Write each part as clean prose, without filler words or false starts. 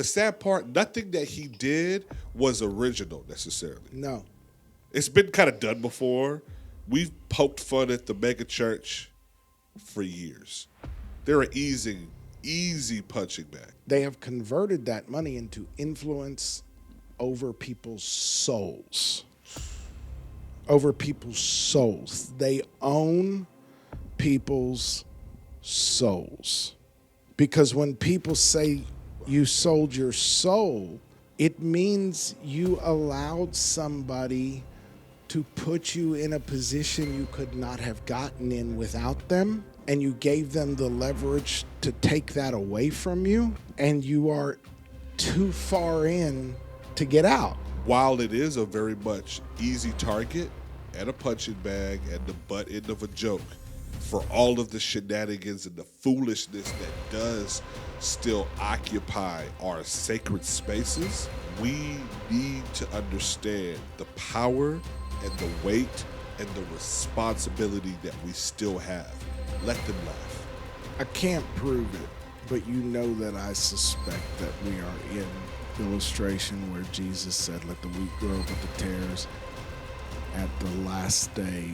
the sad part, nothing that he did was original necessarily. No. It's been kind of done before. We've poked fun at the megachurch for years. They're an easy punching bag. They have converted that money into influence over people's souls. Over people's souls. They own people's souls. Because when people say you sold your soul, it means you allowed somebody to put you in a position you could not have gotten in without them, and you gave them the leverage to take that away from you, and you are too far in to get out. While it is a very much easy target and a punching bag and the butt end of a joke for all of the shenanigans and the foolishness that does still occupy our sacred spaces, we need to understand the power and the weight and the responsibility that we still have. Let them laugh. I can't prove it, but you know that I suspect that we are in illustration where Jesus said, let the wheat grow with the tares. At the last day,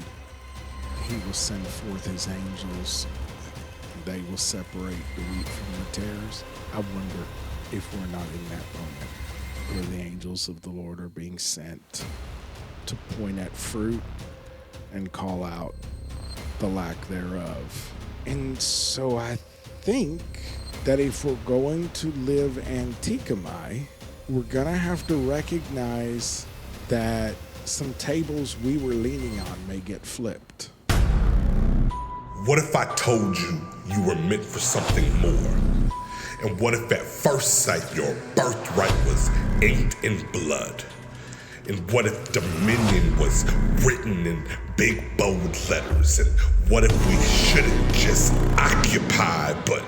he will send forth his angels. They will separate the wheat from the tares. I wonder if we're not in that moment where the angels of the Lord are being sent to point at fruit and call out the lack thereof. And so I think that if we're going to live Antikemi, we're going to have to recognize that some tables we were leaning on may get flipped. What if I told you you were meant for something more? And what if at first sight your birthright was inked in blood? And what if dominion was written in big bold letters? And what if we shouldn't just occupy but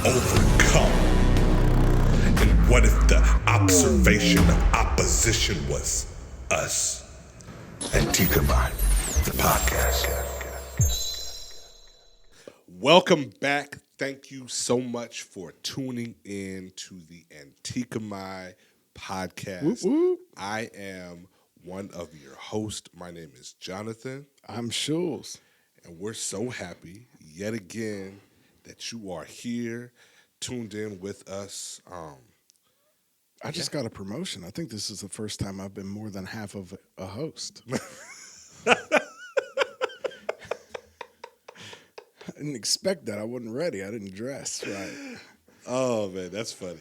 overcome? And what if the observation of opposition was us? Antikemi, the podcast. Welcome back. Thank you so much for tuning in to the Antikemi podcast. Whoop, whoop. I am one of your hosts. My name is Jonathan. I'm Schulz. And we're so happy yet again that you are here, tuned in with us. I just got a promotion. I think this is the first time I've been more than half of a host. I didn't expect that. I wasn't ready. I didn't dress right. Oh, man, that's funny.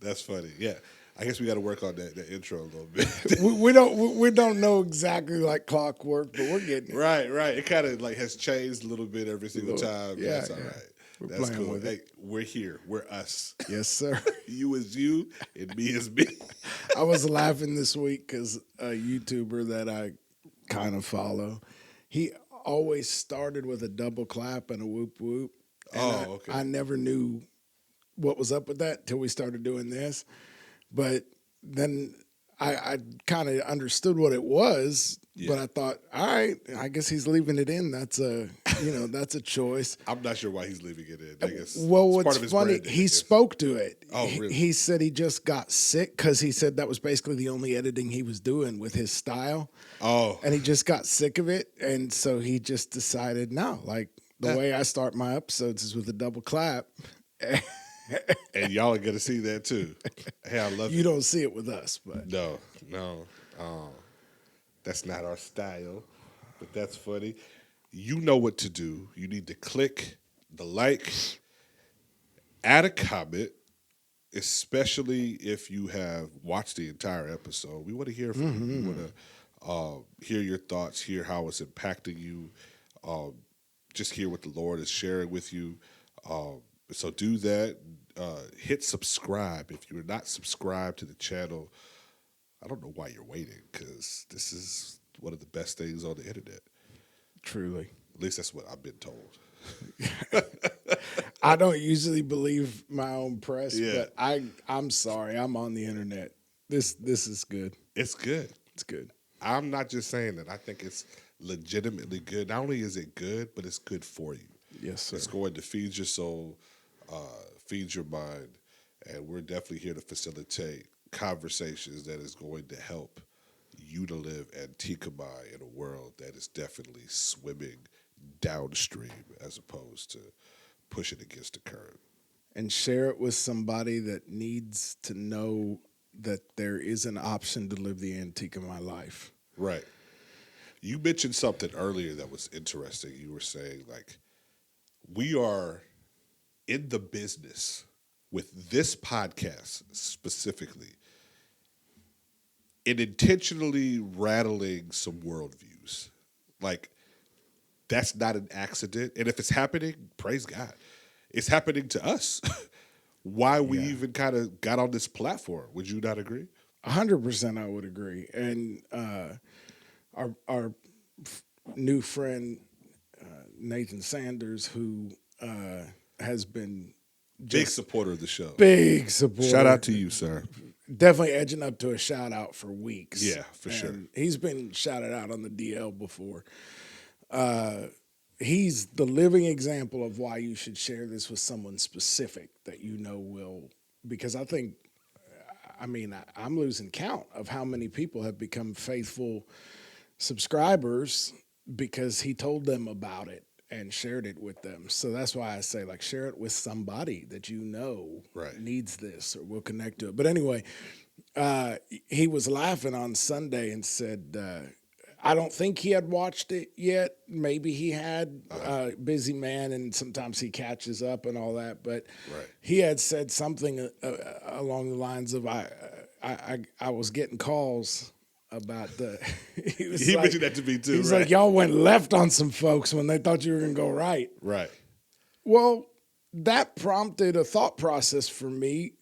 That's funny. Yeah. I guess we got to work on that intro a little bit. we don't know exactly like clockwork, but we're getting it. Right. It kind of like has changed a little bit every single time. Yeah, that's all right. We're That's playing cool. with Hey, it. we're here. We're us. Yes, sir. You is you, and me is me. I was laughing this week because a YouTuber that I kind of follow, he always started with a double clap and a whoop whoop. And Okay. I never knew what was up with that till we started doing this. But then I kind of understood what it was, but I thought, all right, I guess he's leaving it in. That's a choice. I'm not sure why he's leaving it in. I guess Well, it's part what's of his funny, branding, I he guess. spoke to it. Oh, really? He said he just got sick because he said that was basically the only editing he was doing with his style. Oh. And he just got sick of it. And so he just decided, no, like the way I start my episodes is with a double clap. And y'all are going to see that too. Hey, I love You it. don't see it with us, but No. That's not our style, but that's funny. You know what to do. You need to click the like, add a comment, especially if you have watched the entire episode. We want to hear from you. We want to hear your thoughts, hear how it's impacting you, just hear what the Lord is sharing with you. So do that. Hit subscribe. If you're not subscribed to the channel, I don't know why you're waiting, because this is one of the best things on the internet. truly. At least that's what I've been told. I don't usually believe my own press, Yeah. but I'm sorry. I'm on the internet. This is good. It's good. It's good. I'm not just saying that. I think it's legitimately good. Not only is it good, but it's good for you. Yes, sir. It's going to feed your soul, feed your mind, And we're definitely here to facilitate conversations that is going to help you to live Antikemi in a world that is definitely swimming downstream as opposed to pushing against the current. And share it with somebody that needs to know that there is an option to live the Antikemi life. Right. You mentioned something earlier that was interesting. You were saying, like, we are in the business with this podcast specifically in intentionally rattling some worldviews. Like, that's not an accident. And if it's happening, praise God. It's happening to us. Why we even kind of got on this platform. Would you not agree? 100% I would agree. And our new friend, Nathan Sanders, who has been Big supporter of the show. Big supporter. Shout out to you, sir. Definitely edging up to a shout out for weeks. Yeah, for sure. He's been shouted out on the DL before. He's the living example of why you should share this with someone specific that you know will, because I'm losing count of how many people have become faithful subscribers because he told them about it and shared it with them. So that's why I say, like, share it with somebody that you know needs this or will connect to it. But anyway, he was laughing on Sunday and said, I don't think he had watched it yet. Maybe he had, busy man, and sometimes he catches up and all that. But he had said something along the lines of, I was getting calls about the. He mentioned that to me too. He's like, y'all went left on some folks when they thought you were going to go right. Right. Well, that prompted a thought process for me.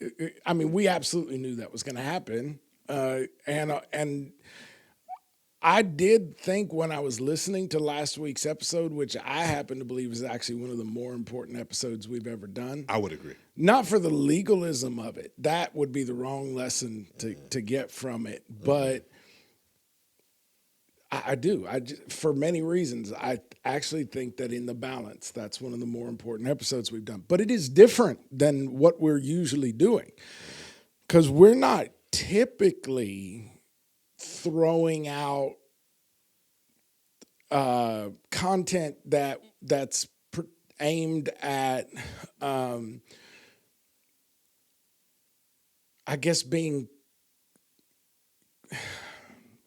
I mean, we absolutely knew that was going to happen, and I did think when I was listening to last week's episode, which I happen to believe is actually one of the more important episodes we've ever done. I would agree. Not for the legalism of it. That would be the wrong lesson to get from it. But I do. For many reasons, I actually think that in the balance, that's one of the more important episodes we've done. But it is different than what we're usually doing because we're not typically throwing out content that's aimed at, I guess, being.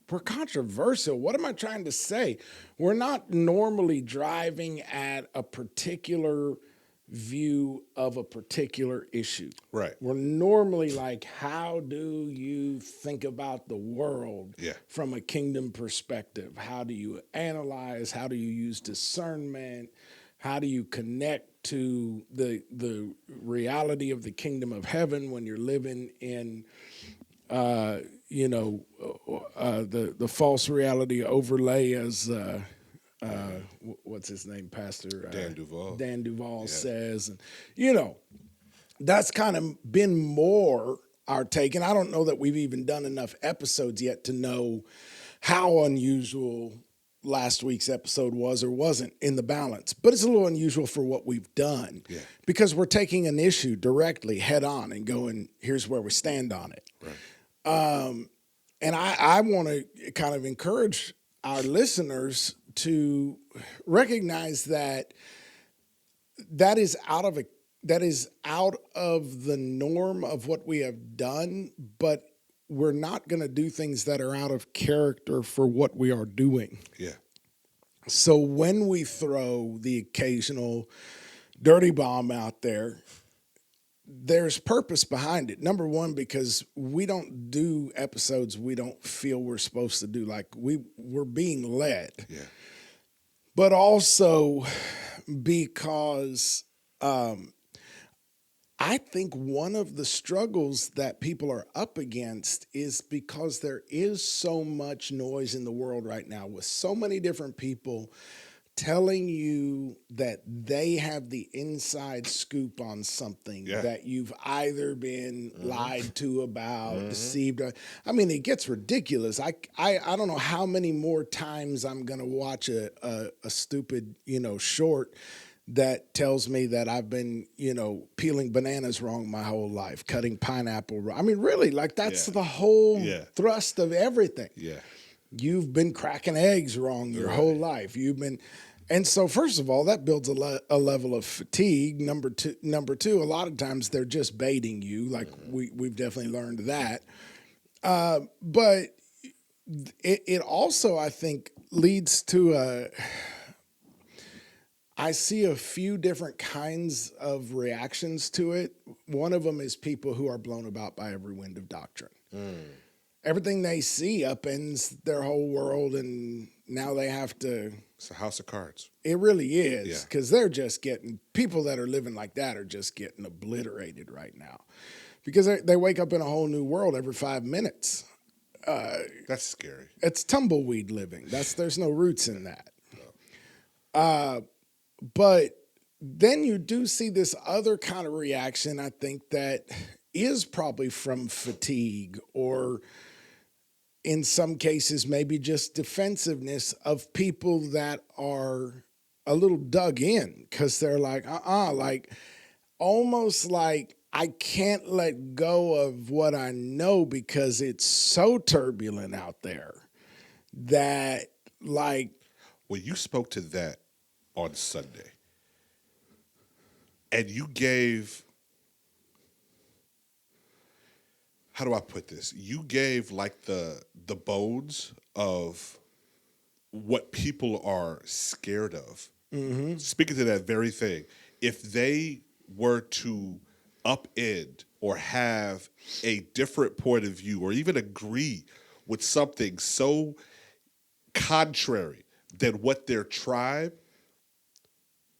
We're controversial. What am I trying to say? We're not normally driving at a particular view of a particular issue. Right. We're normally like, how do you think about the world from a kingdom perspective? How do you analyze? How do you use discernment? How do you connect to the reality of the kingdom of heaven when you're living in the false reality overlay, as what's his name, Pastor Dan Duval says, and that's kind of been more our take. And I don't know that we've even done enough episodes yet to know how unusual last week's episode was or wasn't in the balance, but it's a little unusual for what we've done because we're taking an issue directly head on and going, here's where we stand on it. Right. And I want to kind of encourage our listeners to recognize that is out of the norm of what we have done, but we're not going to do things that are out of character for what we are doing. Yeah. So when we throw the occasional dirty bomb out there, there's purpose behind it. Number one, because we don't do episodes we don't feel we're supposed to do. Like we're being led. Yeah. But also because I think one of the struggles that people are up against is because there is so much noise in the world right now with so many different people telling you that they have the inside scoop on something that you've either been lied to about, deceived. I mean, it gets ridiculous. I don't know how many more times I'm going to watch a stupid, short that tells me that I've been, peeling bananas wrong my whole life, cutting pineapple wrong. I mean, really, like that's the whole thrust of everything. Yeah. You've been cracking eggs wrong your whole life. And so first of all, that builds a level of fatigue. Number two, a lot of times they're just baiting you. Like we've definitely learned that. But it also, I think, leads to I see a few different kinds of reactions to it. One of them is people who are blown about by every wind of doctrine. Everything they see upends their whole world, and now they have to. It's a house of cards. It really is, because they're just getting, people that are living like that are just getting obliterated right now, because they wake up in a whole new world every 5 minutes. That's scary. It's tumbleweed living. There's no roots in that. But then you do see this other kind of reaction, I think, that is probably from fatigue, or in some cases maybe just defensiveness of people that are a little dug in, because they're like, like almost like I can't let go of what I know because it's so turbulent out there that, like. Well, you spoke to that on Sunday, and you gave, how do I put this? You gave like the bones of what people are scared of. Mm-hmm. Speaking to that very thing, if they were to upend or have a different point of view, or even agree with something so contrary than what their tribe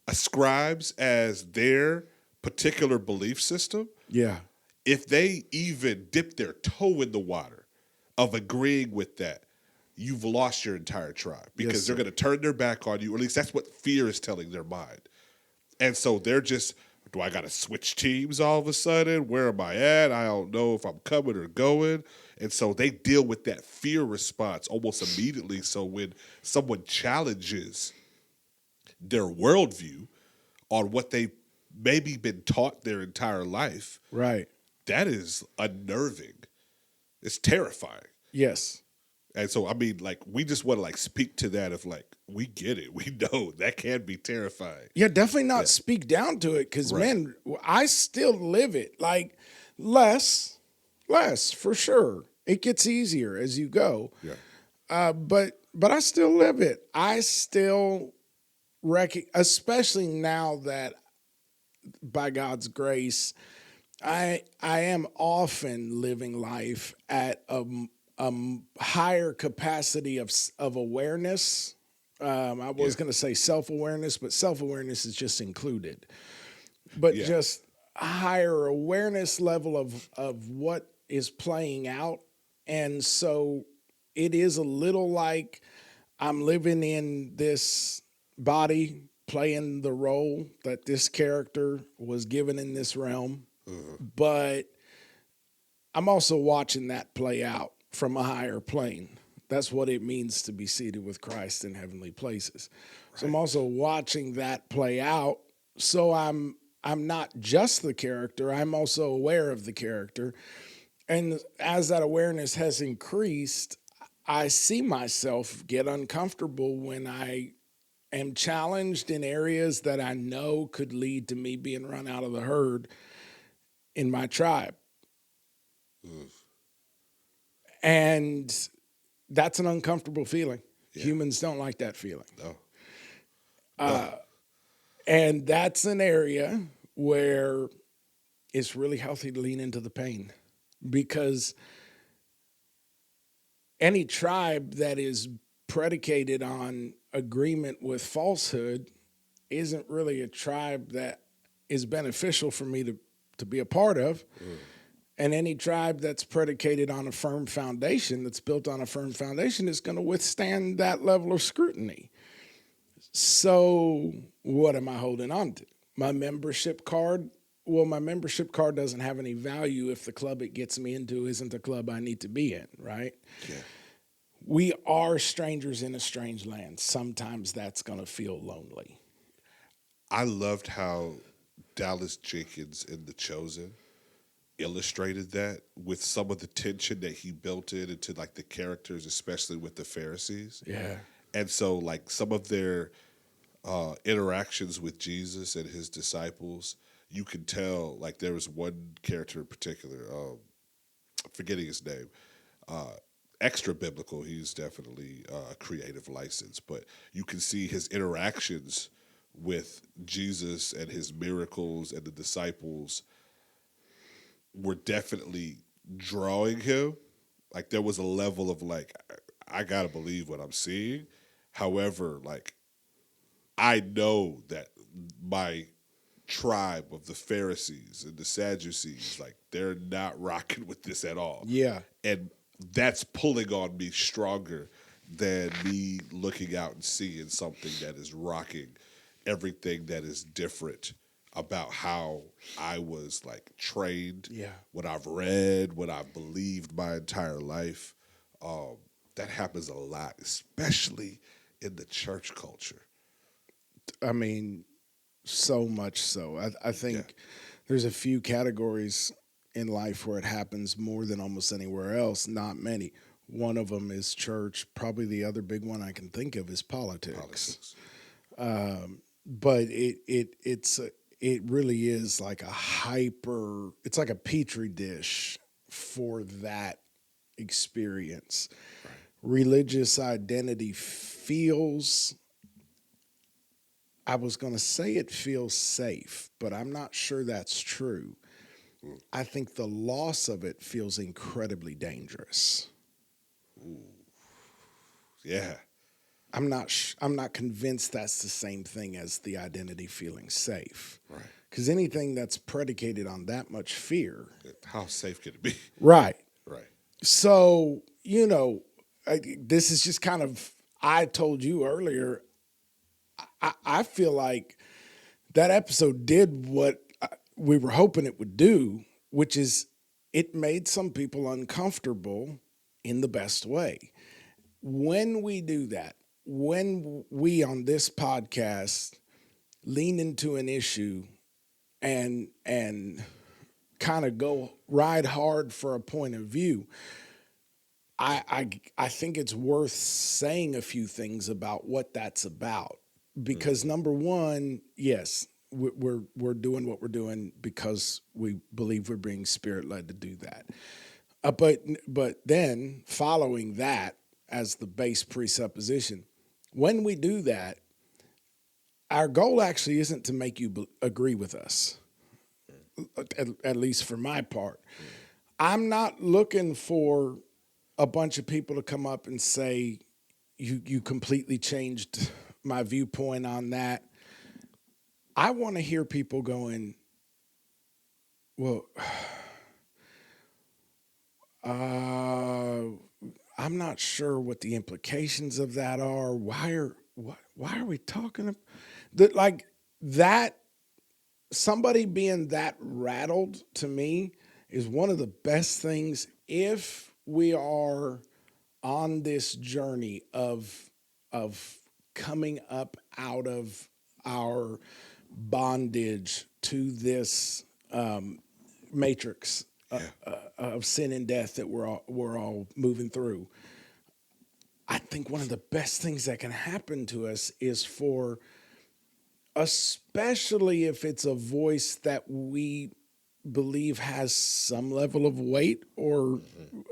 ascribes as their particular belief system, if they even dip their toe in the water of agreeing with that, you've lost your entire tribe, because they're going to turn their back on you, or at least that's what fear is telling their mind. And so they're just, do I got to switch teams all of a sudden? Where am I at? I don't know if I'm coming or going. And so they deal with that fear response almost immediately. So when someone challenges their worldview on what they've maybe been taught their entire life, right, that is unnerving. It's terrifying. Yes. And so, I mean, like, we just want to, like, speak to that of, like, we get it. We know that can be terrifying. Yeah, definitely not speak down to it, because, man, I still live it. Like, less, for sure. It gets easier as you go. Yeah. But I still live it. I still especially now that, by God's grace, I am often living life at a higher capacity of awareness. I was going to say self-awareness, but self-awareness is just included. But just a higher awareness level of what is playing out. And so it is a little like I'm living in this body, playing the role that this character was given in this realm. But I'm also watching that play out from a higher plane. That's what it means to be seated with Christ in heavenly places. Right. So I'm also watching that play out. So I'm not just the character, I'm also aware of the character. And as that awareness has increased, I see myself get uncomfortable when I am challenged in areas that I know could lead to me being run out of the herd in my tribe. And that's an uncomfortable feeling. Humans don't like that feeling. No. And that's an area where it's really healthy to lean into the pain, because any tribe that is predicated on agreement with falsehood isn't really a tribe that is beneficial for me to be a part of. And any tribe that's predicated on a firm foundation, that's built on a firm foundation, is going to withstand that level of scrutiny. So what am I holding on to? My membership card? Well, my membership card doesn't have any value if the club it gets me into isn't a club I need to be in, right? Yeah. We are strangers in a strange land. Sometimes that's going to feel lonely. I loved how Dallas Jenkins in The Chosen illustrated that with some of the tension that he built in into like the characters, especially with the Pharisees. Yeah. And so like some of their interactions with Jesus and his disciples, you can tell like there was one character in particular, I'm forgetting his name, extra biblical. He's definitely a creative license, but you can see his interactions with Jesus and his miracles and the disciples were definitely drawing him. Like there was a level of like, I gotta believe what I'm seeing. However, like I know that my tribe of the Pharisees and the Sadducees, like they're not rocking with this at all. Yeah. And that's pulling on me stronger than me looking out and seeing something that is rocking everything that is different about how I was like trained, what I've read, what I've believed my entire life. That happens a lot, especially in the church culture. I mean, so much so. I think there's a few categories in life where it happens more than almost anywhere else. Not many. One of them is church. Probably the other big one I can think of is politics. But it really is like it's like a petri dish for that experience. Right. Religious identity I was going to say it feels safe, but I'm not sure that's true. I think the loss of it feels incredibly dangerous. Ooh. Yeah. I'm not convinced that's the same thing as the identity feeling safe. Right. Because anything that's predicated on that much fear. How safe could it be? Right. Right. So, this is just kind of, I told you earlier, I feel like that episode did what we were hoping it would do, which is it made some people uncomfortable in the best way. When we do that, when we on this podcast lean into an issue and kind of go ride hard for a point of view, I think it's worth saying a few things about what that's about. Because number one, yes, we're doing what we're doing because we believe we're being spirit led to do that. But then following that as the base presupposition, when we do that, our goal actually isn't to make you agree with us, at least for my part. I'm not looking for a bunch of people to come up and say, you completely changed my viewpoint on that. I want to hear people going, well, I'm not sure what the implications of that are. Why are we talking about that? Like that, somebody being that rattled to me is one of the best things if we are on this journey of coming up out of our bondage to this matrix of sin and death that we're all moving through. I think one of the best things that can happen to us is for, especially if it's a voice that we believe has some level of weight or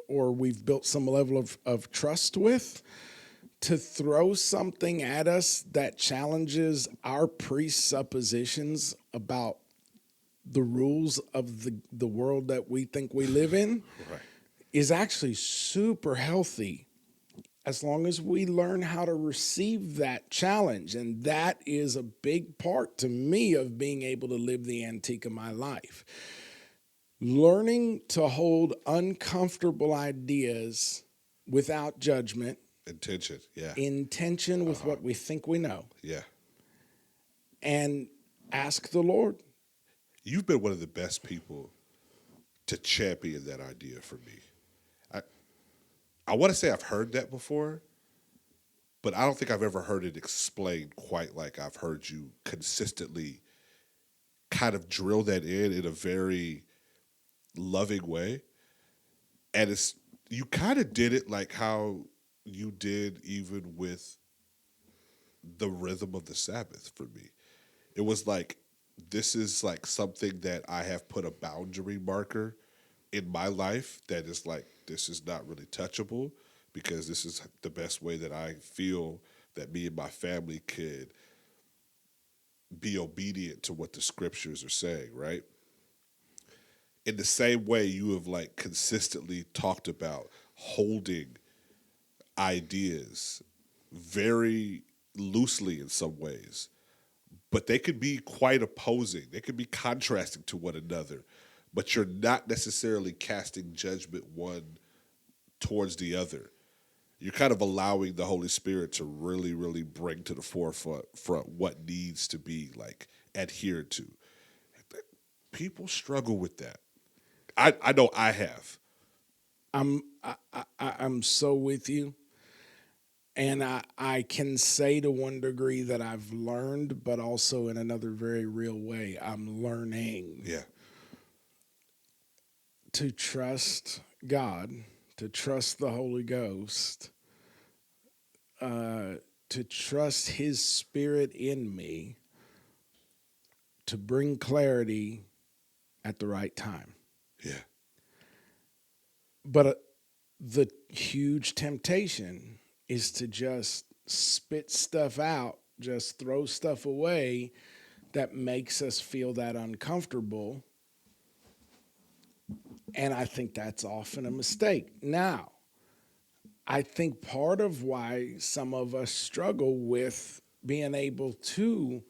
we've built some level of trust with, to throw something at us that challenges our presuppositions about the rules of the world that we think we live in is actually super healthy as long as we learn how to receive that challenge. And that is a big part to me of being able to live the antique of my life. Learning to hold uncomfortable ideas without judgment. Intention with what we think we know. Yeah. And ask the Lord. You've been one of the best people to champion that idea for me. I want to say I've heard that before, but I don't think I've ever heard it explained quite like I've heard you consistently kind of drill that in a very loving way. And it's you kind of did it like how you did even with the rhythm of the Sabbath for me. It was like, this is like something that I have put a boundary marker in my life that is like, this is not really touchable because this is the best way that I feel that me and my family could be obedient to what the scriptures are saying, right? In the same way, you have like consistently talked about holding ideas very loosely in some ways, but they could be quite opposing. They could be contrasting to one another, but you're not necessarily casting judgment one towards the other. You're kind of allowing the Holy Spirit to really, really bring to the forefront what needs to be like adhered to. People struggle with that. I know I have. I'm so with you. And I can say to one degree that I've learned, but also in another very real way, I'm learning to trust God, to trust the Holy Ghost, to trust His Spirit in me to bring clarity at the right time. Yeah. But the huge temptation is to just spit stuff out, just throw stuff away that makes us feel that uncomfortable. And I think that's often a mistake. Now, I think part of why some of us struggle with being able to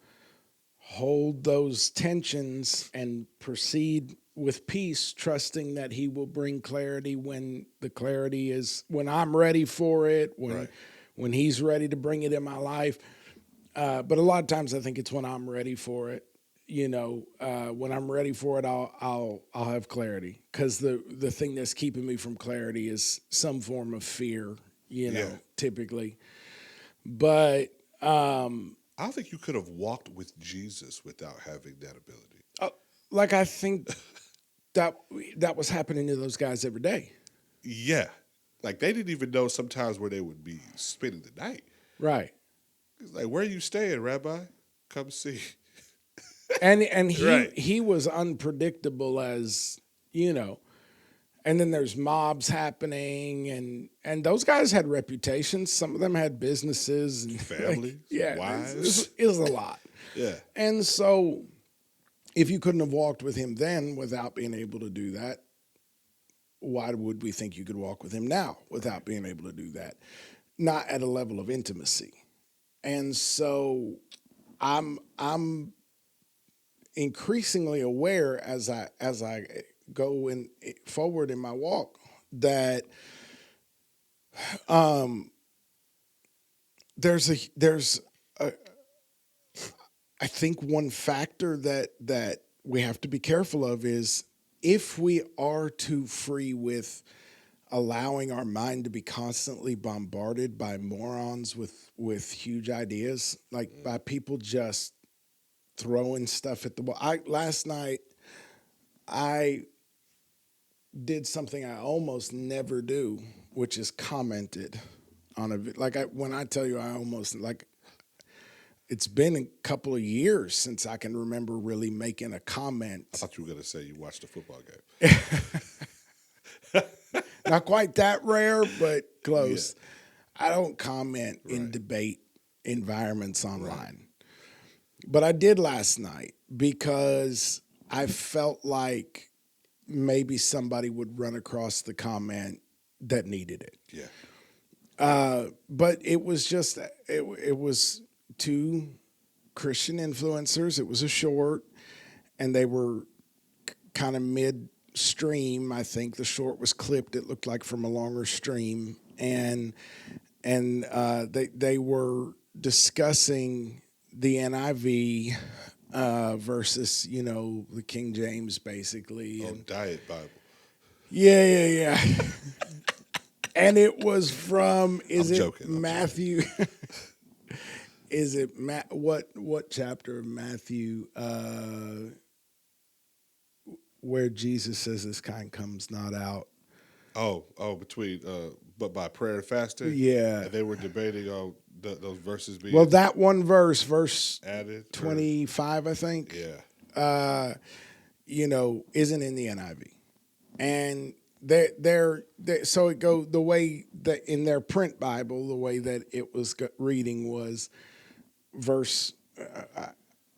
hold those tensions and proceed with peace, trusting that He will bring clarity when the clarity is, when I'm ready for it, when He's ready to bring it in my life. But a lot of times I think it's when I'm ready for it. When I'm ready for it, I'll have clarity, because the thing that's keeping me from clarity is some form of fear, typically. But I don't think you could have walked with Jesus without having that ability. I think that was happening to those guys every day. Yeah. Like, they didn't even know sometimes where they would be spending the night. Right. It's like, where are you staying, Rabbi? Come see. And he Right. he was unpredictable as, and then there's mobs happening, and those guys had reputations. Some of them had businesses and Families, wives. It was a lot. Yeah. And so if you couldn't have walked with Him then without being able to do that, why would we think you could walk with Him now without being able to do that? Not at a level of intimacy. And so I'm increasingly aware as I go forward in my walk that there's I think one factor that we have to be careful of is, if we are too free with allowing our mind to be constantly bombarded by morons with huge ideas, like by people just throwing stuff at the wall. Last night, I did something I almost never do, which is commented on a when I tell you I almost, it's been a couple of years since I can remember really making a comment. I thought you were going to say you watched a football game. Not quite that rare, but close. Yeah. I don't comment in debate environments online. Right. But I did last night because I felt like maybe somebody would run across the comment that needed it. Yeah. But it was just, it was two Christian influencers. It was a short, and they were kind of midstream. I think the short was clipped, it looked like, from a longer stream. And they were discussing the NIV versus, the King James, basically. Diet Bible. Yeah. And it was from, I'm joking. Matthew? Is it what chapter of Matthew where Jesus says this kind comes not out? Between but by prayer and fasting. Yeah. And they were debating on those verses being Well, that one verse added 25, I think. Yeah. Isn't in the NIV, and they're so it go the way that in their print Bible, the way that it was reading was verse.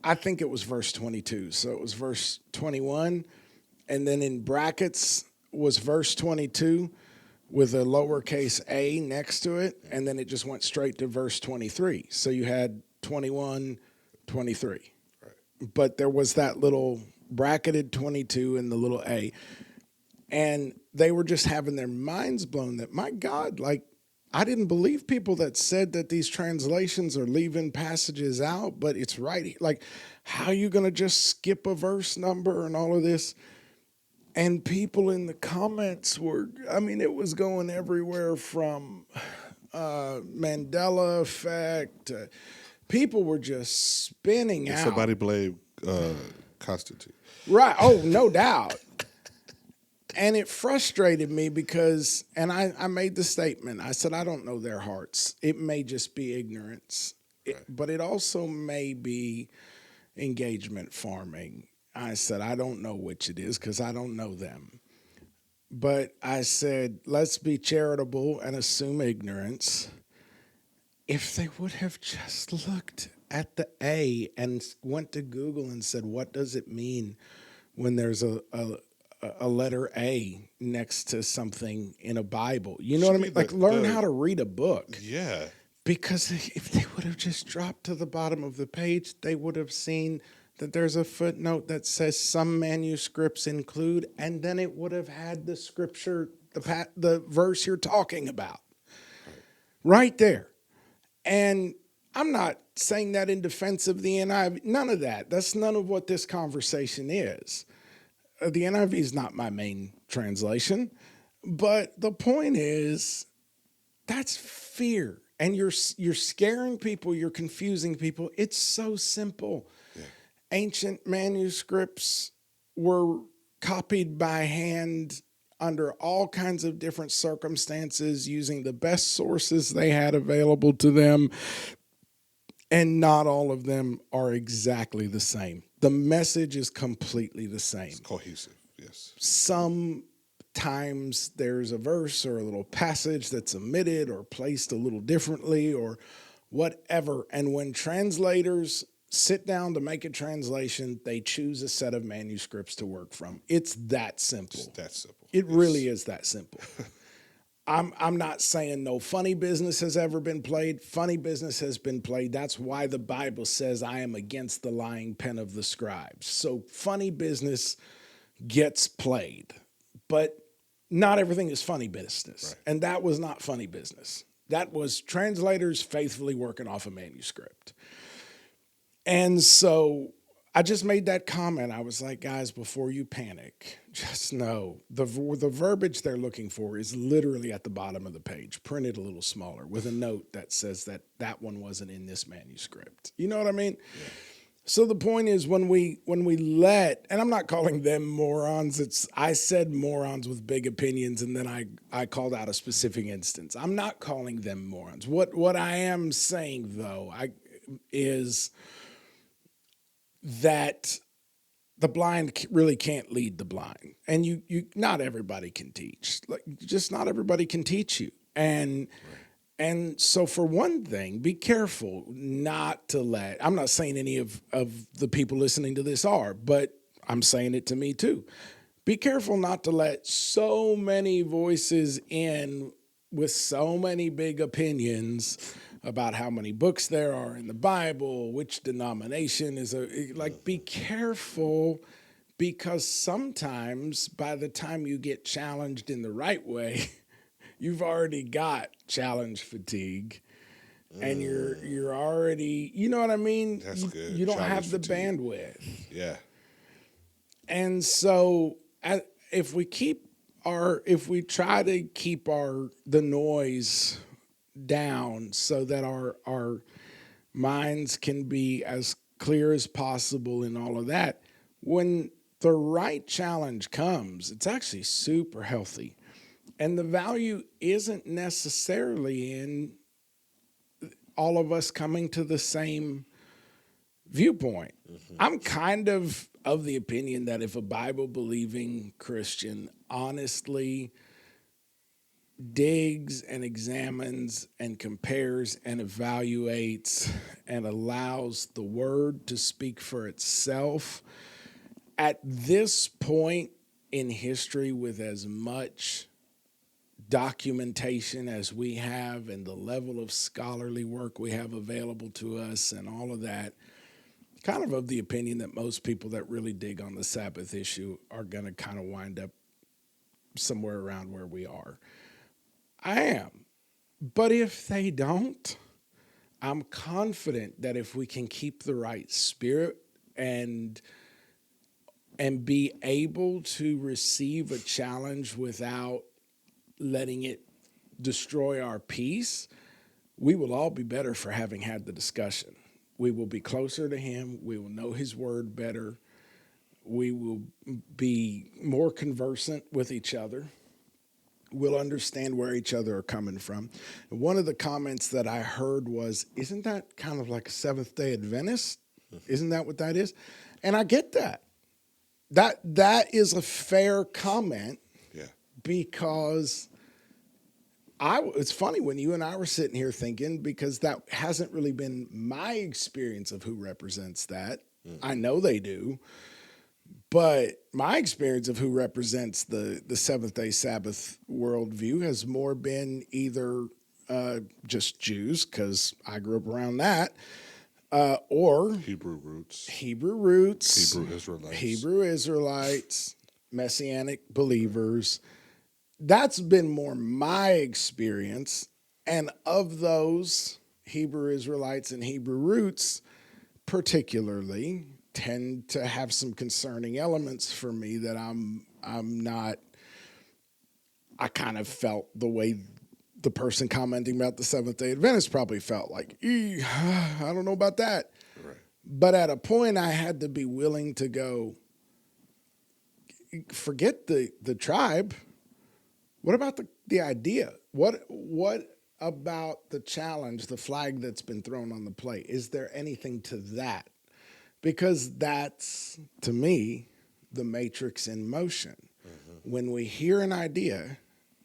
I think it was verse 22. So it was verse 21, and then in brackets was verse 22 with a lowercase a next to it, and then it just went straight to verse 23. So you had 21, 23. Right. But there was that little bracketed 22 and the little a. And they were just having their minds blown that, my God, like, I didn't believe people that said that these translations are leaving passages out, but it's right. Like, how are you going to just skip a verse number and all of this? And people in the comments were, it was going everywhere from Mandela effect. People were just spinning out. Somebody blamed Constantine. Right. Oh, no doubt. And it frustrated me because, and I made the statement, I said, I don't know their hearts. It may just be ignorance, Right. but it also may be engagement farming. I said, I don't know which it is because I don't know them. But I said, let's be charitable and assume ignorance. If they would have just looked at the A and went to Google and said, what does it mean when there's a letter A next to something in a Bible? You know what I mean? Like, learn how to read a book. Yeah. Because if they would have just dropped to the bottom of the page, they would have seen that there's a footnote that says some manuscripts include, and then it would have had the scripture, the verse you're talking about, right there. And I'm not saying that in defense of the NIV. None of that. That's none of what this conversation is. The NIV is not my main translation, but the point is that's fear, and you're scaring people, you're confusing people. It's so simple. Yeah. Ancient manuscripts were copied by hand under all kinds of different circumstances, using the best sources they had available to them, and not all of them are exactly the same. The message is completely the same. It's cohesive, yes. Sometimes there's a verse or a little passage that's omitted or placed a little differently or whatever. And when translators sit down to make a translation, they choose a set of manuscripts to work from. It's that simple. It's that simple. It really is that simple. I'm not saying no funny business has ever been played. Funny business has been played. That's why the Bible says I am against the lying pen of the scribes. So funny business gets played, but not everything is funny business. Right. And that was not funny business. That was translators faithfully working off a manuscript. And so I just made that comment. I was like, guys, before you panic, just know the verbiage they're looking for is literally at the bottom of the page, printed a little smaller with a note that says that one wasn't in this manuscript. You know what I mean? Yeah. So the point is when we let, and I'm not calling them morons. I said morons with big opinions, and then I called out a specific instance. I'm not calling them morons. What I am saying though, is that the blind really can't lead the blind, and you not everybody can teach. Like, just not everybody can teach you, and so for one thing, be careful not to let. I'm not saying any of the people listening to this are, but I'm saying it to me too. Be careful not to let so many voices in with so many big opinions about how many books there are in the Bible, which denomination is be careful, because sometimes by the time you get challenged in the right way, you've already got challenge fatigue, and you're already, you know what I mean? That's good. You don't challenge have the fatigue. bandwidth. Yeah. And so if we keep if we try to keep the noise down so that our minds can be as clear as possible in all of that, when the right challenge comes, it's actually super healthy. And the value isn't necessarily in all of us coming to the same viewpoint. I'm kind of the opinion that if a Bible-believing Christian honestly digs and examines and compares and evaluates and allows the word to speak for itself, at this point in history, with as much documentation as we have and the level of scholarly work we have available to us and all of that, kind of the opinion that most people that really dig on the Sabbath issue are going to kind of wind up somewhere around where we are. I am. But if they don't, I'm confident that if we can keep the right spirit and be able to receive a challenge without letting it destroy our peace, we will all be better for having had the discussion. We will be closer to him. We will know his word better. We will be more conversant with each other. We'll understand where each other are coming from. And one of the comments that I heard was, isn't that kind of like a Seventh-day Adventist? Isn't that what that is? And I get that. That is a fair comment. Yeah. Because it's funny when you and I were sitting here thinking, because that hasn't really been my experience of who represents that. I know they do. But my experience of who represents the Seventh-day Sabbath worldview has more been either just Jews, because I grew up around that, or Hebrew roots, Hebrew Israelites, Messianic believers. That's been more my experience. And of those, Hebrew Israelites and Hebrew roots particularly tend to have some concerning elements for me that I'm not. I kind of felt the way the person commenting about the Seventh-day Adventists probably felt, like, I don't know about that. Right. But at a point, I had to be willing to go, forget the tribe. What about the idea? What about the challenge, the flag that's been thrown on the plate? Is there anything to that? Because that's, to me, the matrix in motion. When we hear an idea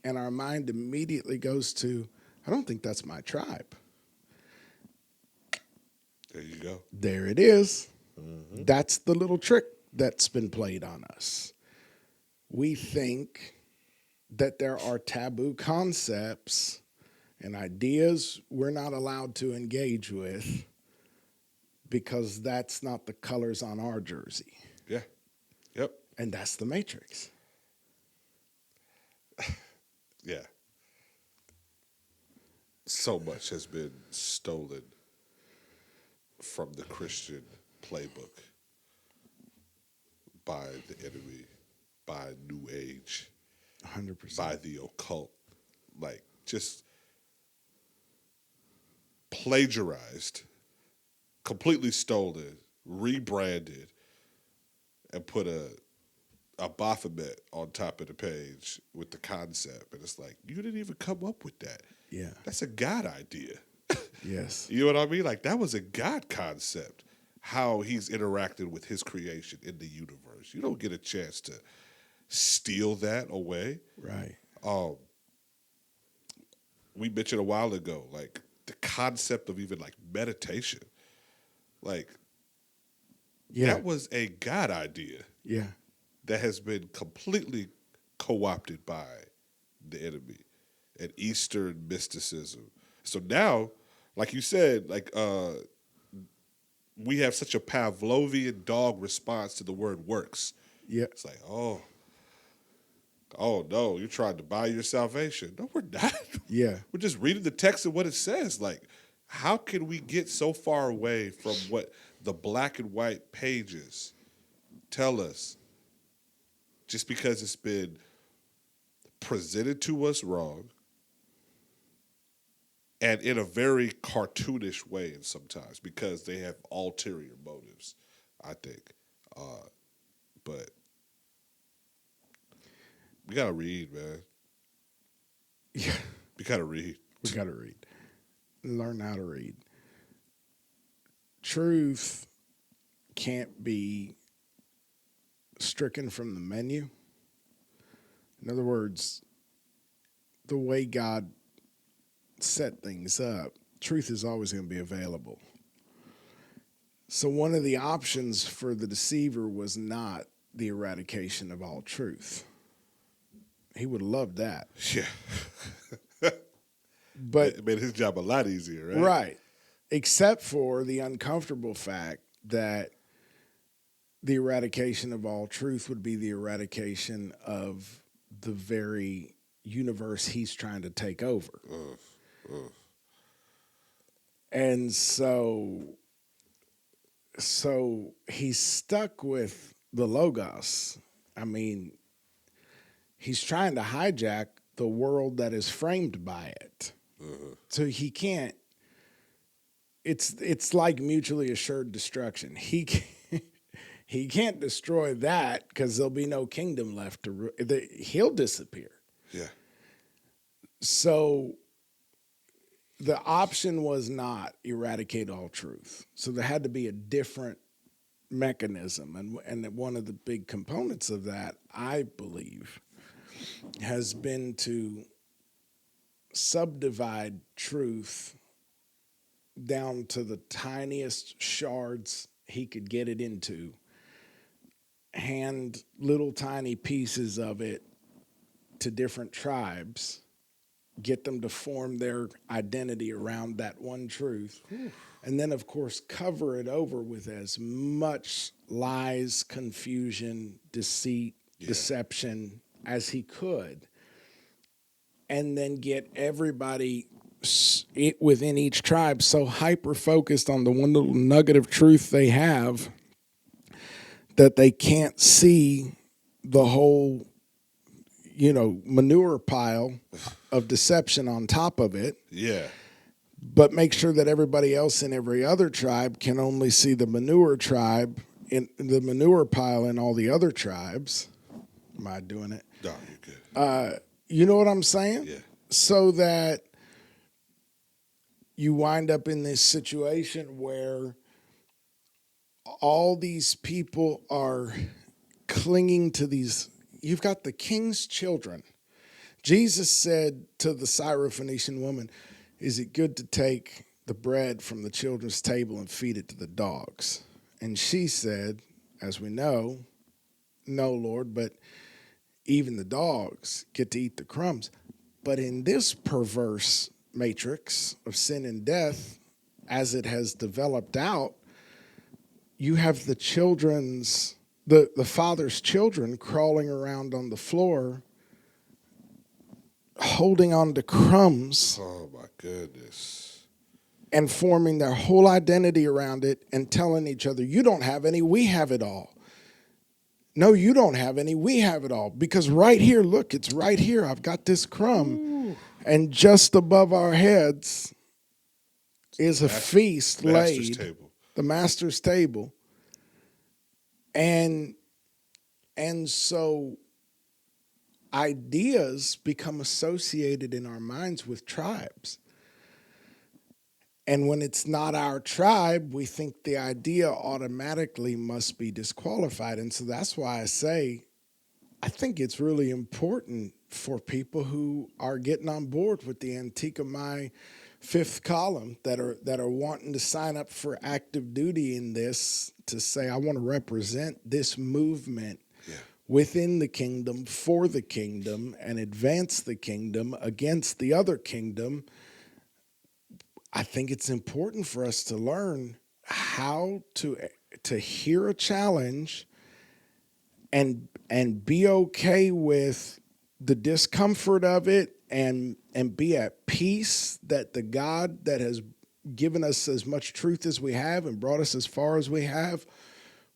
and our mind immediately goes to, I don't think that's my tribe. There you go. There it is. That's the little trick that's been played on us. We think that there are taboo concepts and ideas we're not allowed to engage with because that's not the colors on our jersey. Yeah. Yep. And that's the matrix. Yeah. So much has been stolen from the Christian playbook by the enemy, by New Age, 100%. by the occult. Like, just plagiarized, completely stolen, rebranded, and put a Baphomet on top of the page with the concept. And it's like, you didn't even come up with that. Yeah. That's a God idea. Yes. You know what I mean? Like, that was a God concept, how he's interacted with his creation in the universe. You don't get a chance to steal that away. Right. We mentioned a while ago, like, the concept of even, like, meditation. Like, that was a God idea. Yeah. That has been completely co-opted by the enemy and Eastern mysticism. So now, like you said, like we have such a Pavlovian dog response to the word works. Yeah. It's like, oh no, you're trying to buy your salvation. No, we're not. Yeah. We're just reading the text and what it says. Like, how can we get so far away from what the black and white pages tell us just because it's been presented to us wrong, and in a very cartoonish way sometimes because they have ulterior motives, I think. But we gotta read, man. Yeah, We gotta read. we got to read. Learn how to read. Truth can't be stricken from the menu. In other words, the way God set things up, truth is always going to be available. So one of the options for the deceiver was not the eradication of all truth. He would have loved that. Yeah. But It made his job a lot easier, right? right. Except for the uncomfortable fact that the eradication of all truth would be the eradication of the very universe he's trying to take over. And so he's stuck with the Logos. I mean, he's trying to hijack the world that is framed by it. So he can't. It's like mutually assured destruction. He can't destroy that because there'll be no kingdom left to. He'll disappear. Yeah. So the option was not eradicate all truth. So there had to be a different mechanism, and one of the big components of that, I believe, has been to subdivide truth down to the tiniest shards he could get it into, hand little tiny pieces of it to different tribes, get them to form their identity around that one truth, and then, of course, cover it over with as much lies, confusion, deceit, deception as he could, and then get everybody within each tribe so hyper-focused on the one little nugget of truth they have that they can't see the whole, manure pile of deception on top of it. Yeah. But make sure that everybody else in every other tribe can only see the manure tribe in the manure pile in all the other tribes. Am I doing it? No, you're good. You know what I'm saying? Yeah. So that you wind up in this situation where all these people are clinging to these. You've got the king's children. Jesus said to the Syrophoenician woman, "Is it good to take the bread from the children's table and feed it to the dogs?" And she said, as we know, "No, Lord, but even the dogs get to eat the crumbs." But in this perverse matrix of sin and death, as it has developed out, you have the father's children crawling around on the floor, holding on to crumbs. Oh, my goodness. And forming their whole identity around it and telling each other, "You don't have any, we have it all." "No, you don't have any, we have it all." Because right here, look, it's right here. I've got this crumb. Ooh. And just above our heads is a feast Master's laid. table. The master's table. And so ideas become associated in our minds with tribes. And when it's not our tribe, we think the idea automatically must be disqualified. And so that's why I say, I think it's really important for people who are getting on board with the Antikemi fifth column that are wanting to sign up for active duty in this, to say, I want to represent this movement within the kingdom, for the kingdom, and advance the kingdom against the other kingdom. I think it's important for us to learn how to hear a challenge and be okay with the discomfort of it, and be at peace that the God that has given us as much truth as we have and brought us as far as we have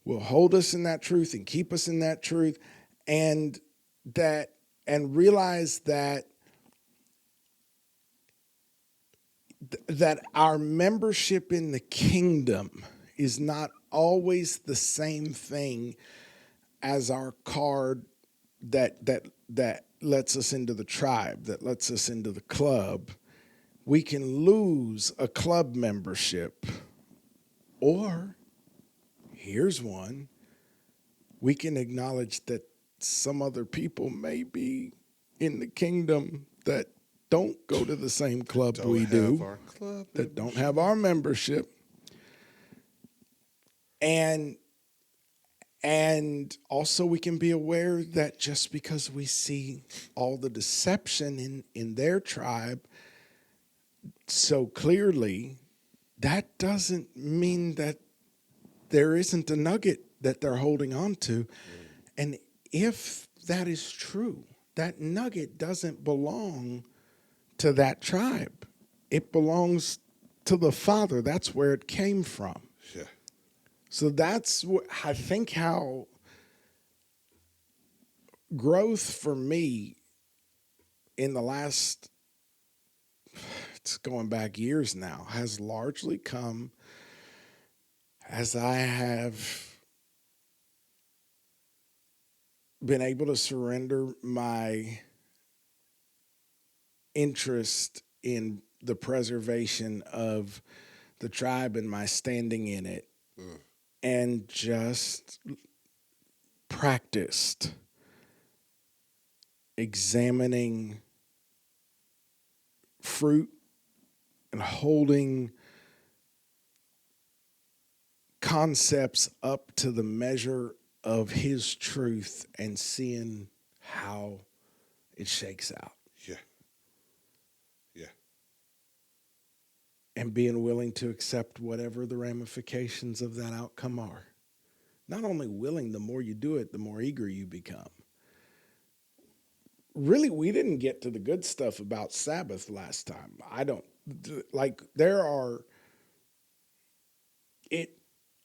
will hold us in that truth and keep us in that truth, and that and realize that that our membership in the kingdom is not always the same thing as our card that lets us into the tribe, that lets us into the club. We can lose a club membership, or here's one, we can acknowledge that some other people may be in the kingdom that don't go to the same club we do, that don't have our membership. And also we can be aware that just because we see all the deception in their tribe so clearly, that doesn't mean that there isn't a nugget that they're holding on to. And if that is true, that nugget doesn't belong to that tribe. It belongs to the Father. That's where it came from. Yeah. So that's what I think how growth for me in the last, it's going back years now, has largely come as I have been able to surrender my interest in the preservation of the tribe and my standing in it, and just practiced examining fruit and holding concepts up to the measure of his truth and seeing how it shakes out. Yeah. Yeah. And being willing to accept whatever the ramifications of that outcome are. Not only willing, the more you do it, the more eager you become. Really, we didn't get to the good stuff about Sabbath last time.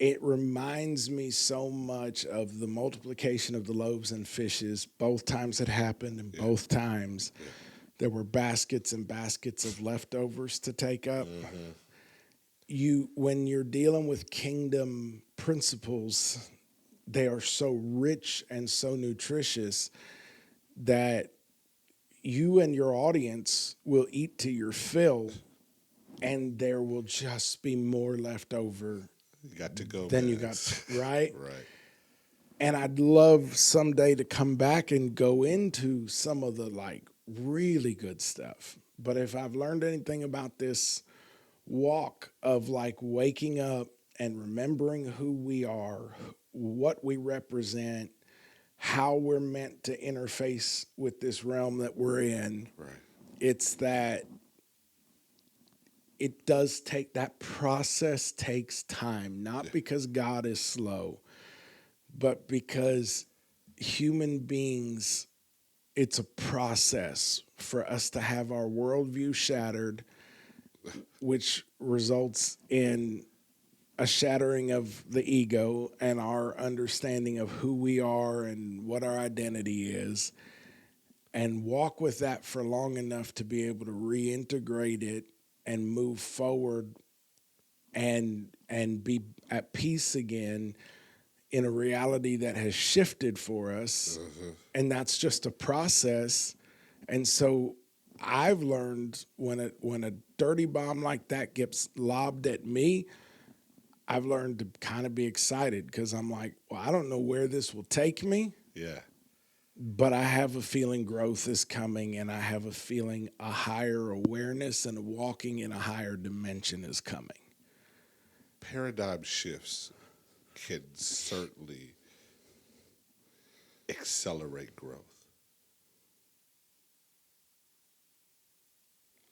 It reminds me so much of the multiplication of the loaves and fishes. Both times it happened, and both times there were baskets and baskets of leftovers to take up. When you're dealing with kingdom principles, they are so rich and so nutritious that you and your audience will eat to your fill, and there will just be more left over. You got to go. Then you got right. Right. And I'd love someday to come back and go into some of the really good stuff. But if I've learned anything about this walk of waking up and remembering who we are, what we represent, how we're meant to interface with this realm that we're in, Right. it's that it does take, that process takes time, not because God is slow, but because human beings, it's a process for us to have our worldview shattered, which results in a shattering of the ego and our understanding of who we are and what our identity is, and walk with that for long enough to be able to reintegrate it and move forward and be at peace again in a reality that has shifted for us. And that's just a process. And so I've learned when a dirty bomb like that gets lobbed at me, I've learned to kind of be excited, because I'm like, well, I don't know where this will take me. Yeah. But I have a feeling growth is coming, and I have a feeling a higher awareness and walking in a higher dimension is coming. Paradigm shifts can certainly accelerate growth.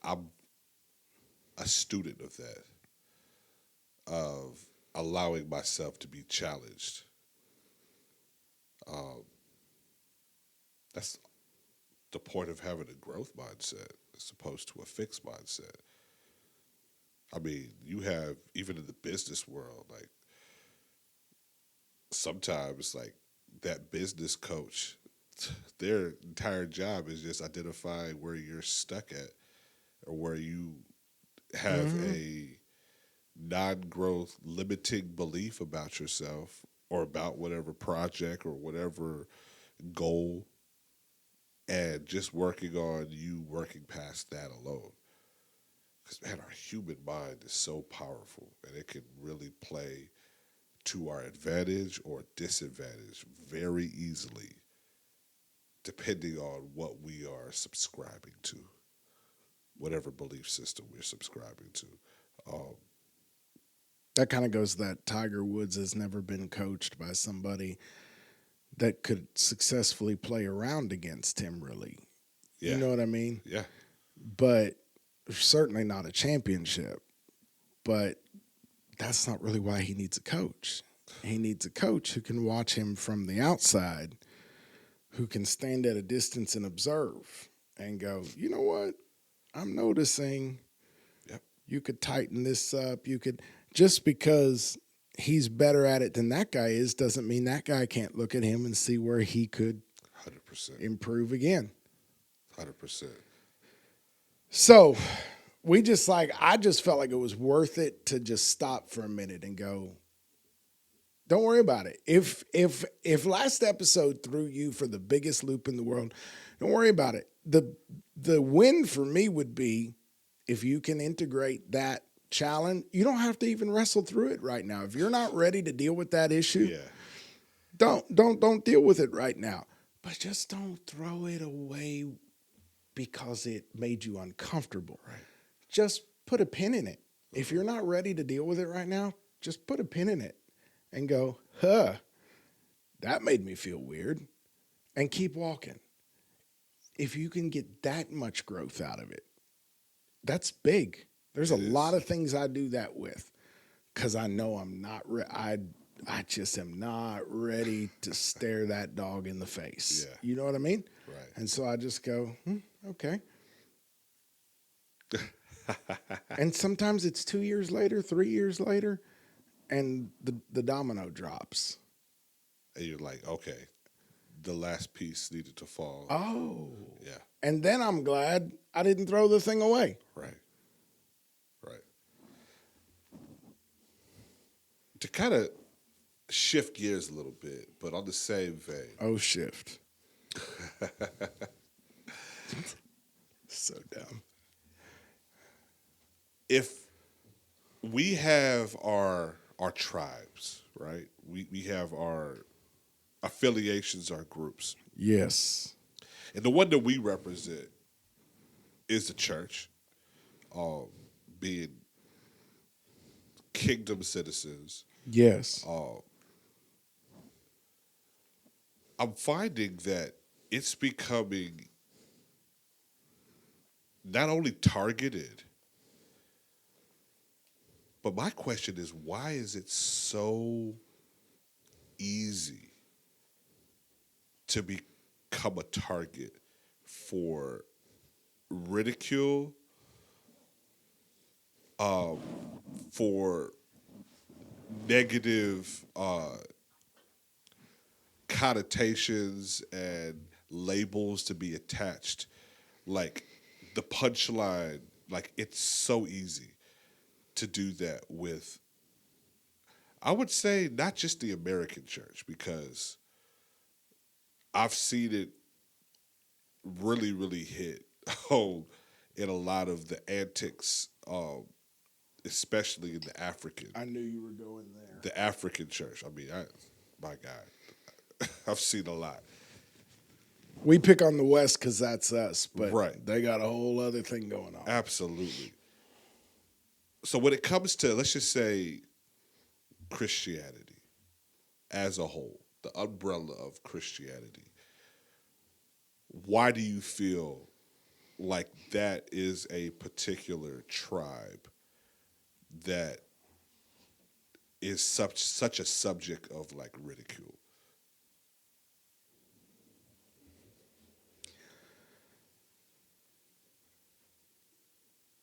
I'm a student of that, of allowing myself to be challenged. That's the point of having a growth mindset as opposed to a fixed mindset. I mean, you have, even in the business world, sometimes that business coach their entire job is just identifying where you're stuck at or where you have a non-growth limiting belief about yourself or about whatever project or whatever goal, and just working on you working past that alone. Because, man, our human mind is so powerful, and it can really play to our advantage or disadvantage very easily, depending on what we are subscribing to, whatever belief system we're subscribing to. That kind of goes that Tiger Woods has never been coached by somebody that could successfully play around against him, really. Yeah. You know what I mean? Yeah. But certainly not a championship. But that's not really why he needs a coach. He needs a coach who can watch him from the outside, who can stand at a distance and observe and go, you know what? I'm noticing you could tighten this up. You could, just because he's better at it than that guy is, doesn't mean that guy can't look at him and see where he could 100%. improve again. 100%. So I just felt like it was worth it to just stop for a minute and go, don't worry about it. If last episode threw you for the biggest loop in the world, don't worry about it. The win for me would be if you can integrate that challenge. You don't have to even wrestle through it right now. If you're not ready to deal with that issue, don't deal with it right now. But just don't throw it away because it made you uncomfortable. Right. Just put a pin in it. If you're not ready to deal with it right now, just put a pin in it and go, that made me feel weird, and keep walking. If you can get that much growth out of it, that's big. There's a lot of things I do that with because I know I'm not I just am not ready to stare that dog in the face. Yeah. You know what I mean? Right. And so I just go, okay. And sometimes it's 2 years later, 3 years later, and the domino drops. And you're like, okay, the last piece needed to fall. Oh. Yeah. And then I'm glad I didn't throw the thing away. Right. Right. To kind of shift gears a little bit, but on the same vein. Oh, shift. So dumb. If we have our tribes, right? We have our affiliations, our groups. Yes. And the one that we represent is the church, being kingdom citizens. Yes. I'm finding that it's becoming not only targeted, but my question is, why is it so easy to become a target for ridicule, for negative connotations and labels to be attached? Like the punchline, like it's so easy to do that with, I would say, not just the American church, because I've seen it really, really hit home in a lot of the antics, especially in the African. I knew you were going there. The African church. I mean, my God, I've seen a lot. We pick on the West because that's us, but Right. they got a whole other thing going on. Absolutely. So when it comes to, let's just say, Christianity as a whole, the umbrella of Christianity, why do you feel like that is a particular tribe that is such a subject of like ridicule?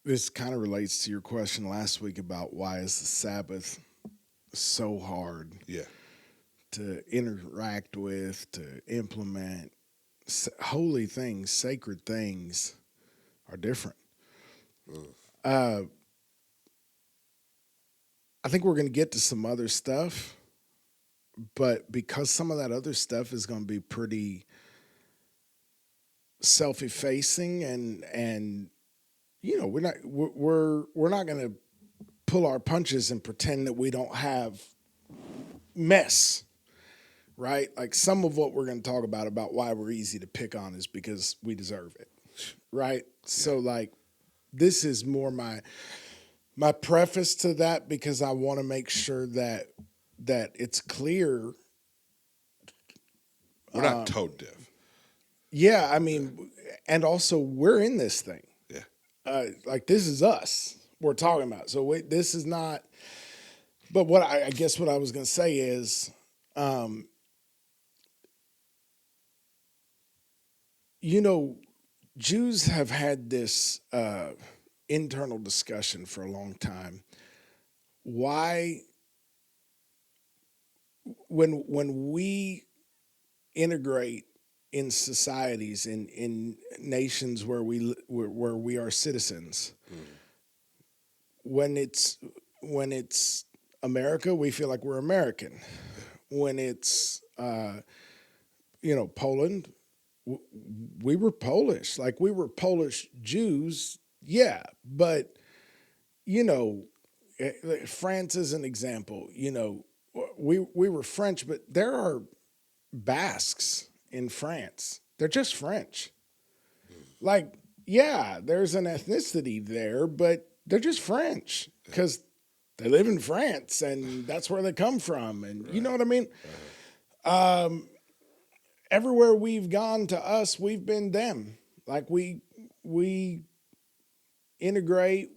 This kind of relates to your question last week about why is the Sabbath so hard Yeah. to interact with, to implement. holy things, sacred things are different. I think we're going to get to some other stuff, but because some of that other stuff is going to be pretty self-effacing and you know, we're not going to pull our punches and pretend that we don't have mess, right? Like some of what we're going to talk about why we're easy to pick on is because we deserve it, right? Yeah. So like this is more my preface to that, because I want to make sure that it's clear. We're not tone deaf. Yeah, I mean, and also we're in this thing. Yeah. Like this is us we're talking about. So this is not, but what I guess what I was going to say is, you know, Jews have had this internal discussion for a long time. Why, when we integrate in societies, in nations where we are citizens, when it's America, we feel like we're American. When it's Poland, we were Polish. Like we were Polish Jews, yeah, but France is an example. We were French, but there are Basques in France. They're just French. Like, yeah, there's an ethnicity there, but they're just French because they live in France and that's where they come from. And you know what I mean? Everywhere we've gone to us, we've been them. Like we integrate,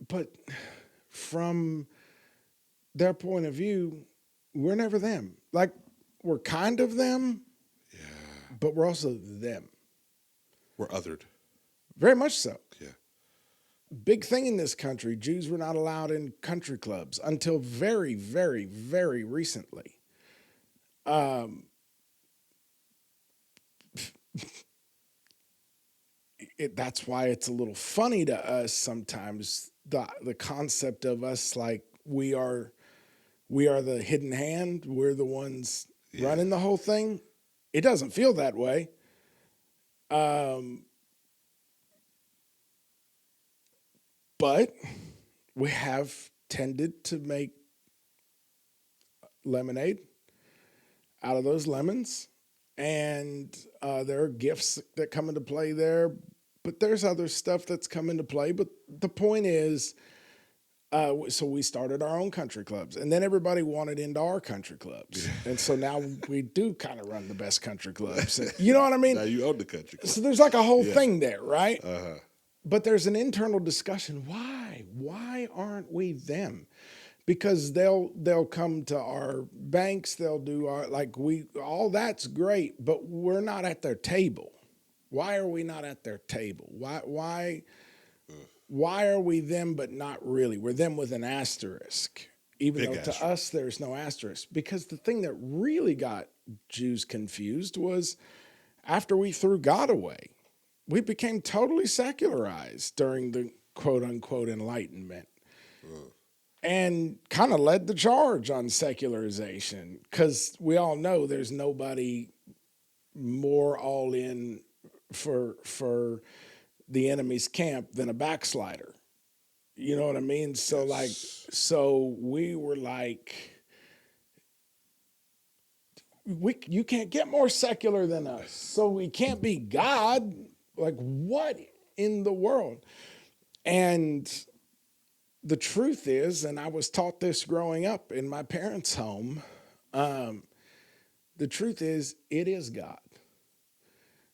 but from their point of view, we're never them. Like we're kind of them, yeah, but we're also them. We're othered. Very much so. Yeah. Big thing in this country, Jews were not allowed in country clubs until very, very, very recently. That's why it's a little funny to us sometimes, the concept of us like we are the hidden hand, we're the ones running the whole thing. It doesn't feel that way. But we have tended to make lemonade out of those lemons, and there are gifts that come into play there, but there's other stuff that's come into play. But the point is, so we started our own country clubs, and then everybody wanted into our country clubs. And so now we do kind of run the best country clubs. And, you know what I mean? Now you own the country club. So there's like a whole thing there, right? Uh-huh. But there's an internal discussion. Why aren't we them? Because they'll come to our banks, they'll do our, all that's great, but we're not at their table. Why are we not at their table? Why are we them but not really? We're them with an asterisk, even though to us there's no asterisk. Because the thing that really got Jews confused was after we threw God away, we became totally secularized during the quote-unquote Enlightenment. And kind of led the charge on secularization, because we all know there's nobody more all in for the enemy's camp than a backslider. You know what I mean? So so we were like, you can't get more secular than us, so we can't be God. Like, what in the world? And the truth is, and I was taught this growing up in my parents' home, the truth is, it is God.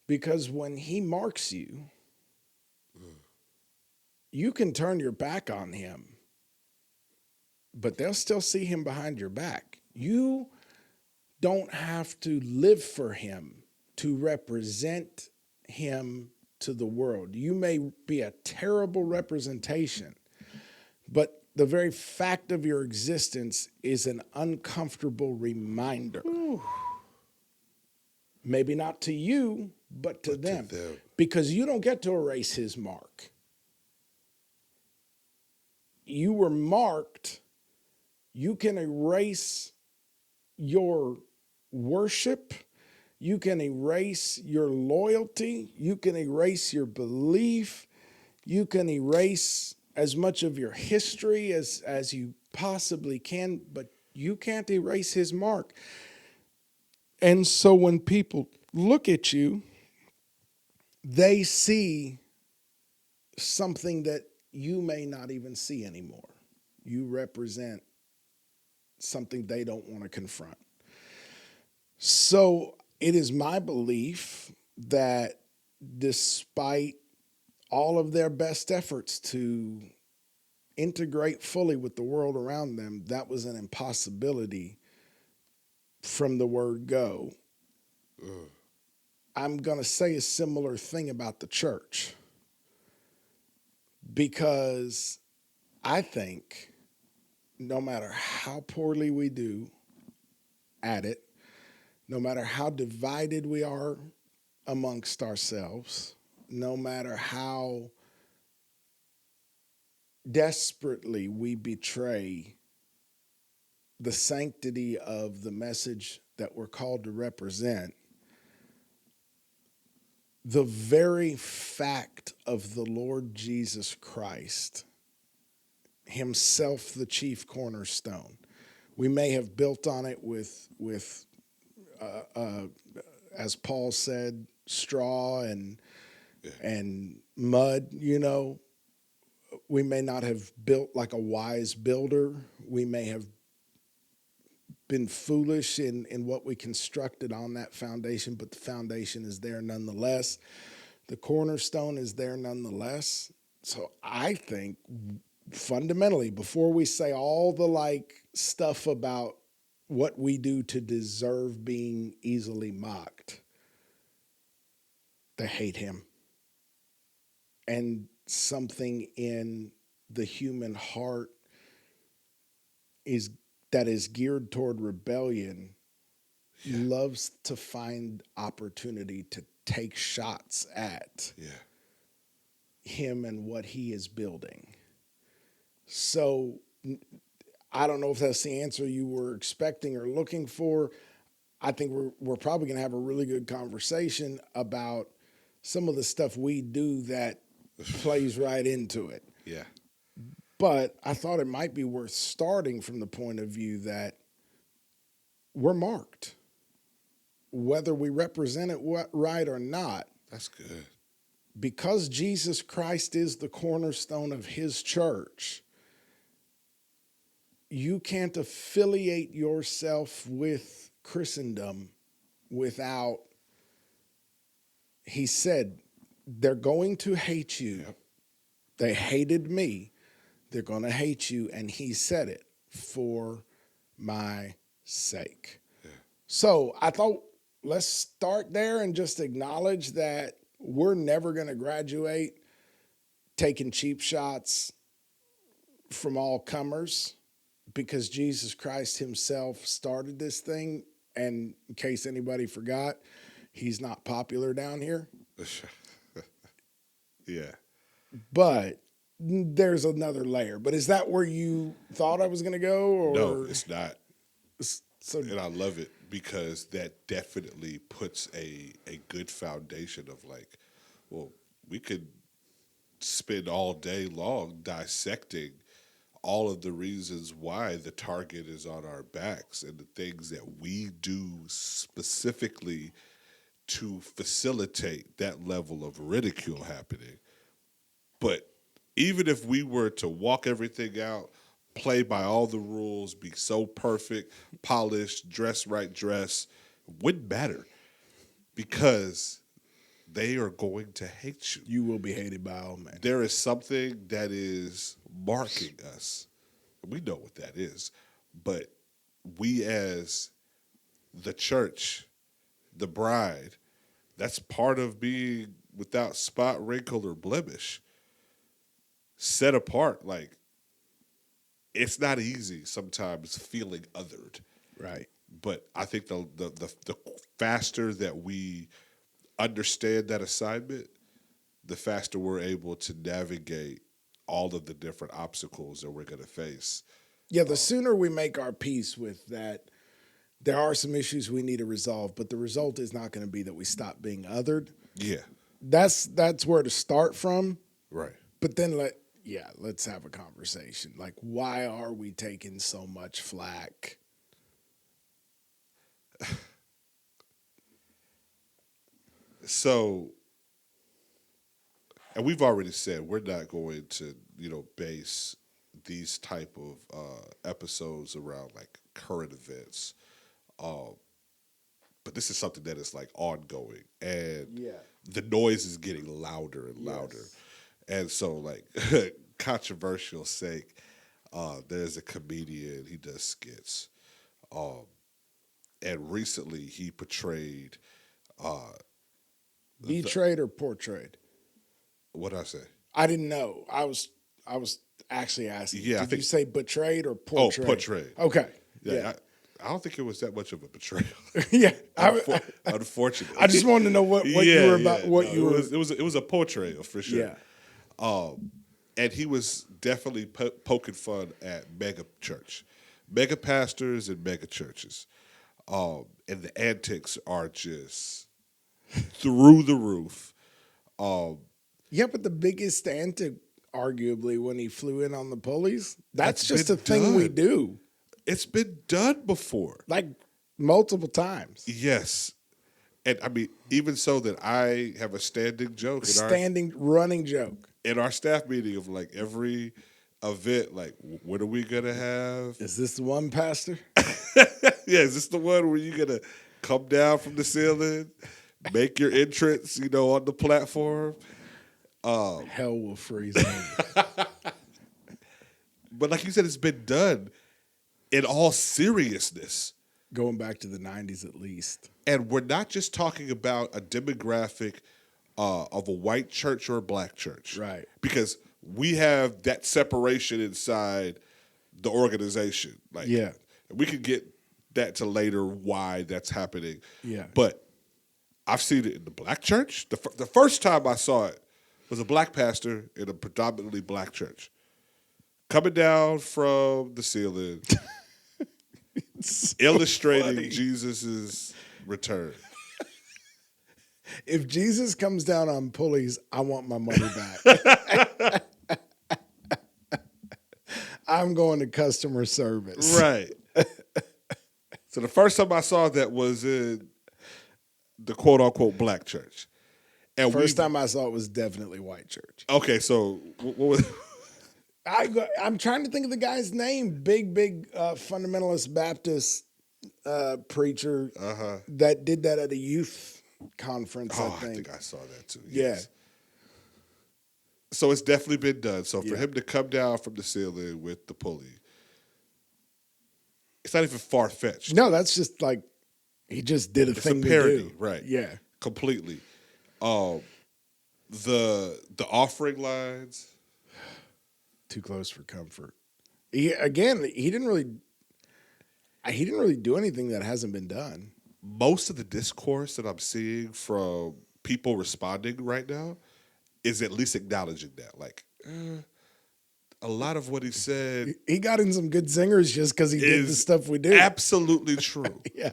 Because when he marks you, you can turn your back on him, but they'll still see him behind your back. You don't have to live for him to represent him to the world. You may be a terrible representation, but the very fact of your existence is an uncomfortable reminder. Maybe not to you, but to them. them. Because you don't get to erase his mark. You were marked. You can erase your worship. You can erase your loyalty. You can erase your belief. You can erase as much of your history as you possibly can, but you can't erase his mark. And so when people look at you, they see something that you may not even see anymore. You represent something they don't want to confront. So it is my belief that despite all of their best efforts to integrate fully with the world around them, that was an impossibility from the word go. I'm going to say a similar thing about the church, because I think no matter how poorly we do at it, no matter how divided we are amongst ourselves, no matter how desperately we betray the sanctity of the message that we're called to represent, the very fact of the Lord Jesus Christ, himself the chief cornerstone, we may have built on it with as Paul said, straw and mud, you know. We may not have built like a wise builder. We may have been foolish in what we constructed on that foundation, but the foundation is there nonetheless. The cornerstone is there nonetheless. So I think fundamentally, before we say all the like stuff about what we do to deserve being easily mocked, they hate him. And something in the human heart that is geared toward rebellion loves to find opportunity to take shots at him and what he is building. So I don't know if that's the answer you were expecting or looking for. I think we're probably going to have a really good conversation about some of the stuff we do that plays right into it. Yeah. But I thought it might be worth starting from the point of view that we're marked. Whether we represent it right or not. That's good. Because Jesus Christ is the cornerstone of his church, you can't affiliate yourself with Christendom without, he said, they're going to hate you. Yep. They hated me. They're going to hate you. And he said it for my sake. Yeah. So I thought, let's start there and just acknowledge that we're never going to graduate taking cheap shots from all comers, because Jesus Christ himself started this thing. And in case anybody forgot, he's not popular down here. Yeah. But there's another layer. But is that where you thought I was going to go? Or? No, it's not. So, and I love it because that definitely puts a good foundation of like, well, we could spend all day long dissecting all of the reasons why the target is on our backs and the things that we do specifically to facilitate that level of ridicule happening. But even if we were to walk everything out, play by all the rules, be so perfect, polished, dress right, wouldn't matter, because they are going to hate you. You will be hated by all men. There is something that is marking us. We know what that is. But we as the church, the bride, that's part of being without spot, wrinkle, or blemish. Set apart, like, it's not easy sometimes feeling othered. Right. But I think the faster that we understand that assignment, the faster we're able to navigate all of the different obstacles that we're going to face. Yeah, the sooner we make our peace with that, there are some issues we need to resolve, but the result is not going to be that we stop being othered. Yeah. That's where to start from. Right. But then let's have a conversation. Like, why are we taking so much flack? So, and we've already said we're not going to, base these type of episodes around like current events. But this is something that is like ongoing, and the noise is getting louder and louder. Yes. And so, like, controversial sake, there's a comedian, he does skits. And recently he portrayed Betrayed or portrayed? What'd I say? I didn't know. I was actually asking. Yeah, Did you say betrayed or portrayed? Oh, portrayed. Okay. Yeah. I don't think it was that much of a betrayal. Yeah. Unfortunately. I just wanted to know what you were about. It was a portrayal for sure. Yeah. And he was definitely poking fun at megachurch, mega pastors and mega churches. And the antics are just through the roof. Yeah, but the biggest antic, arguably, when he flew in on the pulleys, that's just a been thing we done. do. It's been done before. Like multiple times. Yes. And I mean, even so that I have a standing joke Running joke. in our staff meeting of like every event, like, what are we going to have? Is this the one, Pastor? Yeah, is this the one where you're going to come down from the ceiling, make your entrance, on the platform? Hell will freeze over. But like you said, it's been done in all seriousness. Going back to the 90s at least. And we're not just talking about a demographic of a white church or a black church. Right. Because we have that separation inside the organization. Like, we could get that to later why that's happening. Yeah. But I've seen it in the black church. The first time I saw it was a black pastor in a predominantly black church coming down from the ceiling, illustrating funny. Jesus's return. If Jesus comes down on pulleys, I want my money back. I'm going to customer service. Right. So the first time I saw that was in the quote-unquote black church. And First time I saw it was definitely white church. Okay, so what was... I'm trying to think of the guy's name. Big fundamentalist Baptist preacher that did that at a youth conference, I think. I saw that too. Yeah. Yes. So it's definitely been done. So for him to come down from the ceiling with the pulley, it's not even far-fetched. No, that's just like he just did a thing. It's a parody, to do. right? Yeah. Completely. The offering lines. Too close for comfort. He didn't really do anything that hasn't been done. Most of the discourse that I'm seeing from people responding right now is at least acknowledging that. Like, a lot of what he said... He got in some good singers just because he did the stuff we do. Absolutely true. Yeah.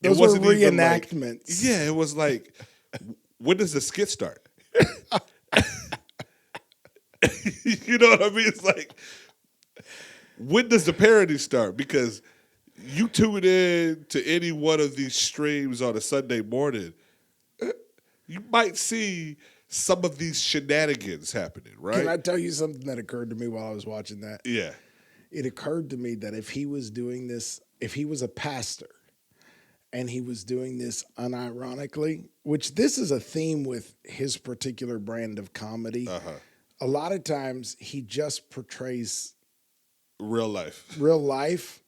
Those were reenactments. It was like, when does the skit start? You know what I mean? It's like, when does the parody start? Because you tune in to any one of these streams on a Sunday morning, you might see some of these shenanigans happening, right? Can I tell you something that occurred to me while I was watching that? Yeah. It occurred to me that if he was doing this, if he was a pastor and he was doing this unironically, which this is a theme with his particular brand of comedy, a lot of times he just portrays real life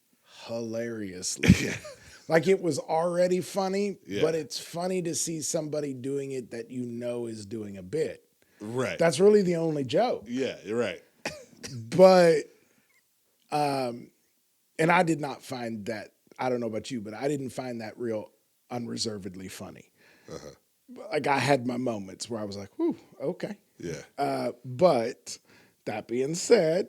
hilariously. Like it was already funny, Yeah. but it's funny to see somebody doing it that is doing a bit. Right. That's really the only joke. Yeah, you're right. But, and I did not find that I don't know about you, but I didn't find that real unreservedly funny. Like I had my moments where I was like, whew, okay. Yeah. But that being said,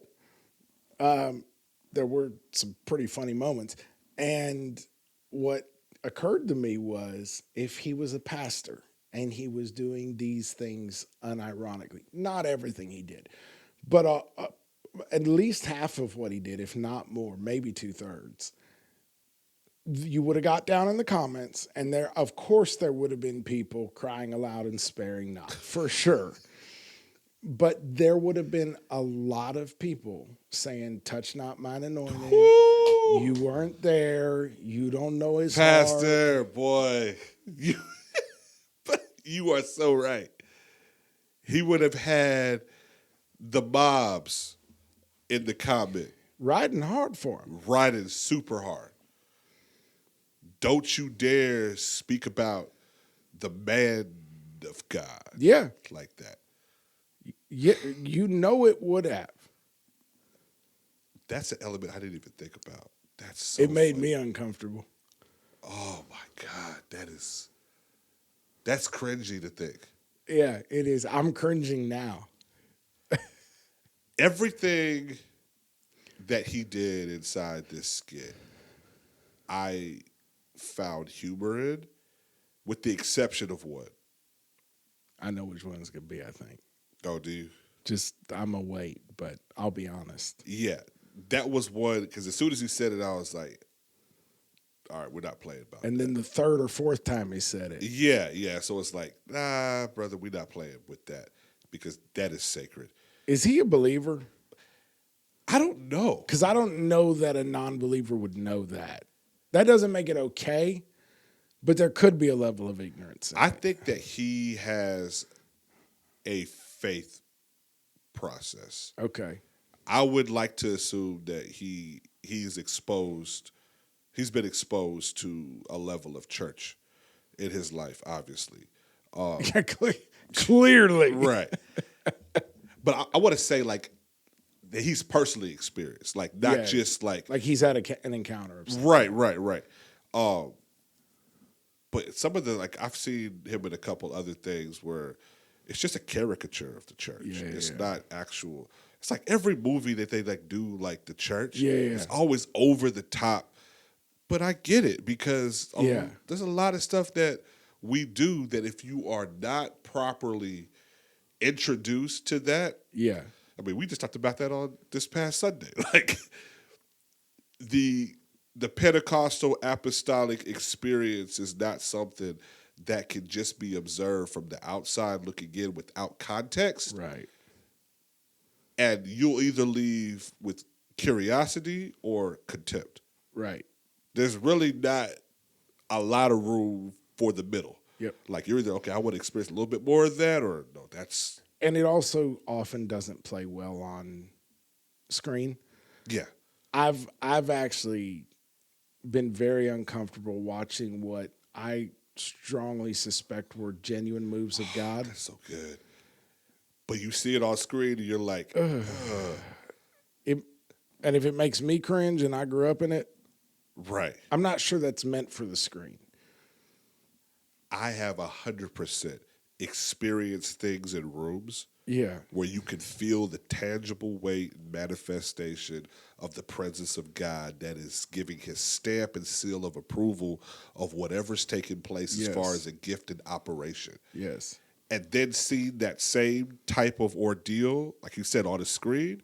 there were some pretty funny moments. And what occurred to me was if he was a pastor and he was doing these things unironically, not everything he did, but at least half of what he did, if not more, maybe 2/3, you would have got down in the comments, and there, of course, there would have been people crying aloud and sparing not, for sure. But there would have been a lot of people saying, touch not mine anointed. Woo! You weren't there. You don't know his heart. Pastor, boy, you are so right. He would have had the mobs in the comment Riding hard for him. riding super hard. Don't you dare speak about the man of God Yeah. like that. You know it would have. That's an element I didn't even think about. That's so It made funny. me uncomfortable. Oh my God, that's cringy to think. Yeah, it is. I'm cringing now. Everything that he did inside this skit, I found humor in, with the exception of what? I know which one it's going to be, I think. Oh, do you? Just, I'm going to wait, but I'll be honest. Yeah, that was one, because as soon as he said it, I was like, all right, we're not playing about And that. then the third or fourth time he said it. Yeah, so it's like, nah, brother, we're not playing with that, because that is sacred. Is he a believer? I don't know. Because I don't know that a non-believer would know that. That doesn't make it okay, but there could be a level of ignorance. I think that he has a faith process. Okay. I would like to assume that he's been exposed to a level of church in his life, obviously. Yeah, clearly. Right. But I want to say, like, that he's personally experienced, like, not just like he's had an encounter of something. Right. But some of the, like, I've seen him in a couple other things where it's just a caricature of the church. It's not actual. It's like every movie that they like do, like the church, it's always over the top. But I get it, because there's a lot of stuff that we do that if you are not properly introduced to that, I mean, we just talked about that on this past Sunday. Like the Pentecostal apostolic experience is not something that can just be observed from the outside looking in without context. Right. And you'll either leave with curiosity or contempt. Right. There's really not a lot of room for the middle. Yep. Like you're either, okay, I want to experience a little bit more of that, or no, that's... And it also often doesn't play well on screen. Yeah. I've actually been very uncomfortable watching what I strongly suspect were genuine moves of God. That's so good. But you see it on screen and you're like, And if it makes me cringe and I grew up in it, right. I'm not sure that's meant for the screen. I have 100% experienced things in rooms where you can feel the tangible weight and manifestation of the presence of God that is giving his stamp and seal of approval of whatever's taking place as far as a gift in operation. Yes. And then see that same type of ordeal, like you said, on the screen,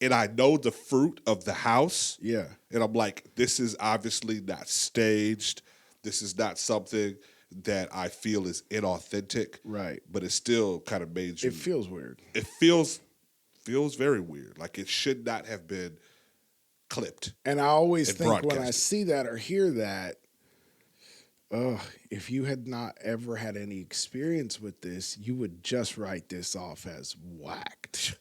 and I know the fruit of the house. Yeah. And I'm like, this is obviously not staged. This is not something that I feel is inauthentic. Right. But it still kind of made you... It feels weird. It feels very weird. Like it should not have been clipped. And I always think when I broadcasted. see that or hear that, if you had not ever had any experience with this, you would just write this off as whacked.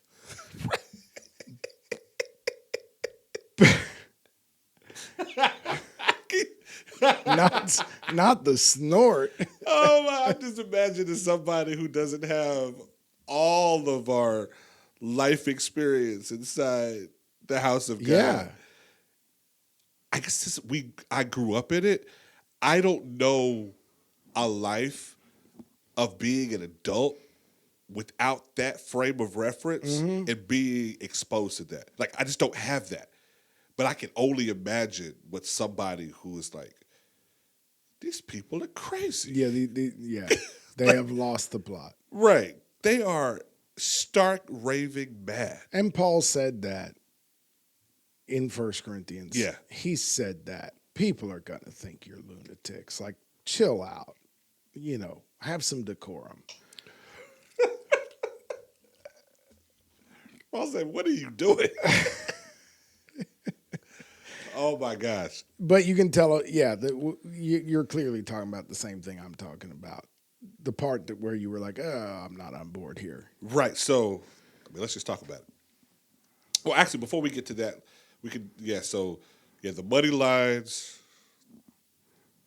Not the snort. Oh my! I just imagine somebody who doesn't have all of our life experience inside the house of God. Yeah. I guess I grew up in it. I don't know a life of being an adult without that frame of reference and being exposed to that. Like, I just don't have that. But I can only imagine what somebody who is like, these people are crazy. Yeah, they have lost the plot. Right. They are stark raving mad. And Paul said that in 1 Corinthians. Yeah. He said that. People are going to think you're lunatics. Like, chill out. Have some decorum. I was like, what are you doing? Oh, my gosh. But you can tell, you're clearly talking about the same thing I'm talking about. The part where you were like, oh, I'm not on board here. Right. So, let's just talk about it. Well, actually, before we get to that, we could, the money lines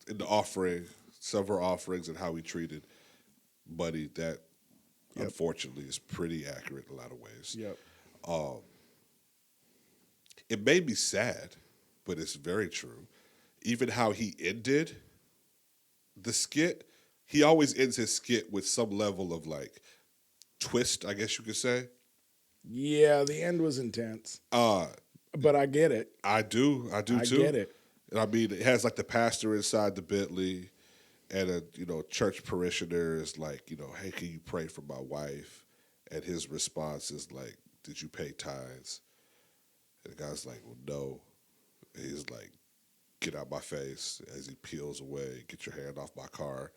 in the offering, several offerings, and how we treated money, that unfortunately is pretty accurate in a lot of ways. Yep. It made me sad, but it's very true. Even how he ended the skit, he always ends his skit with some level of like twist, I guess you could say. Yeah, the end was intense. But I get it. I do too. I get it. And I mean, it has like the pastor inside the Bentley, and a church parishioner is like, hey, can you pray for my wife? And his response is like, did you pay tithes? And the guy's like, well, no. And he's like, get out my face, as he peels away, get your hand off my car.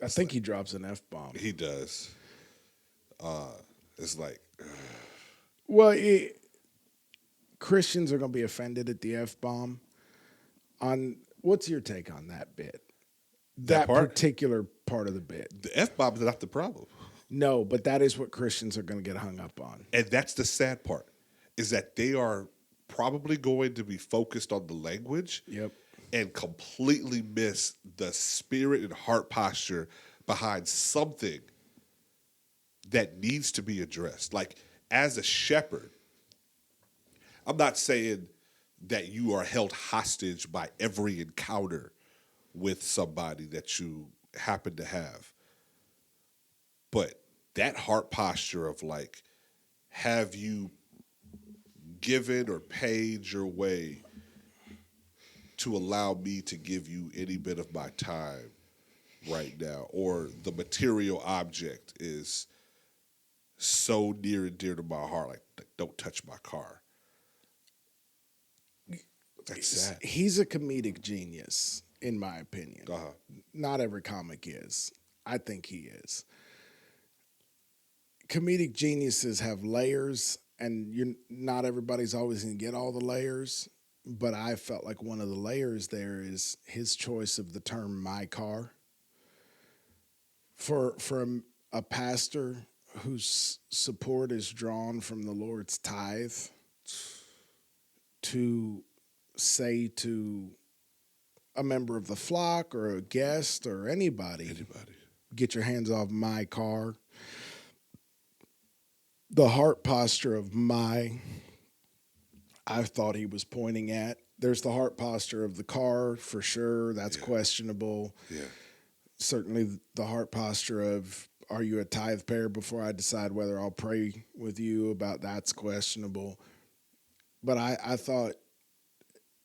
I think he drops an F-bomb. He does. It's like, well, Christians are going to be offended at the F-bomb. What's your take on that bit? That particular part of the bit. The F-bomb is not the problem. No, but that is what Christians are going to get hung up on. And that's the sad part, is that they are probably going to be focused on the language and completely miss the spirit and heart posture behind something that needs to be addressed. Like, as a shepherd, I'm not saying that you are held hostage by every encounter with somebody that you happen to have. But that heart posture of like, have you given or paid your way to allow me to give you any bit of my time right now? Or the material object is so near and dear to my heart, like don't touch my car. That's sad. He's a comedic genius, in my opinion. Uh-huh. Not every comic is. I think he is. Comedic geniuses have layers, and not everybody's always going to get all the layers, but I felt like one of the layers there is his choice of the term "my car." For a pastor whose support is drawn from the Lord's tithe, to say to a member of the flock or a guest or anybody, get your hands off my car. The heart posture of I thought he was pointing at. There's the heart posture of the car, for sure. That's questionable. Yeah. Certainly the heart posture of, are you a tithe payer before I decide whether I'll pray with you about, that's questionable. But I thought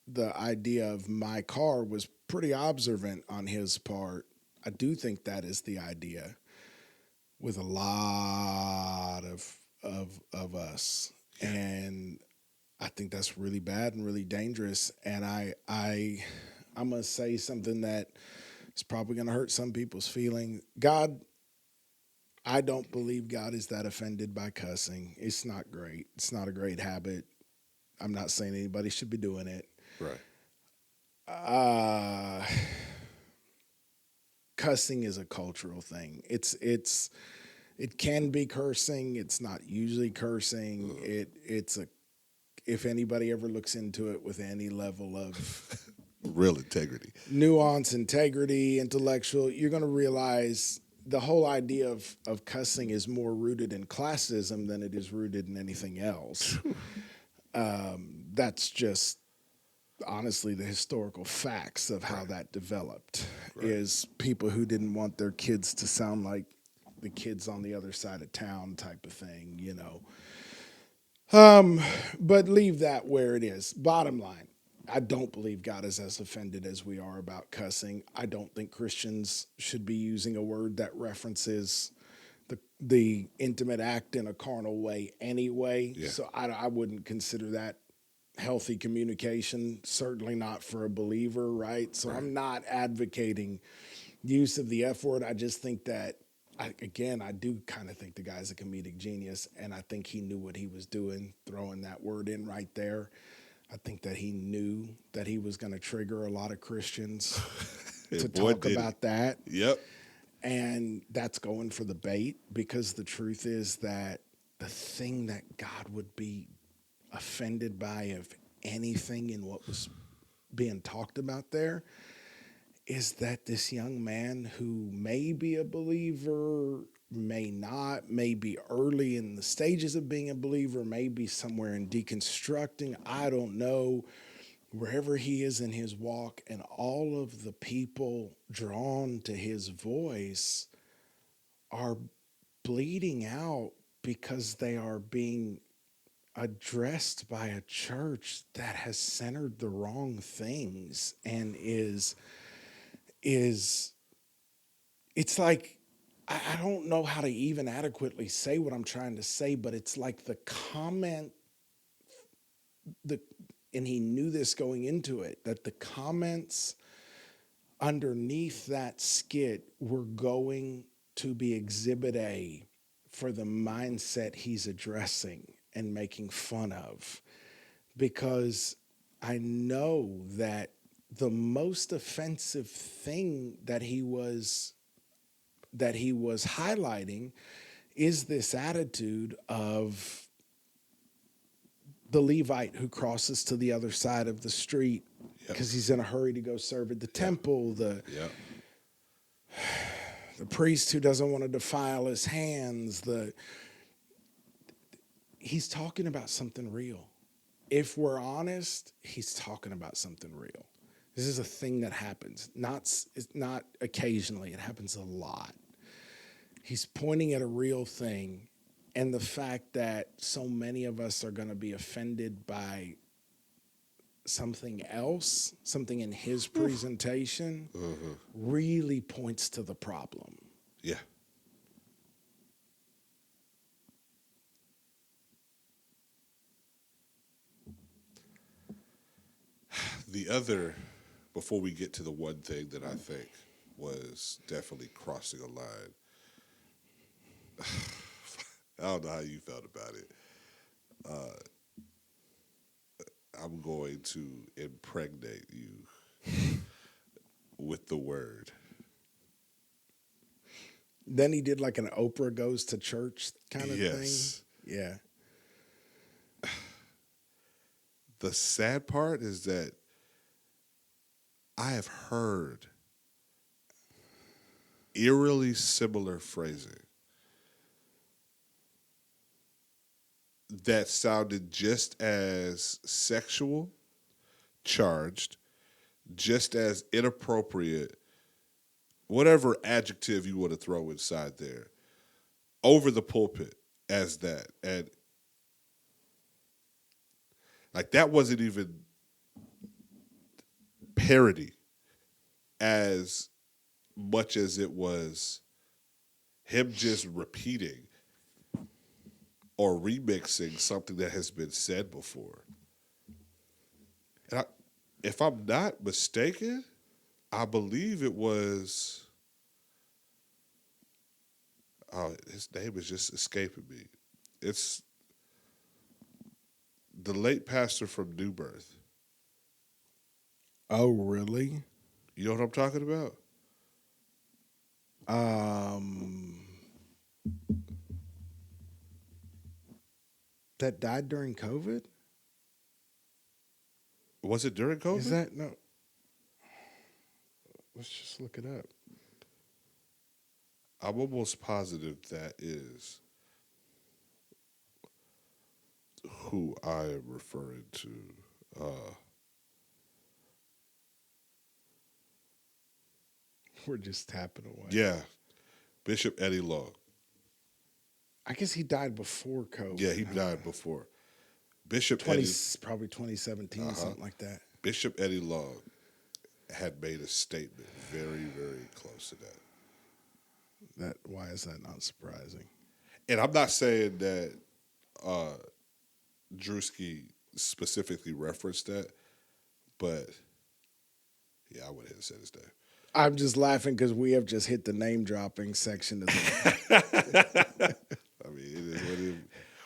the idea of my car was pretty observant on his part. I do think that is the idea with a lot of us. Yeah. And I think that's really bad and really dangerous. And I'm going to say something that is probably going to hurt some people's feelings. I don't believe God is that offended by cussing. It's not great. It's not a great habit. I'm not saying anybody should be doing it. Right. Cussing is a cultural thing. It can be cursing. It's not usually cursing. If anybody ever looks into it with any level of real integrity, nuance, integrity, intellectual, you're going to realize the whole idea of cussing is more rooted in classism than it is rooted in anything else. That's just honestly the historical facts of how that developed. Is people who didn't want their kids to sound like the kids on the other side of town type of thing, you know. But leave that where it is. Bottom line, I don't believe God is as offended as we are about cussing. I don't think Christians should be using a word that references the intimate act in a carnal way anyway. Yeah. So I wouldn't consider that healthy communication, certainly not for a believer, right? So I'm not advocating use of the F word. I just think that, I do kind of think the guy's a comedic genius, and I think he knew what he was doing, throwing that word in right there. I think that he knew that he was going to trigger a lot of Christians to talk about that. Yep. And that's going for the bait, because the truth is that the thing that God would be offended by, of anything in what was being talked about there, is that this young man who may be a believer, may not, may be early in the stages of being a believer, may be somewhere in deconstructing, I don't know, wherever he is in his walk, and all of the people drawn to his voice are bleeding out because they are being addressed by a church that has centered the wrong things, and is it's like, I don't know how to even adequately say what I'm trying to say, but it's like the comment, and he knew this going into it, that the comments underneath that skit were going to be exhibit A for the mindset he's addressing and making fun of. Because I know that the most offensive thing that he was highlighting is this attitude of the Levite who crosses to the other side of the street because he's in a hurry to go serve at the temple, the priest who doesn't want to defile his hands, he's talking about something real. If we're honest, he's talking about something real. This is a thing that happens. It's not occasionally. It happens a lot. He's pointing at a real thing, and the fact that so many of us are going to be offended by something else, something in his presentation, really points to the problem. Yeah. The other, before we get to the one thing that I think was definitely crossing a line, I don't know how you felt about it. I'm going to impregnate you with the word. Then he did like an Oprah goes to church kind of Yes. thing. Yeah. The sad part is that I have heard eerily similar phrasing that sounded just as sexual, charged, just as inappropriate, whatever adjective you want to throw inside there, over the pulpit as that. And like that wasn't even parody as much as it was him just repeating or remixing something that has been said before. And if I'm not mistaken, I believe it was, his name is just escaping me. It's the late pastor from New Birth. Oh, really? You know what I'm talking about? That died during COVID? Was it during COVID? Is that no? Let's just look it up. I'm almost positive that is who I am referring to. We're just tapping away. Yeah. Bishop Eddie Long. I guess he died before COVID. Yeah, he died before. Bishop 20, Eddie, probably 2017, something like that. Bishop Eddie Long had made a statement very, very close to that. Why is that not surprising? And I'm not saying that Druski specifically referenced that, but yeah, I went ahead and said his name. I'm just laughing because we have just hit the name dropping section of the. I mean, it is what it is.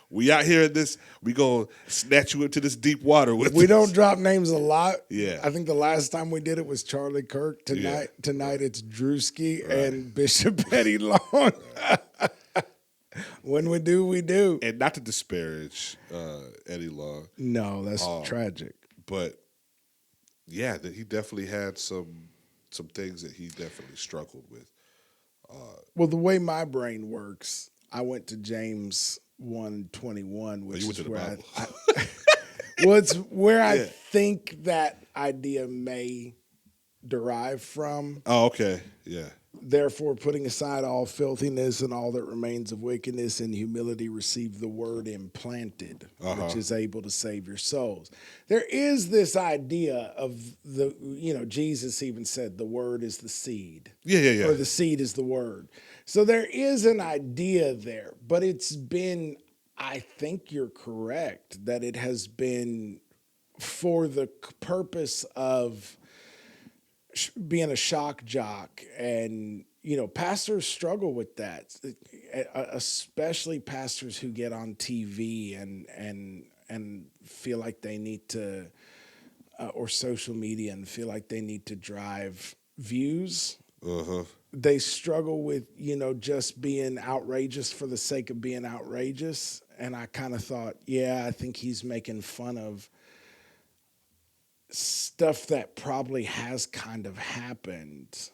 We out here in this, we gonna snatch you into this deep water with We us. don't drop names a lot. Yeah. I think the last time we did it was Charlie Kirk. Tonight it's Druski and Bishop Eddie Long. When we do, we do. And not to disparage Eddie Long, No, that's tragic. but yeah, that he definitely had some things that he definitely struggled with. Well, the way my brain works, I went to James 1:21, which you went is to the where Bible. well, it's where I Yeah. think that idea may derive from. Oh, okay, yeah, Therefore, putting aside all filthiness and all that remains of wickedness, in humility receive the word implanted, which is able to save your souls. There is this idea of Jesus even said the word is the seed. yeah. Or the seed is the word. So there is an idea there, but it's been, I think you're correct, that it has been for the purpose of being a shock jock, and pastors struggle with that, especially pastors who get on TV and feel like they need to, or social media, and feel like they need to drive views. They struggle with just being outrageous for the sake of being outrageous, and I kind of thought, I think he's making fun of stuff that probably has kind of happened.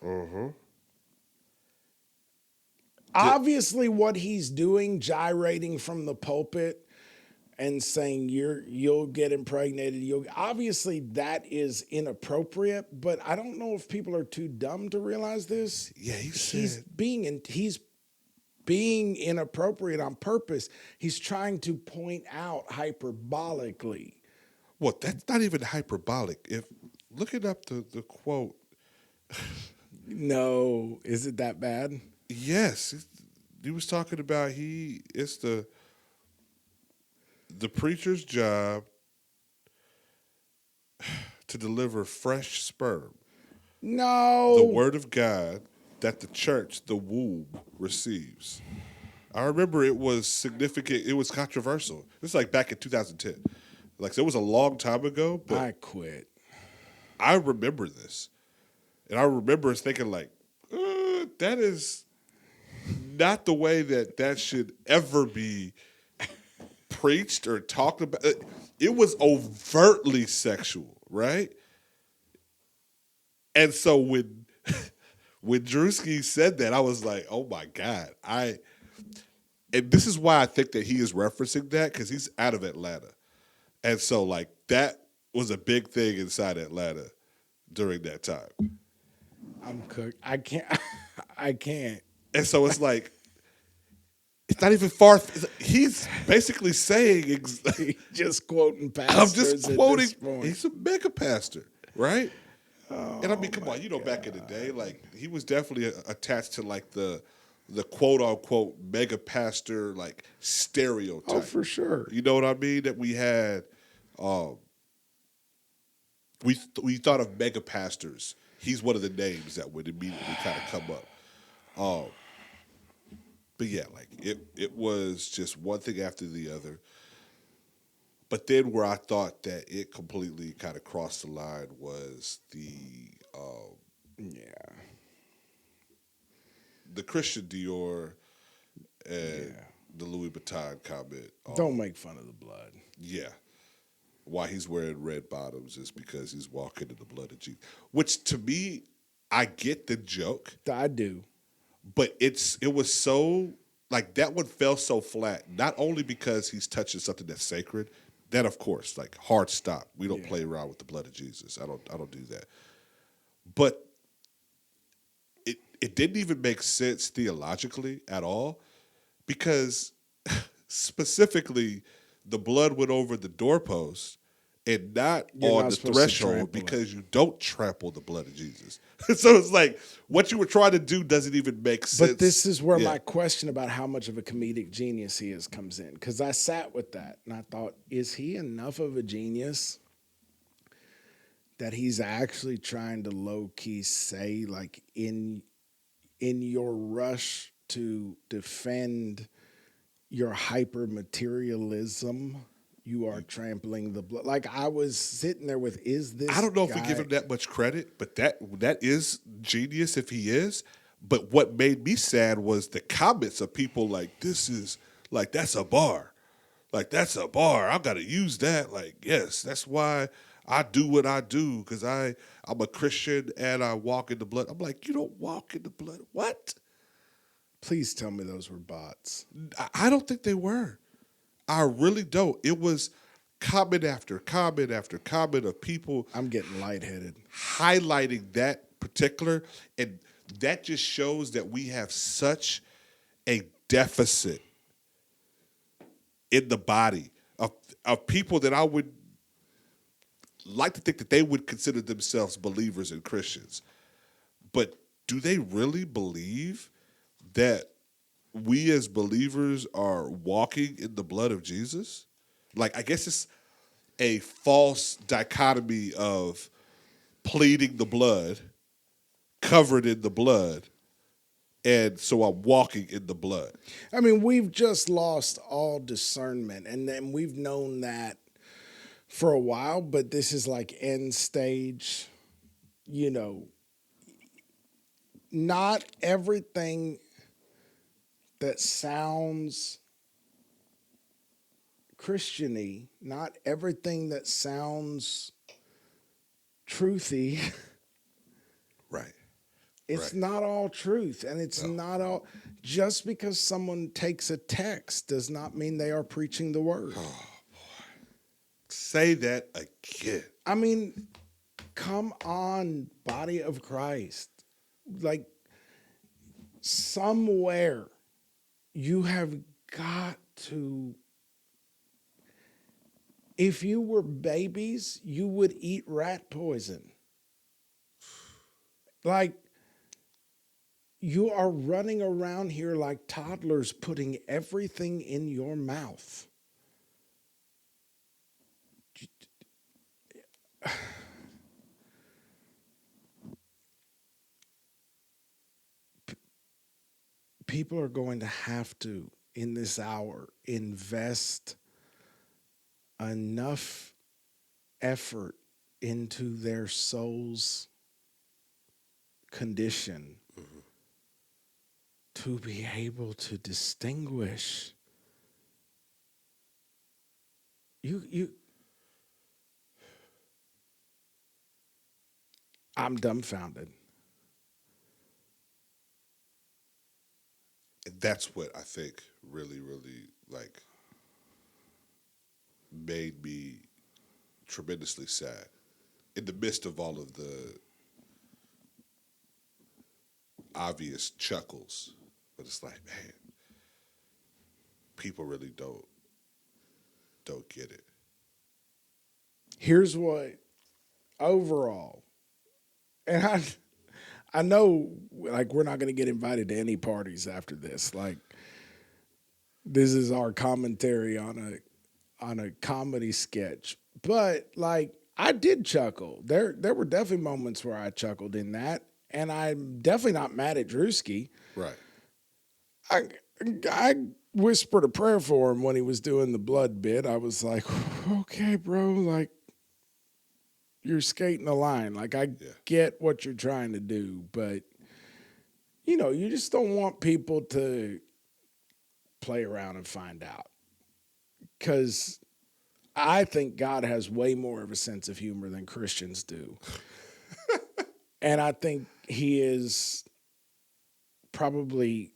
Obviously, what he's doing, gyrating from the pulpit and saying you'll get impregnated, obviously that is inappropriate. But I don't know if people are too dumb to realize this. Yeah, he's being inappropriate on purpose. He's trying to point out hyperbolically. Well, that's not even hyperbolic. If looking up the quote, No, is it that bad? yes, he was talking about it's the preacher's job to deliver fresh sperm, No. the word of God that the church, the womb, receives. I remember it was significant. It was controversial. This is like back in 2010. Like, so it was a long time ago, but I quit. I remember this. And I remember thinking, like, that is not the way that should ever be preached or talked about. It was overtly sexual, right? And so when Druski said that, I was like, oh my God. And this is why I think that he is referencing that, because he's out of Atlanta. And so, like, that was a big thing inside Atlanta during that time. I'm cooked. I can't. And so it's like, it's not even far. He's basically saying, Just quoting I'm pastors. just at quoting, this point. he's a mega pastor, right? And I mean, come on, back in the day, like, he was definitely attached to, like, the quote unquote mega pastor, like, stereotype. Oh, for sure. You know what I mean? That we had, we thought of mega pastors. He's one of the names that would immediately kind of come up. But yeah, like, it was just one thing after the other. But then where I thought that it completely kind of crossed the line was the Christian Dior and the Louis Vuitton comment. Don't make fun of the blood. Yeah. Why he's wearing red bottoms is because he's walking in the blood of Jesus. Which, to me, I get the joke. I do. But it was so, like, that one fell so flat, not only because he's touching something that's sacred, that, of course, like, hard stop. We don't play around with the blood of Jesus. I don't do that. But it didn't even make sense theologically at all, because specifically the blood went over the doorpost and not You're on not the supposed to threshold, trample it. because you don't trample the blood of Jesus. So it's like what you were trying to do doesn't even make sense. But this is where Yeah. my question about how much of a comedic genius he is comes in. Because I sat with that and I thought, is he enough of a genius that he's actually trying to low key say, like, in your rush to defend your hyper materialism, you are trampling the blood. Like, I was sitting there with, is this? I don't know if we guy- give him that much credit, but that is genius if he is. But what made me sad was the comments of people like, this is like, that's a bar. Like, that's a bar. I got to use that. Like, yes, that's why I do what I do, because I'm a Christian and I walk in the blood. I'm like, you don't walk in the blood. What? Please tell me those were bots. I don't think they were. I really don't. It was comment after comment after comment of people I'm getting lightheaded. highlighting that particular, and that just shows that we have such a deficit in the body of people that I would like to think that they would consider themselves believers and Christians. But do they really believe that we as believers are walking in the blood of Jesus? Like, I guess it's a false dichotomy of pleading the blood, covered in the blood, and so I'm walking in the blood. I mean, we've just lost all discernment, and then we've known that for a while, but this is like end stage, you know. Not everything that sounds Christian-y, not everything that sounds truthy, Right. it's Right. not all truth, and it's not all. Just because someone takes a text does not mean they are preaching the word. Say that again. I mean, come on, body of Christ. Like, somewhere you have got to. If you were babies, you would eat rat poison. Like, you are running around here like toddlers, putting everything in your mouth. People are going to have to, in this hour, invest enough effort into their soul's condition to be able to distinguish. I'm dumbfounded. And that's what I think really, really, like, made me tremendously sad in the midst of all of the obvious chuckles. But it's like, man, people really don't get it. Here's what overall, and I know, like, we're not going to get invited to any parties after this. Like, this is our commentary on a comedy sketch. But, like, I did chuckle. There were definitely moments where I chuckled in that, and I'm definitely not mad at Druski. Right. I whispered a prayer for him when he was doing the blood bit. I was like, okay, bro, like, you're skating the line. Like, I get what you're trying to do, but, you know, you just don't want people to play around and find out. Because I think God has way more of a sense of humor than Christians do. And I think he is probably,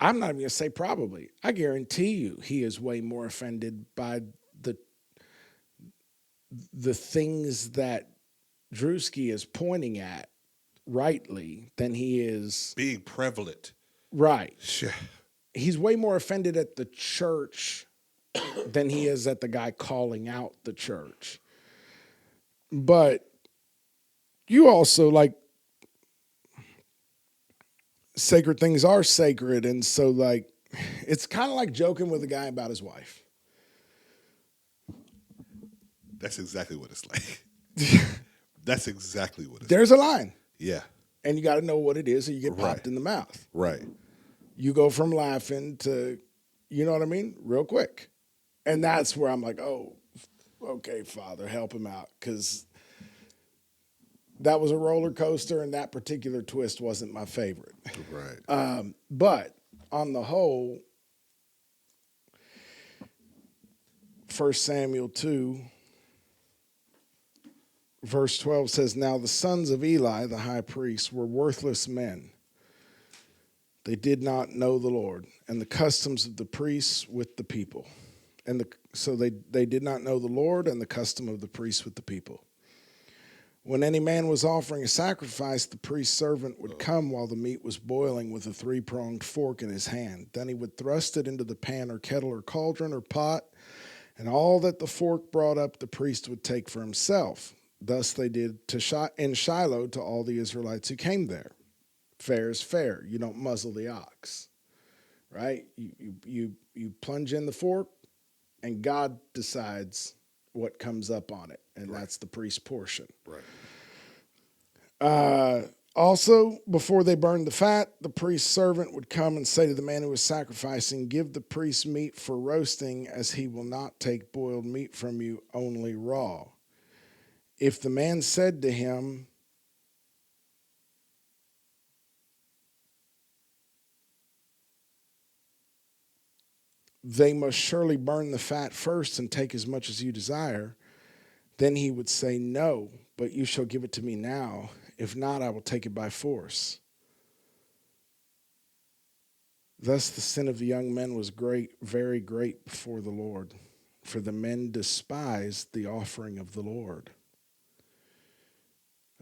I'm not even going to say probably, I guarantee you he is way more offended by the things that Druski is pointing at rightly than he is being prevalent. right. Sure. He's way more offended at the church than he is at the guy calling out the church. But you also, like, sacred things are sacred. And so, like, it's kind of like joking with a guy about his wife. That's exactly what it's like. That's exactly what it's There's a line. Yeah. And you got to know what it is or you get popped in the mouth. Right. You go from laughing to, you know what I mean? Real quick. And that's where I'm like, oh, okay, Father, help him out. Because that was a roller coaster, and that particular twist wasn't my favorite. Right. But on the whole, 1 Samuel 2, verse 12 says, now the sons of Eli, the high priest, were worthless men. They did not know the Lord, and the customs of the priests with the people. So they did not know the Lord and the custom of the priests with the people. When any man was offering a sacrifice, the priest's servant would come while the meat was boiling with a three-pronged fork in his hand. Then he would thrust it into the pan or kettle or cauldron or pot, and all that the fork brought up the priest would take for himself. Thus they did in Shiloh to all the Israelites who came there. Fair is fair. You don't muzzle the ox, right? You plunge in the fork, and God decides what comes up on it, and that's the priest's portion. Right. Also, before they burned the fat, the priest's servant would come and say to the man who was sacrificing, give the priest meat for roasting, as he will not take boiled meat from you, only raw. If the man said to him, they must surely burn the fat first and take as much as you desire, then he would say, no, but you shall give it to me now. If not, I will take it by force. Thus the sin of the young men was great, very great before the Lord, for the men despised the offering of the Lord.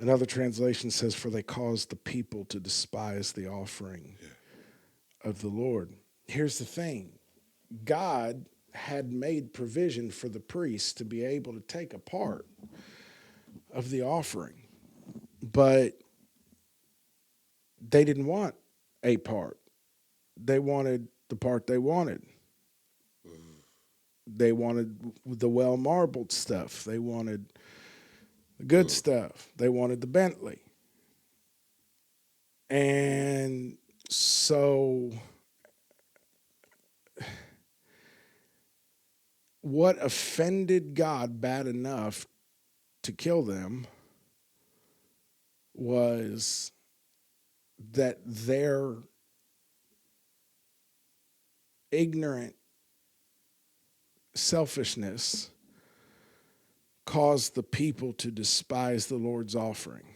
Another translation says, for they caused the people to despise the offering of the Lord. Here's the thing. God had made provision for the priests to be able to take a part of the offering, but they didn't want a part. They wanted the part they wanted. They wanted the well-marbled stuff. They wanted the good stuff. They wanted the Bentley. And so what offended God bad enough to kill them was that their ignorant selfishness caused the people to despise the Lord's offering.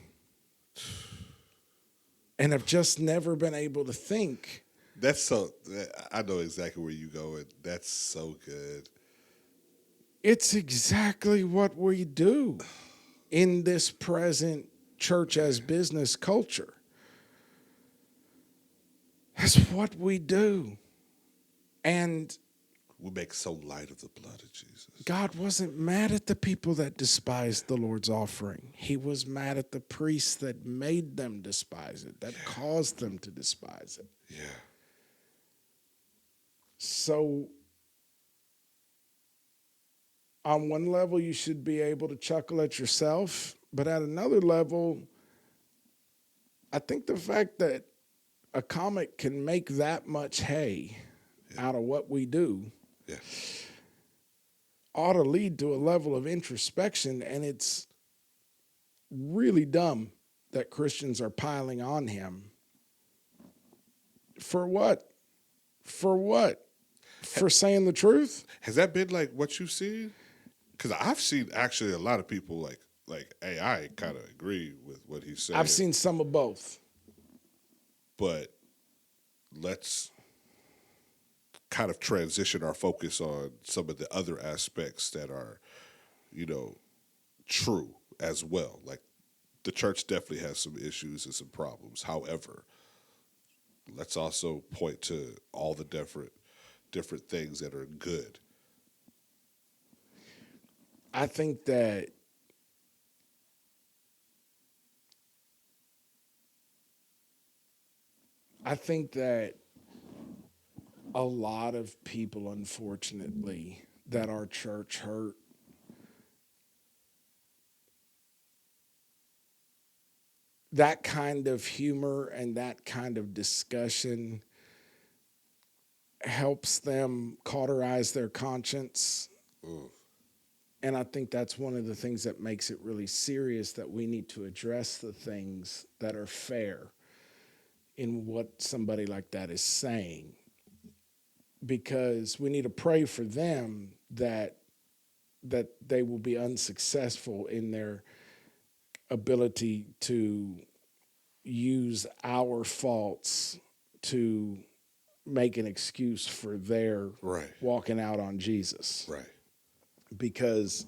And I've just never been able to think. I know exactly where you're going. That's so good. It's exactly what we do in this present church as business culture. That's what we do. And we make so light of the blood of Jesus. God wasn't mad at the people that despised the Lord's offering. He was mad at the priests that made them despise it, that caused them to despise it. Yeah. So on one level, you should be able to chuckle at yourself, but at another level, I think the fact that a comic can make that much hay out of what we do ought to lead to a level of introspection, and it's really dumb that Christians are piling on him. For what? For what? For saying the truth? Has that been like what you've seen? Because I've seen actually a lot of people like, hey, I kind of agree with what he's saying. I've seen some of both. But let's kind of transition our focus on some of the other aspects that are, true as well. Like the church definitely has some issues and some problems. However, let's also point to all the different things that are good. I think that a lot of people, unfortunately, that our church hurt that kind of humor and that kind of discussion helps them cauterize their conscience. And I think that's one of the things that makes it really serious, that we need to address the things that are fair in what somebody like that is saying. Because we need to pray for them that they will be unsuccessful in their ability to use our faults to make an excuse for their walking out on Jesus. Right. Because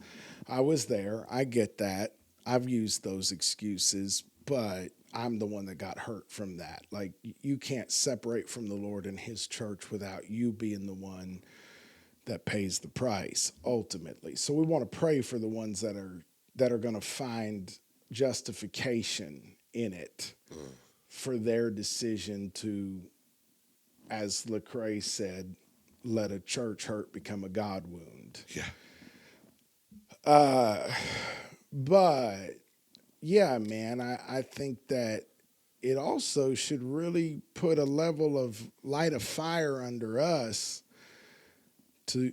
I was there, I get that. I've used those excuses, but I'm the one that got hurt from that. Like, you can't separate from the Lord and his church without you being the one that pays the price ultimately. So we want to pray for the ones that are going to find justification in it for their decision to, as Lecrae said, let a church hurt become a God wound. Yeah. But yeah, man, I think that it also should really put a level of light of fire under us to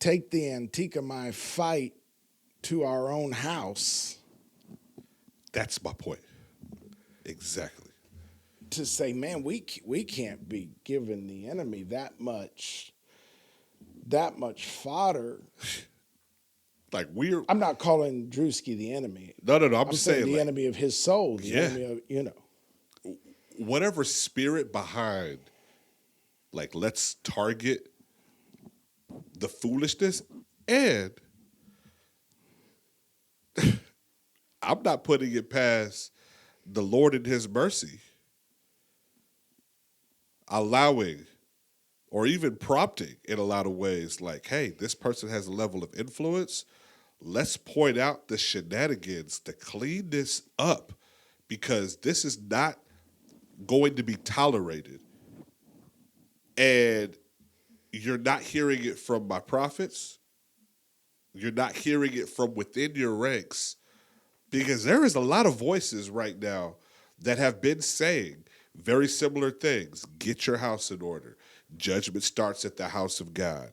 take the Antikemi fight to our own house. That's my point. Exactly. To say, man, we can't be giving the enemy that much fodder. Like, I'm not calling Druski the enemy. No. I'm saying the like, enemy of his soul. The enemy of, whatever spirit behind, like, let's target the foolishness. And I'm not putting it past the Lord in his mercy allowing or even prompting in a lot of ways, like, hey, this person has a level of influence. Let's point out the shenanigans to clean this up, because this is not going to be tolerated. And you're not hearing it from my prophets. You're not hearing it from within your ranks, because there is a lot of voices right now that have been saying very similar things. Get your house in order. Judgment starts at the house of God.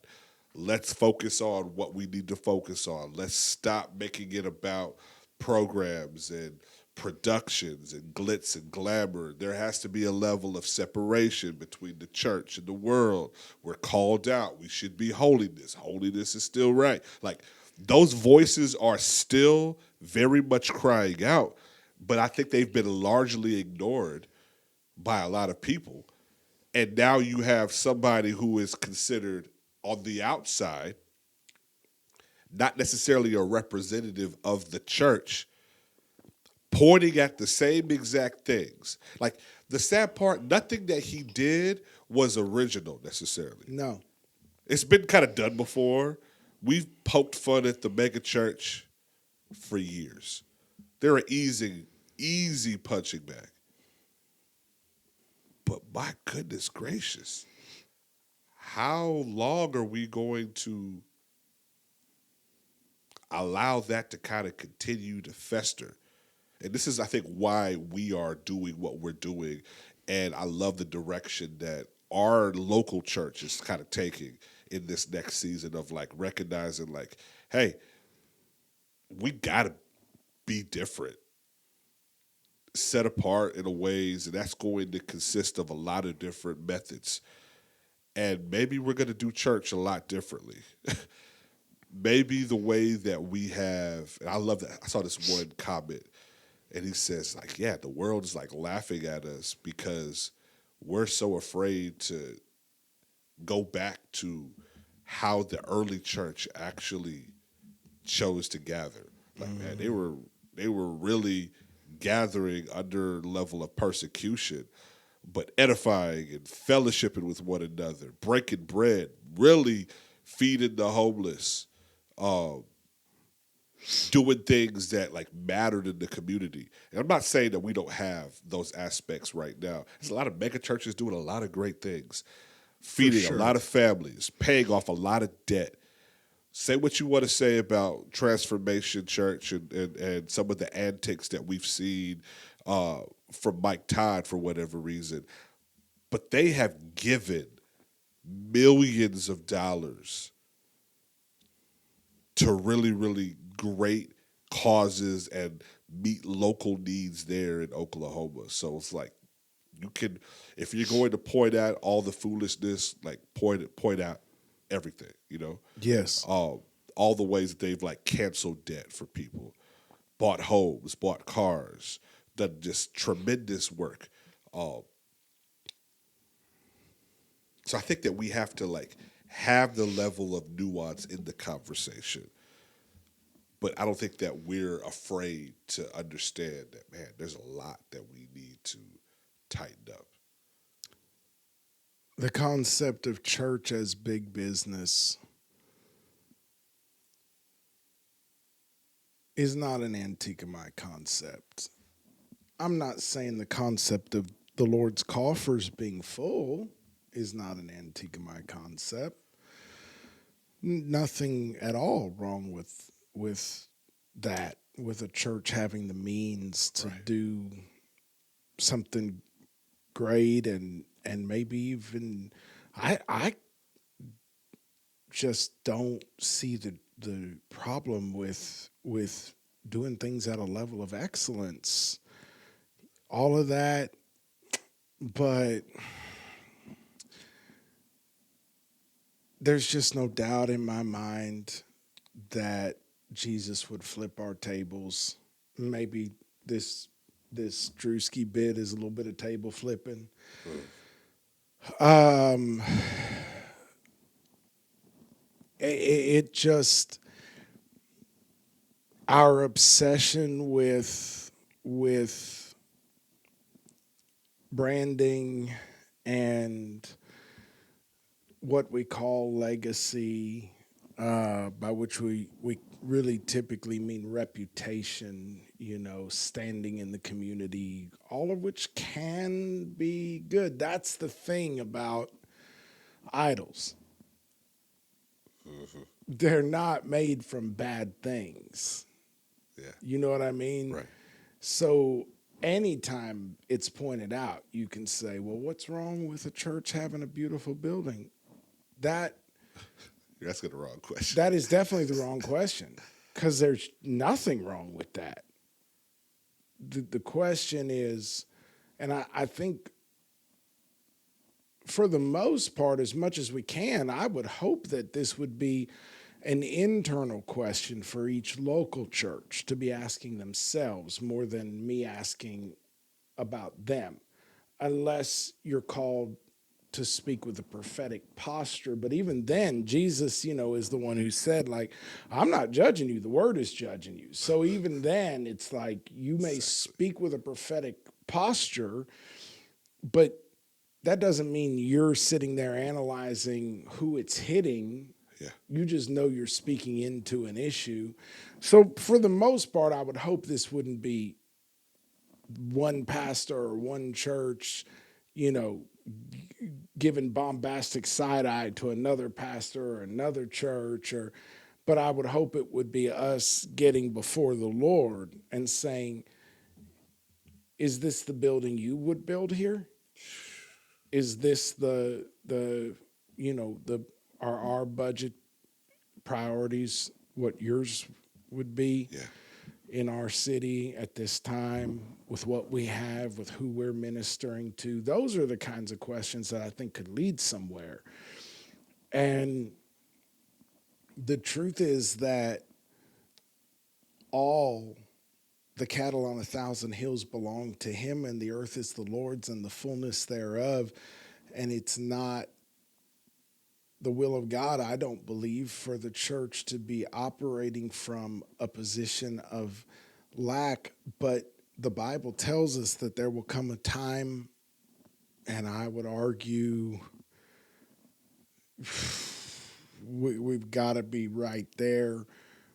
Let's focus on what we need to focus on. Let's stop making it about programs and productions and glitz and glamour. There has to be a level of separation between the church and the world. We're called out. We should be holiness. Holiness is still right. Like, those voices are still very much crying out, but I think they've been largely ignored by a lot of people. And now you have somebody who is considered on the outside, not necessarily a representative of the church, pointing at the same exact things. Like, the sad part, nothing that he did was original necessarily. No. It's been kind of done before. We've poked fun at the megachurch for years. They're an easy punching bag. But my goodness gracious, how long are we going to allow that to kind of continue to fester? And this is, I think, why we are doing what we're doing. And I love the direction that our local church is kind of taking in this next season of, like, recognizing, like, hey, we got to be different, set apart in a ways, and that's going to consist of a lot of different methods. And maybe we're going to do church a lot differently. Maybe the way that we have, and I love that. I saw this one comment, and he says, like, yeah, the world is, like, laughing at us because we're so afraid to go back to how the early church actually chose to gather. Like, man, they were They were really gathering under a level of persecution, but edifying and fellowshipping with one another, breaking bread, really feeding the homeless, doing things that like mattered in the community. And I'm not saying that we don't have those aspects right now. There's a lot of mega churches doing a lot of great things, feeding sure. a lot of families, paying off a lot of debt. Say what you want to say about Transformation Church and some of the antics that we've seen from Mike Todd for whatever reason. But they have given millions of dollars to really, really great causes and meet local needs there in Oklahoma. So it's like you can, if you're going to point out all the foolishness, like point out everything, you know? Yes. All the ways that they've like canceled debt for people, bought homes, bought cars, done just tremendous work. So I think that we have to like have the level of nuance in the conversation. But I don't think that we're afraid to understand that, man, there's a lot that we need to tighten up. The concept of church as big business is not an Antikemi concept. I'm not saying the concept of the Lord's coffers being full is not an Antikemi concept. Nothing at all wrong with that, with a church having the means to do something great and maybe even I just don't see the problem with doing things at a level of excellence. All of that, but there's just no doubt in my mind that Jesus would flip our tables. Maybe this Druski bit is a little bit of table flipping. It just, our obsession with branding and what we call legacy, by which we really typically mean reputation, standing in the community, all of which can be good. That's the thing about idols. Mm-hmm. They're not made from bad things. Yeah. You know what I mean? Right. So anytime it's pointed out, you can say, well, what's wrong with a church having a beautiful building? You're asking the wrong question. That is definitely the wrong question, because there's nothing wrong with that. The question is, and I think for the most part, as much as we can, I would hope that this would be an internal question for each local church to be asking themselves more than me asking about them, unless you're called to speak with a prophetic posture. But even then, Jesus, is the one who said, like, I'm not judging you, the word is judging you. So even then, it's like you may speak with a prophetic posture, but that doesn't mean you're sitting there analyzing who it's hitting. Yeah. You just know you're speaking into an issue. So for the most part, I would hope this wouldn't be one pastor or one church, giving bombastic side eye to another pastor or another church, but I would hope it would be us getting before the Lord and saying, is this the building you would build here? Is this our budget priorities, what yours would be? Yeah. In our city at this time, with what we have, with who we're ministering to? Those are the kinds of questions that I think could lead somewhere. And the truth is that all the cattle on 1,000 hills belong to him, and the earth is the Lord's and the fullness thereof. And it's not the will of God, I don't believe, for the church to be operating from a position of lack, but the Bible tells us that there will come a time, and I would argue we've got to be right there,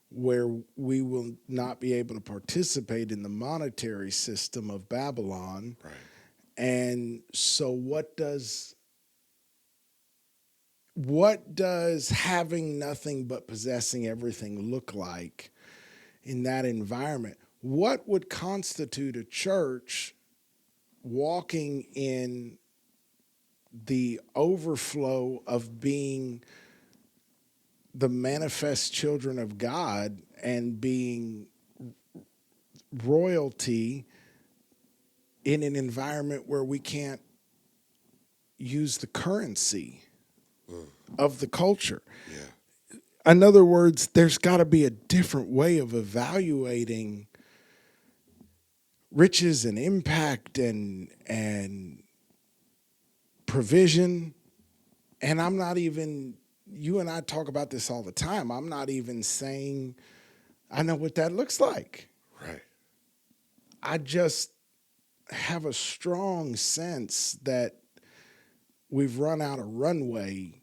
where we will not be able to participate in the monetary system of Babylon. Right. And so what does having nothing but possessing everything look like in that environment? What would constitute a church walking in the overflow of being the manifest children of God and being royalty in an environment where we can't use the currency of the culture? Yeah. In other words, there's got to be a different way of evaluating riches and impact and provision. And I'm not even, you and I talk about this all the time. I'm not even saying I know what that looks like. Right. I just have a strong sense that we've run out of runway.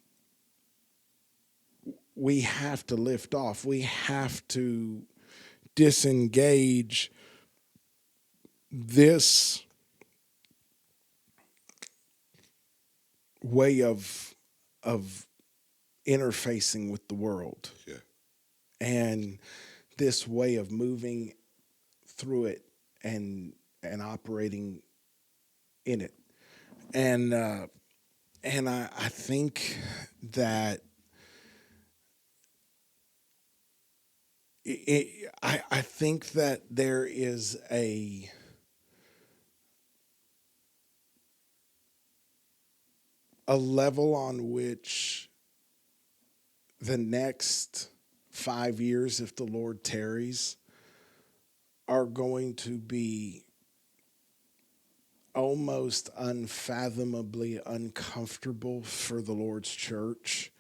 We have to lift off. We have to disengage this way of interfacing with the world. Yeah. And this way of moving through it and operating in it. And I think that I think that there is a level on which the next 5 years, if the Lord tarries, are going to be almost unfathomably uncomfortable for the Lord's church.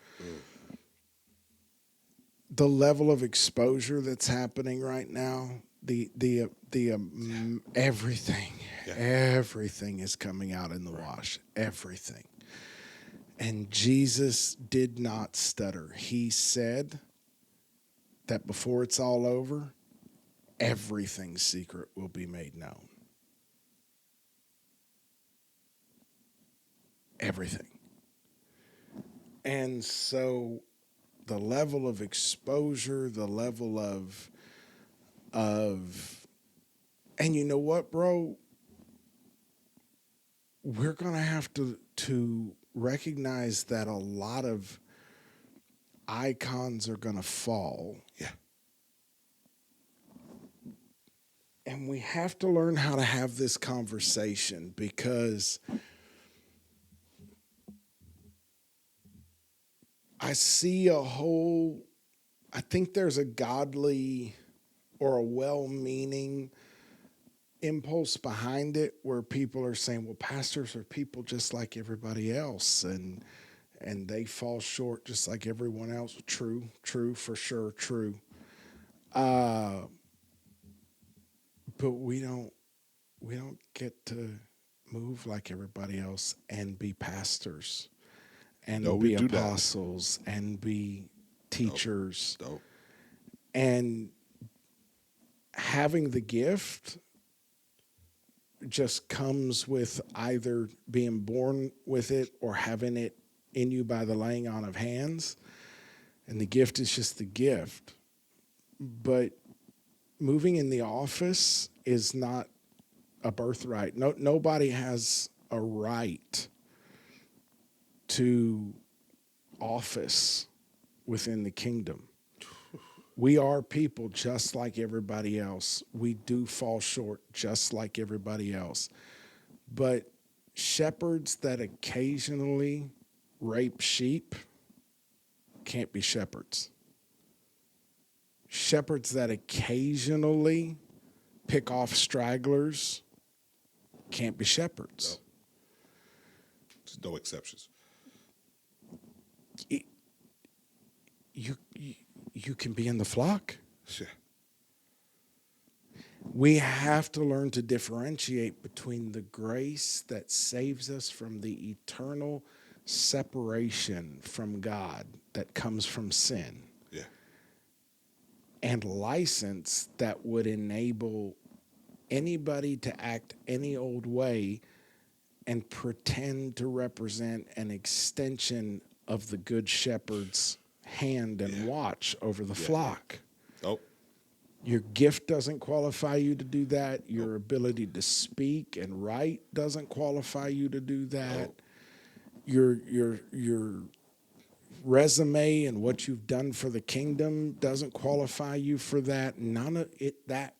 The level of exposure that's happening right now, everything is coming out in the wash. Everything. And Jesus did not stutter. He said that before it's all over, everything's secret will be made known. Everything. And so the level of exposure, the level of and you know what, bro? We're going to have to recognize that a lot of icons are going to fall. Yeah. And we have to learn how to have this conversation, because I think there's a godly or a well-meaning impulse behind it, where people are saying, well, pastors are people just like everybody else, and they fall short just like everyone else. True, for sure, true. But we don't get to move like everybody else and be pastors and be apostles and be teachers. Nope. And having the gift just comes with either being born with it or having it in you by the laying on of hands. And the gift is just the gift. But moving in the office is not a birthright. Nobody has a right to office within the kingdom. We are people just like everybody else. We do fall short just like everybody else. But shepherds that occasionally rape sheep can't be shepherds. Shepherds that occasionally pick off stragglers can't be shepherds. No. There's no exceptions. You can be in the flock. Sure. We have to learn to differentiate between the grace that saves us from the eternal separation from God that comes from sin, Yeah. and license that would enable anybody to act any old way and pretend to represent an extension of the good shepherd's hand and watch over the flock. Oh, Your gift doesn't qualify you to do that. Your ability to speak and write doesn't qualify you to do that. Your resume and what you've done for the kingdom doesn't qualify you for that. None of it that.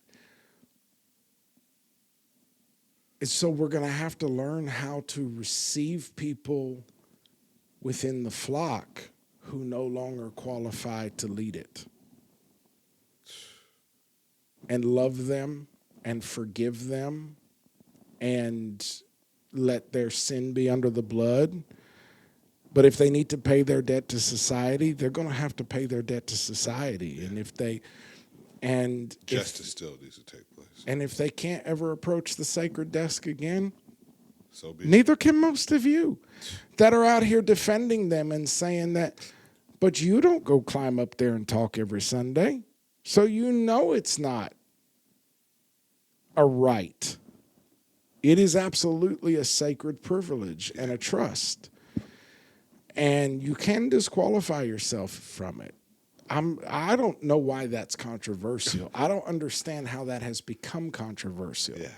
And so we're going to have to learn how to receive people within the flock who no longer qualify to lead it, and love them and forgive them and let their sin be under the blood. But if they need to pay their debt to society, they're going to have to pay their debt to society. And if they justice still needs to take place. And if they can't ever approach the sacred desk again, So be it. neither can most of you that are out here defending them and saying that, but you don't go climb up there and talk every Sunday. So you know it's not a right. It is absolutely a sacred privilege and a trust. And you can disqualify yourself from it. I don't know why that's controversial. I don't understand how that has become controversial. Yeah.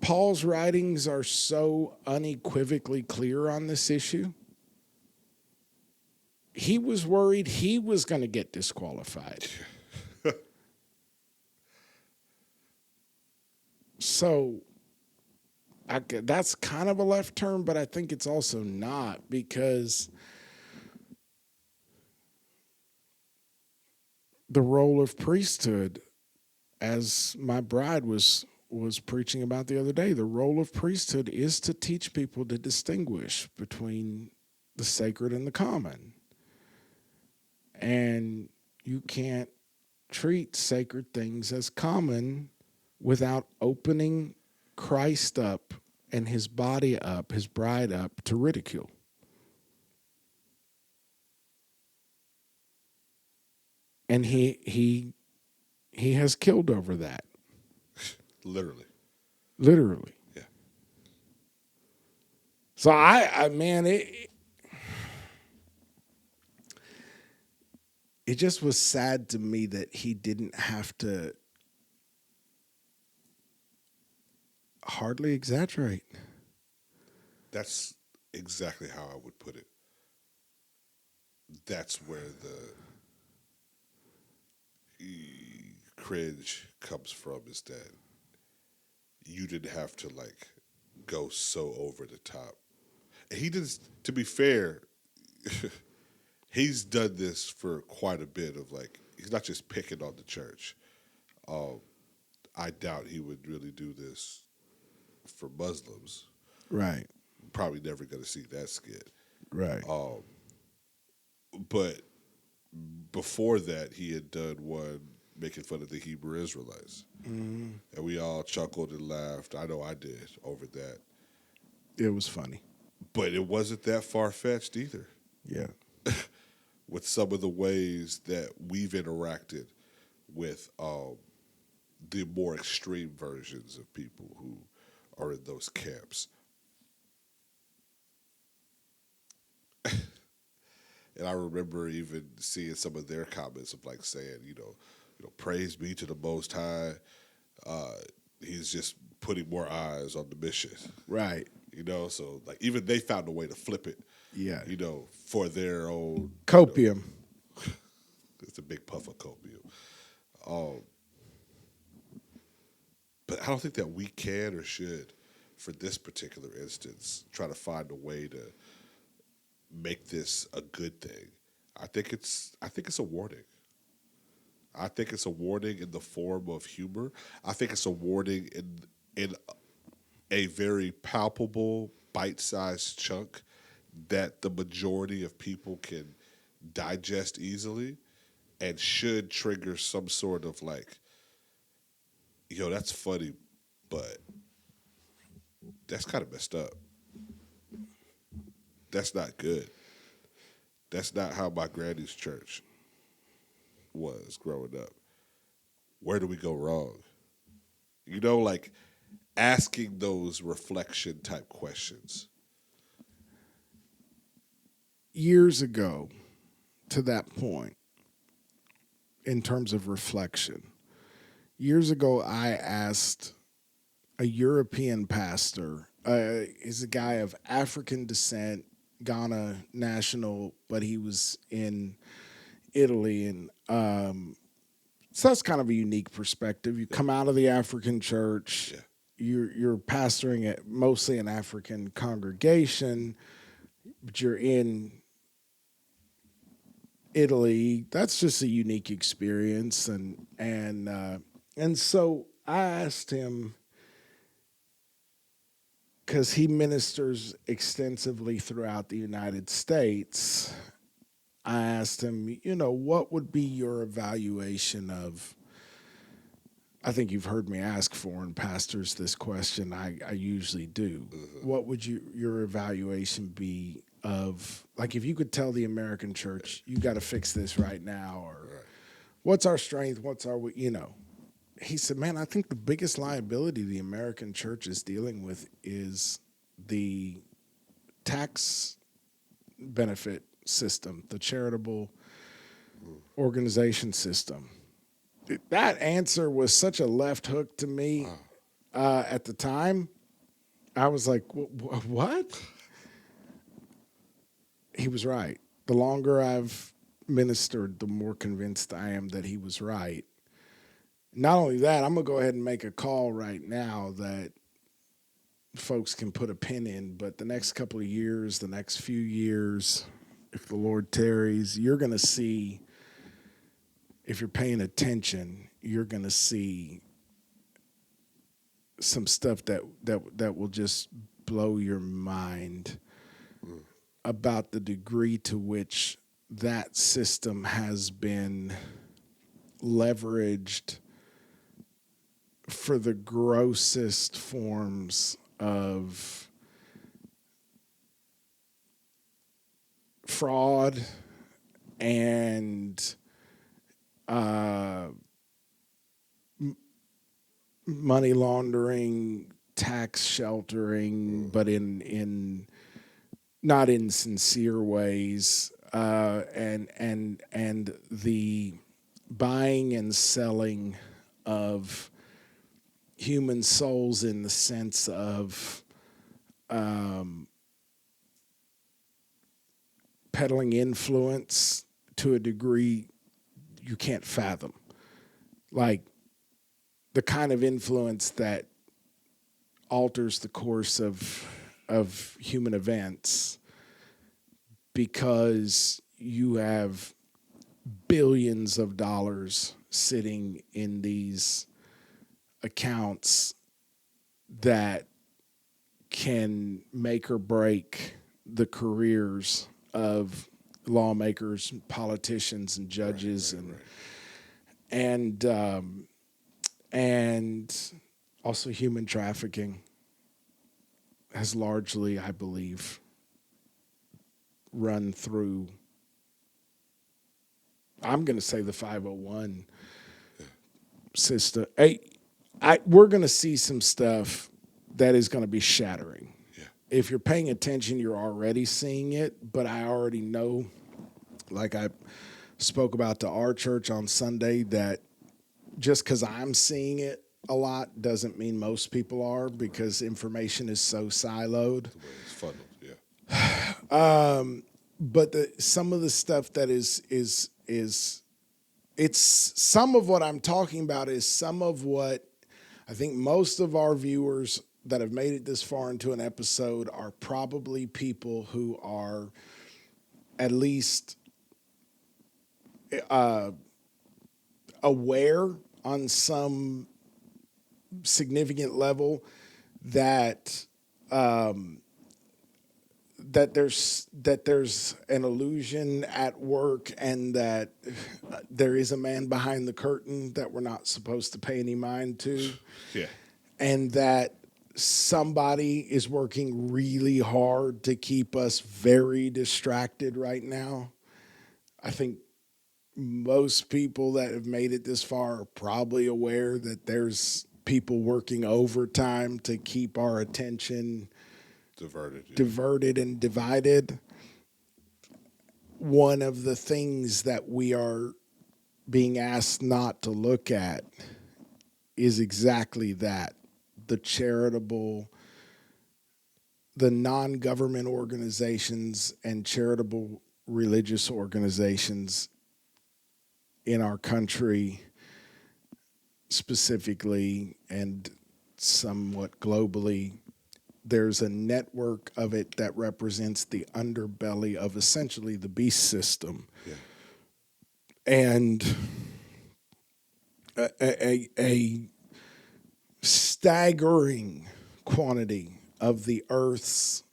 Paul's writings are so unequivocally clear on this issue. He was worried he was going to get disqualified. So that's kind of a left turn, but I think it's also not, because the role of priesthood, as my bride was preaching about the other day, the role of priesthood is to teach people to distinguish between the sacred and the common. And you can't treat sacred things as common without opening Christ up and his body up, his bride up, to ridicule. And he has killed over that. Literally. Yeah. So it just was sad to me that he didn't have to hardly exaggerate. That's exactly how I would put it. That's where the cringe comes from, is that you didn't have to go so over the top. And he did, to be fair, he's done this for quite a bit of he's not just picking on the church. I doubt he would really do this for Muslims. Right. Probably never going to see that skit. Right. But before that, he had done one making fun of the Hebrew Israelites. Mm-hmm. And we all chuckled and laughed. I know I did over that. It was funny. But it wasn't that far-fetched either. Yeah. With some of the ways that we've interacted with the more extreme versions of people who are in those camps. And I remember even seeing some of their comments of saying, praise be to the Most High. He's just putting more eyes on the mission. Right. So even they found a way to flip it. Yeah. For their own copium. It's a big puff of copium. But I don't think that we can or should, for this particular instance, try to find a way to make this a good thing. I think it's a warning. I think it's a warning in the form of humor. I think it's a warning in a very palpable, bite-sized chunk that the majority of people can digest easily, and should trigger some sort of yo, that's funny, but that's kind of messed up. That's not good. That's not how my granny's church was growing up. Where do we go wrong? You know, like asking those reflection type questions. Years ago, to that point, in terms of reflection, years ago, I asked a European pastor, he's a guy of African descent, Ghana national, but he was in Italy. And so that's kind of a unique perspective. You come out of the African church, you're pastoring at mostly an African congregation, but you're in Italy. That's just a unique experience. And so I asked him, because he ministers extensively throughout the United States, I asked him, what would be your evaluation of, I think you've heard me ask foreign pastors this question. I usually do. What would your evaluation be of, like, if you could tell the American church, you got to fix this right now, or what's our strength, what's our, He said, man, I think the biggest liability the American church is dealing with is the tax benefit system, the charitable organization system. That answer was such a left hook to me at the time. I was like, what? He was right. The longer I've ministered, the more convinced I am that he was right. Not only that, I'm going to go ahead and make a call right now that folks can put a pin in, but the next couple of years, the next few years, if the Lord tarries, you're going to see, if you're paying attention, you're going to see some stuff that will just blow your mind about the degree to which that system has been leveraged for the grossest forms of fraud and money laundering, tax sheltering, but in not in sincere ways, and the buying and selling of human souls in the sense of peddling influence to a degree you can't fathom. Like the kind of influence that alters the course of human events because you have billions of dollars sitting in these accounts that can make or break the careers of lawmakers, politicians, and judges, and also human trafficking has largely, I believe, run through, I'm going to say, the 501 system. We're going to see some stuff that is going to be shattering. Yeah. If you're paying attention, you're already seeing it, but I already know, like I spoke about to our church on Sunday, that just because I'm seeing it a lot doesn't mean most people are, because information is so siloed. The way it's funneled, yeah. But some of the stuff that is it's some of what I'm talking about is some of what I think most of our viewers that have made it this far into an episode are probably people who are at least aware on some significant level that that there's an illusion at work, and that there is a man behind the curtain that we're not supposed to pay any mind to, Yeah. and that somebody is working really hard to keep us very distracted right now. I think most people that have made it this far are probably aware that there's people working overtime to keep our attention diverted and divided. One of the things that we are being asked not to look at is exactly that: the charitable, the non-government organizations and charitable religious organizations in our country specifically, and somewhat globally. There's a network of it that represents the underbelly of essentially the beast system. Yeah. And a staggering quantity of the earth's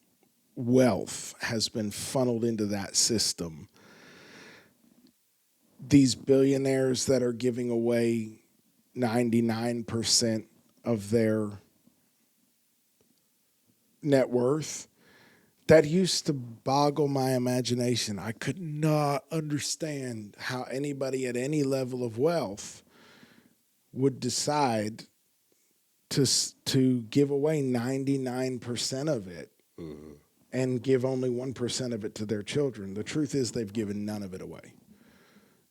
wealth has been funneled into that system. These billionaires that are giving away 99% of their net worth, that used to boggle my imagination. I could not understand how anybody at any level of wealth would decide to give away 99% of it and give only 1% of it to their children. The truth is they've given none of it away.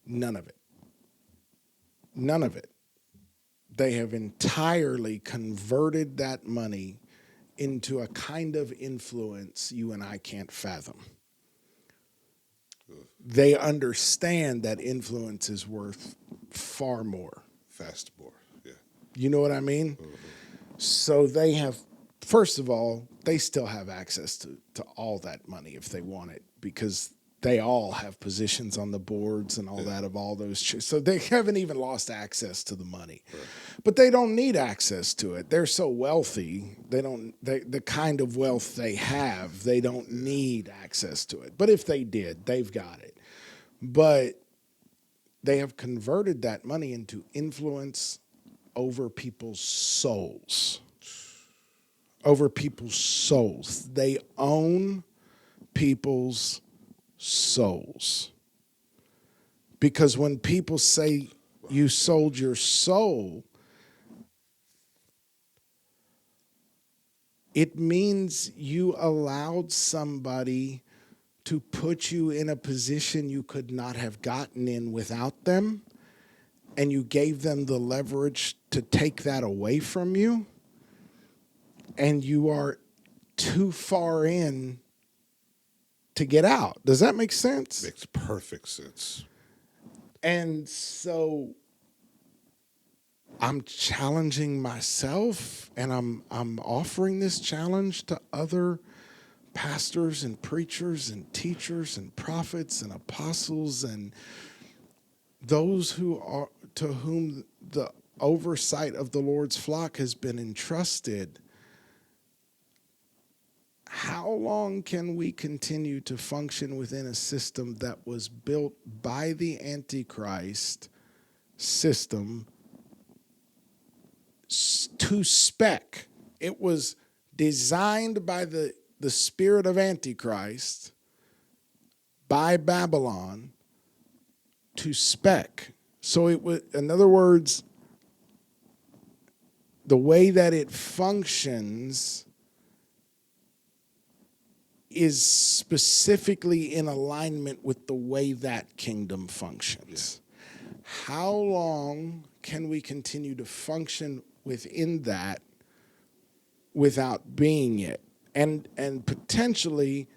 None of it. None of it. They have entirely converted that money into a kind of influence you and I can't fathom. They understand that influence is worth far more. Fast more, yeah. You know what I mean? So they have, first of all, they still have access to all that money if they want it, because they all have positions on the boards and all that of all those. So they haven't even lost access to the money. Right. But they don't need access to it. They're so wealthy, the kind of wealth they have, they don't need access to it. But if they did, they've got it. But they have converted that money into influence over people's souls. Over people's souls. They own people's souls. Because when people say you sold your soul, it means you allowed somebody to put you in a position you could not have gotten in without them, and you gave them the leverage to take that away from you, and you are too far in to get out. Does that make sense? Makes perfect sense. And so I'm challenging myself, and I'm offering this challenge to other pastors and preachers and teachers and prophets and apostles and those who are to whom the oversight of the Lord's flock has been entrusted. How long can we continue to function within a system that was built by the Antichrist system to spec? It was designed by the spirit of Antichrist, by Babylon, to spec. So it was, in other words, the way that it functions is specifically in alignment with the way that kingdom functions. Yeah. How long can we continue to function within that without being it? And potentially,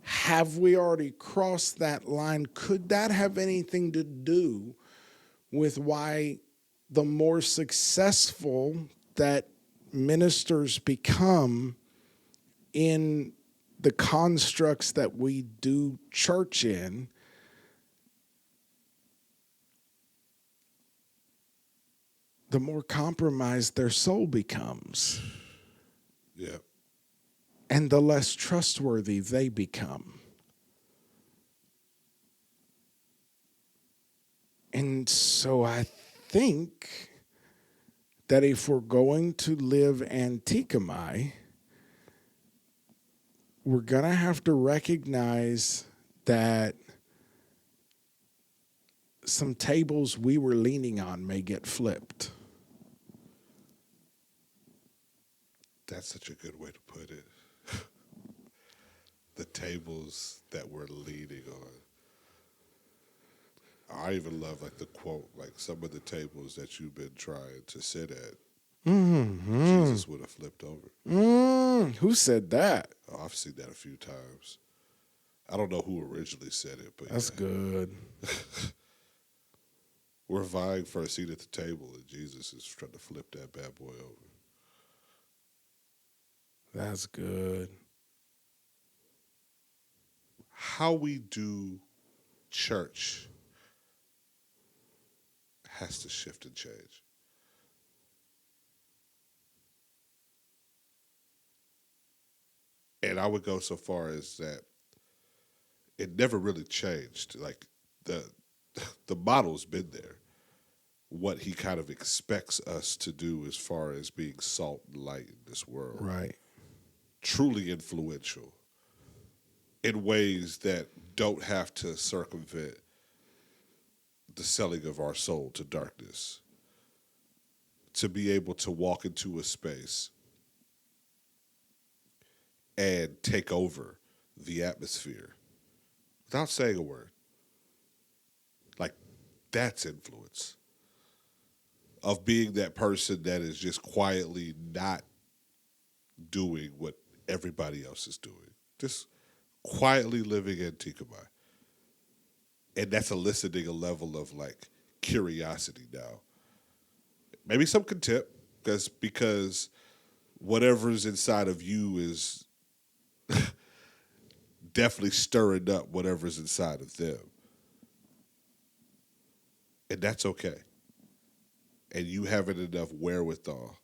have we already crossed that line? Could that have anything to do with why the more successful that ministers become in the constructs that we do church in, the more compromised their soul becomes? Yeah. and the less trustworthy they become. And so I think that if we're going to live Antikemi, we're going to have to recognize that some tables we were leaning on may get flipped. That's such a good way to put it. The tables that we're leaning on. I even love like the quote, like some of the tables that you've been trying to sit at, Jesus would have flipped over. Who said that? Oh, I've seen that a few times. I don't know who originally said it, but That's good. We're vying for a seat at the table, and Jesus is trying to flip that bad boy over. That's good. How we do church has to shift and change. And I would go so far as that it never really changed. Like the model's been there. What he kind of expects us to do as far as being salt and light in this world. Right. Truly influential in ways that don't have to circumvent the selling of our soul to darkness. To be able to walk into a space and take over the atmosphere without saying a word. Like, that's influence. Of being that person that is just quietly not doing what everybody else is doing. Just quietly living in Antikemi. And that's eliciting a level of, like, curiosity now. Maybe some contempt, because whatever's inside of you is definitely stirring up whatever's inside of them. And that's okay. And you having enough wherewithal,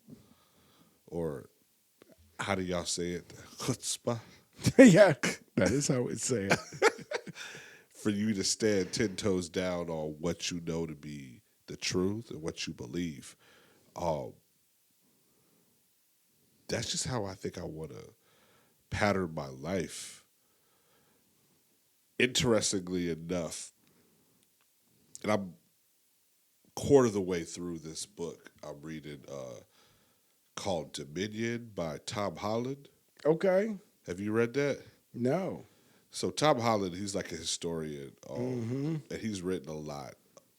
or how do y'all say it? Chutzpah? Yeah, that is how we say it. For you to stand 10 toes down on what you know to be the truth and what you believe. That's just how I think I want to pattern my life. Interestingly enough, and I'm quarter of the way through this book I'm reading called Dominion by Tom Holland. Okay. Have you read that? No. So Tom Holland, he's like a historian, and he's written a lot,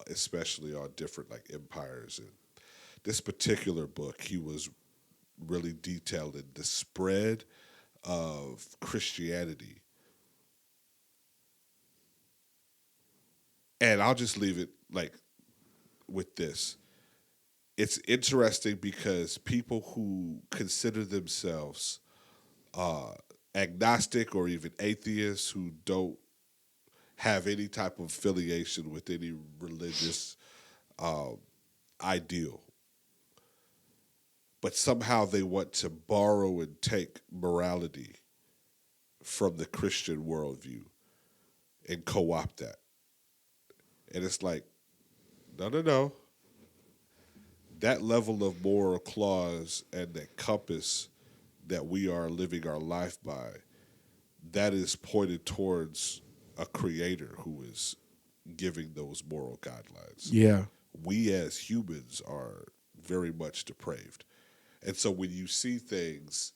especially on different like empires. And this particular book, he was really detailed in the spread of Christianity. And I'll just leave it like with this. It's interesting because people who consider themselves agnostic or even atheists, who don't have any type of affiliation with any religious ideal, but somehow they want to borrow and take morality from the Christian worldview and co-opt that. And it's like, no. That level of moral clause and that compass that we are living our life by, that is pointed towards a creator who is giving those moral guidelines. Yeah. We as humans are very much depraved. And so when you see things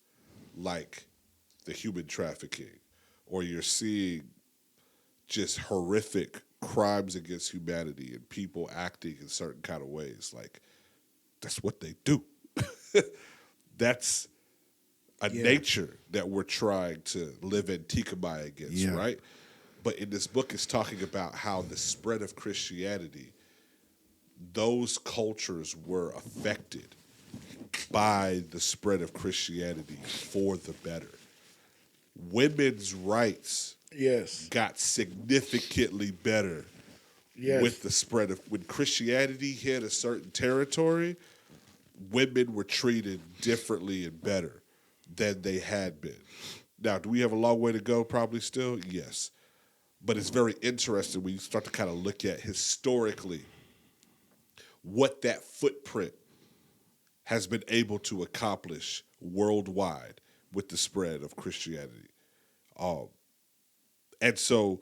like the human trafficking, or you're seeing just horrific crimes against humanity and people acting in certain kind of ways, like, that's what they do. That's a nature that we're trying to live Antikemi against, right? But in this book, it's talking about how the spread of Christianity, those cultures were affected by the spread of Christianity for the better. Women's rights got significantly better with the spread of, when Christianity hit a certain territory, women were treated differently and better than they had been. Now, do we have a long way to go? Probably still, yes. But it's very interesting when you start to kind of look at historically what that footprint has been able to accomplish worldwide with the spread of Christianity. And so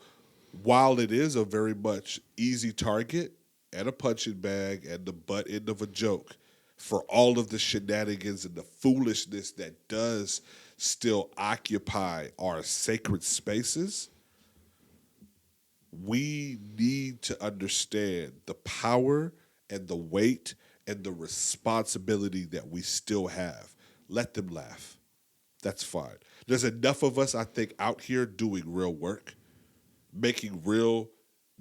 while it is a very much easy target and a punching bag and the butt end of a joke for all of the shenanigans and the foolishness that does still occupy our sacred spaces, we need to understand the power and the weight and the responsibility that we still have. Let them laugh. That's fine. There's enough of us, I think, out here doing real work, making real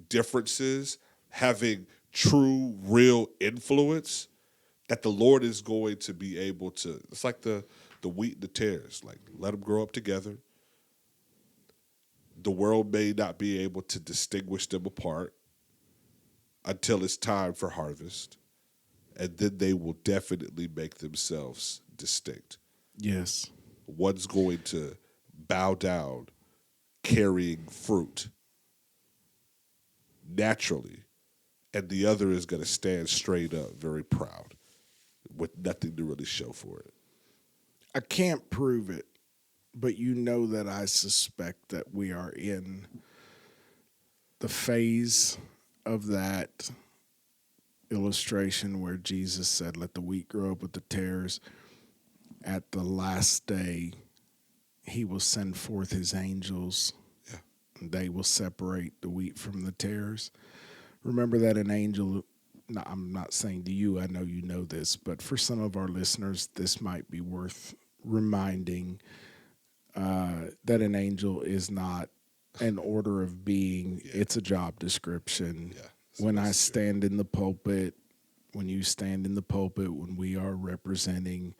differences, having true, real influence, that the Lord is going to be able to, it's like the wheat and the tares, like let them grow up together. The world may not be able to distinguish them apart until it's time for harvest, and then they will definitely make themselves distinct. Yes. One's going to bow down carrying fruit naturally, and the other is going to stand straight up, very proud, with nothing to really show for it. I can't prove it, but you know that I suspect that we are in the phase of that illustration where Jesus said, let the wheat grow up with the tares. At the last day, he will send forth his angels. Yeah. And they will separate the wheat from the tares. Remember that an angel, no, I'm not saying to you, I know you know this, but for some of our listeners, this might be worth reminding that an angel is not an order of being. Yeah. It's a job description. Yeah, when I stand in the pulpit, when you stand in the pulpit, when we are representing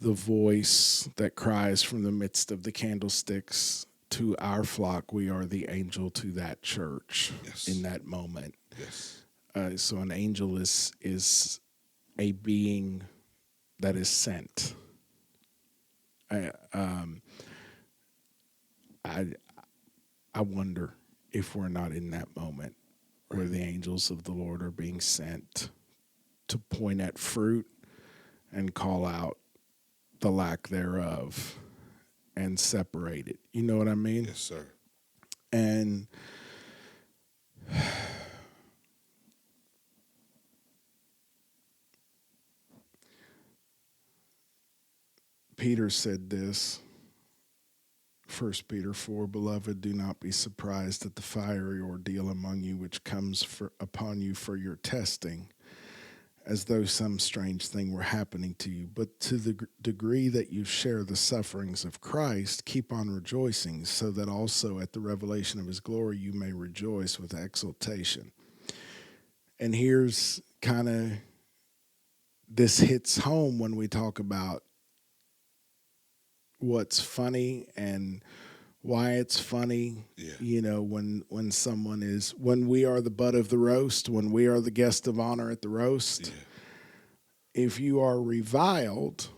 the voice that cries from the midst of the candlesticks to our flock, we are the angel to that church. Yes. In that moment. Yes. So an angel is a being that is sent. I wonder if we're not in that moment where the angels of the Lord are being sent to point at fruit and call out the lack thereof and separate it. You know what I mean? Yes, sir. And Peter said this, 1 Peter 4, Beloved, do not be surprised at the fiery ordeal among you which comes upon you for your testing, as though some strange thing were happening to you. But to the degree that you share the sufferings of Christ, keep on rejoicing, so that also at the revelation of his glory you may rejoice with exultation. And here's kind of, this hits home when we talk about what's funny and why it's funny. Yeah. You know, when someone is, when we are the butt of the roast, when we are the guest of honor at the roast, yeah. If you are reviled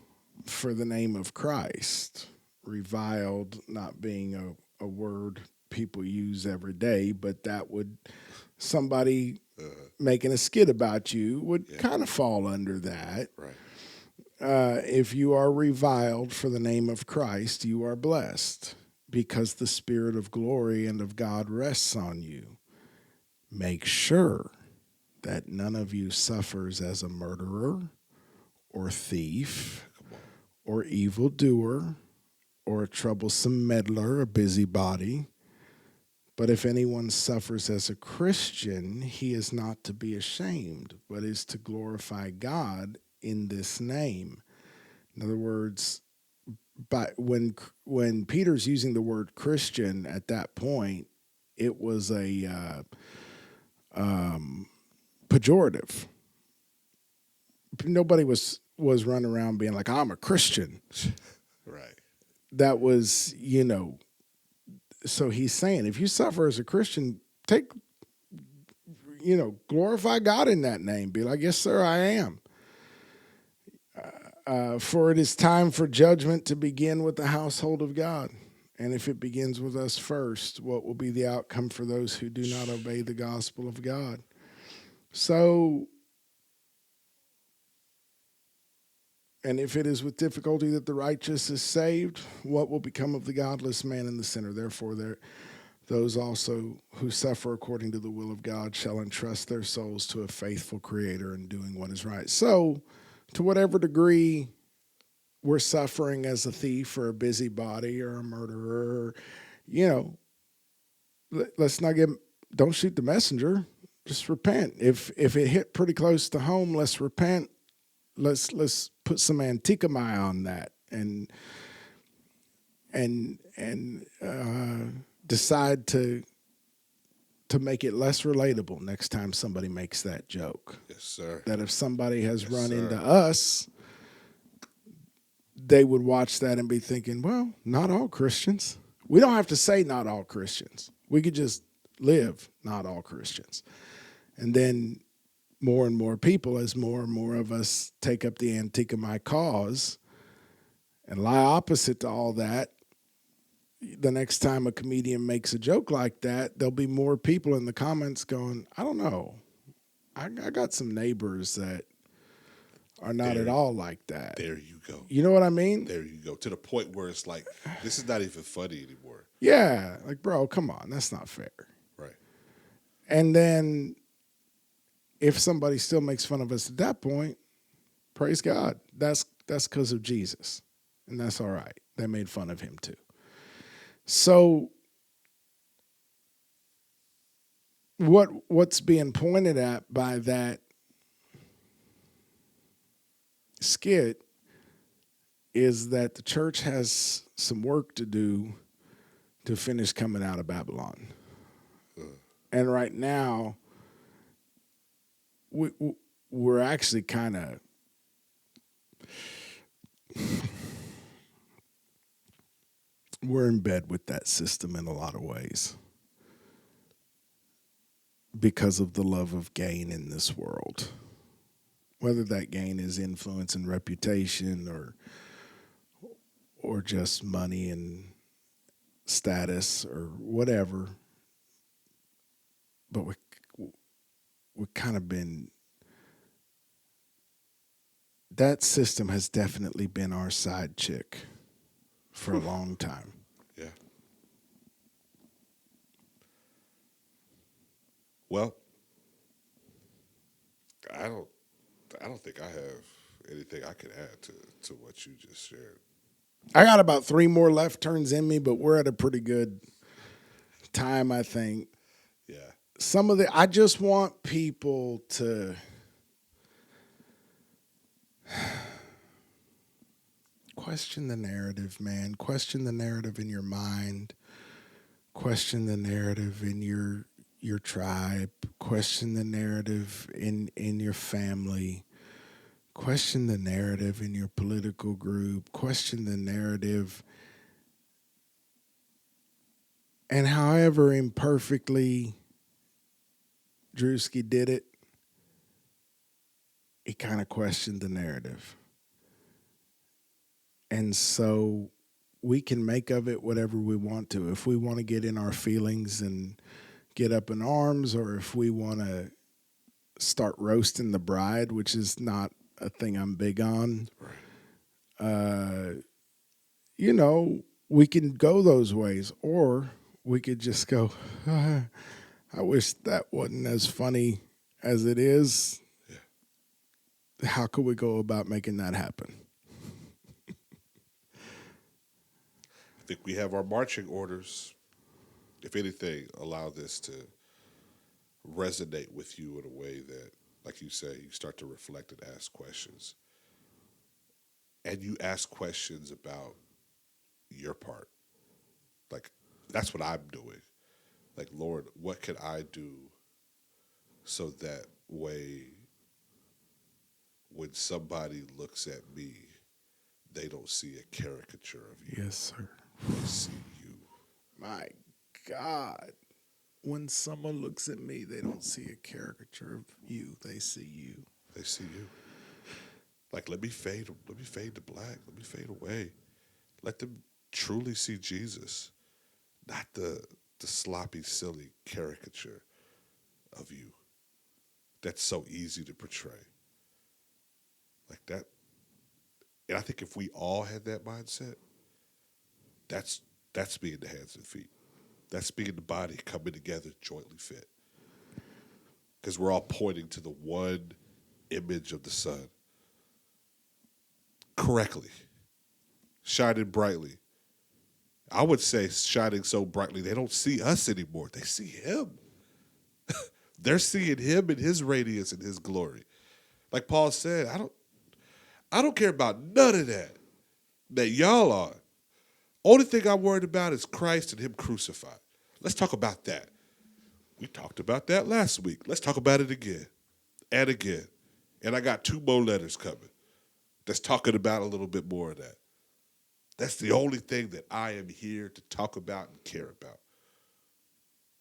for the name of Christ, reviled not being a word people use every day, but that would, somebody making a skit about you would kind of fall under that. Right. If you are reviled for the name of Christ, you are blessed, because the Spirit of glory and of God rests on you. Make sure that none of you suffers as a murderer or thief or evildoer or a troublesome meddler, a busybody. But if anyone suffers as a Christian, he is not to be ashamed, but is to glorify God in this name. In other words, but when Peter's using the word Christian at that point, it was a pejorative. Nobody was running around being like, I'm a Christian. Right. That was, you know, so he's saying, if you suffer as a Christian, glorify God in that name. Be like, yes, sir, I am. For it is time for judgment to begin with the household of God. And if it begins with us first, what will be the outcome for those who do not obey the gospel of God? So, and if it is with difficulty that the righteous is saved, what will become of the godless man and the sinner? Therefore, those also who suffer according to the will of God shall entrust their souls to a faithful Creator in doing what is right. So, to whatever degree we're suffering as a thief or a busybody or a murderer, let's not don't shoot the messenger. Just repent. If it hit pretty close to home, let's repent. Let's put some Antikemi on that and decide to make it less relatable next time somebody makes that joke. Yes, sir. That if somebody has run into us, they would watch that and be thinking, well, not all Christians. We don't have to say not all Christians. We could just live not all Christians. And then more and more people, as more and more of us take up the Antikemi cause and lie opposite to all that, the next time a comedian makes a joke like that, there'll be more people in the comments going, I don't know. I got some neighbors that are not at all like that. There you go. You know what I mean? There you go. To the point where it's like, this is not even funny anymore. Yeah. Like, bro, come on. That's not fair. Right. And then if somebody still makes fun of us at that point, praise God. That's because of Jesus. And that's all right. They made fun of him too. So what's being pointed at by that skit is that the church has some work to do to finish coming out of Babylon. And right now, we're actually kind of we're in bed with that system in a lot of ways because of the love of gain in this world. Whether that gain is influence and reputation or just money and status or whatever. But we've kind of been, that system has definitely been our side chick for a long time. Yeah. Well, I don't think I have anything I can add to what you just shared. I got about 3 more left turns in me, but we're at a pretty good time, I think. Yeah. I just want people to question the narrative, man. Question the narrative in your mind. Question the narrative in your tribe. Question the narrative in your family. Question the narrative in your political group. Question the narrative. And however imperfectly Druski did it, he kind of questioned the narrative. And so we can make of it whatever we want to. If we want to get in our feelings and get up in arms, or if we want to start roasting the bride, which is not a thing I'm big on. Right. We can go those ways, or we could just go, I wish that wasn't as funny as it is. Yeah. How could we go about making that happen? I think we have our marching orders. If anything, allow this to resonate with you in a way that, like you say, you start to reflect and ask questions. And you ask questions about your part. Like, that's what I'm doing. Like, Lord, what can I do so that way when somebody looks at me, they don't see a caricature of you. Yes, sir. They see you. My God. When someone looks at me, they don't see a caricature of you. They see you. They see you. Like, let me fade to black. Let me fade away. Let them truly see Jesus, not the sloppy, silly caricature of you that's so easy to portray. Like that. And I think if we all had that mindset, that's being the hands and feet. That's being the body coming together jointly fit. Because we're all pointing to the one image of the sun correctly, shining brightly. I would say shining so brightly they don't see us anymore. They see him. They're seeing him in his radiance and his glory. Like Paul said, I don't care about none of that y'all are. Only thing I'm worried about is Christ and him crucified. Let's talk about that. We talked about that last week. Let's talk about it again and again. And I got 2 more letters coming that's talking about a little bit more of that. That's the only thing that I am here to talk about and care about.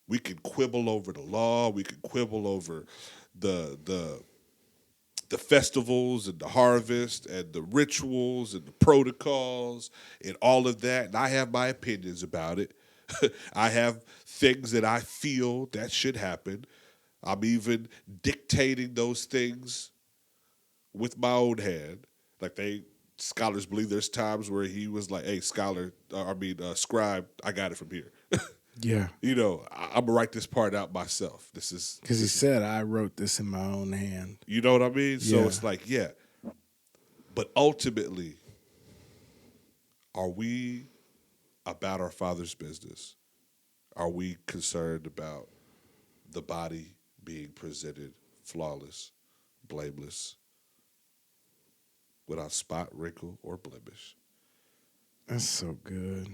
We can quibble over the law. We can quibble over the festivals and the harvest and the rituals and the protocols and all of that. And I have my opinions about it. I have things that I feel that should happen. I'm even dictating those things with my own hand. Like scholars believe there's times where he was like, hey, scribe, I got it from here. Yeah. I'm going to write this part out myself. Because he said, I wrote this in my own hand. You know what I mean? Yeah. So it's like, yeah. But ultimately, are we about our Father's business? Are we concerned about the body being presented flawless, blameless, without spot, wrinkle, or blemish? That's so good.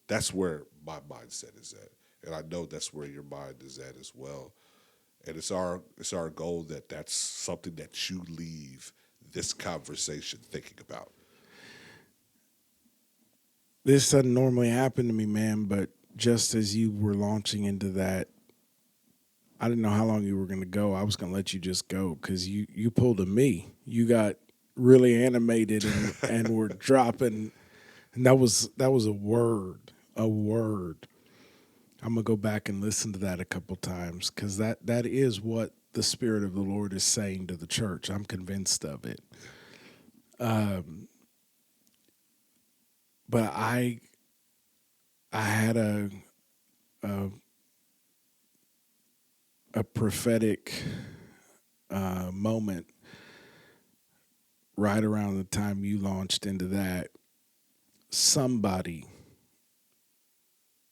That's where my mindset is at. And I know that's where your mind is at as well. And it's our goal that that's something that you leave this conversation thinking about. This doesn't normally happen to me, man, but just as you were launching into that, I didn't know how long you were going to go. I was going to let you just go because you pulled a me. You got really animated and were dropping, and that was a word. I'm going to go back and listen to that a couple times because that is what the Spirit of the Lord is saying to the church. I'm convinced of it. But I had a prophetic moment right around the time you launched into that. Somebody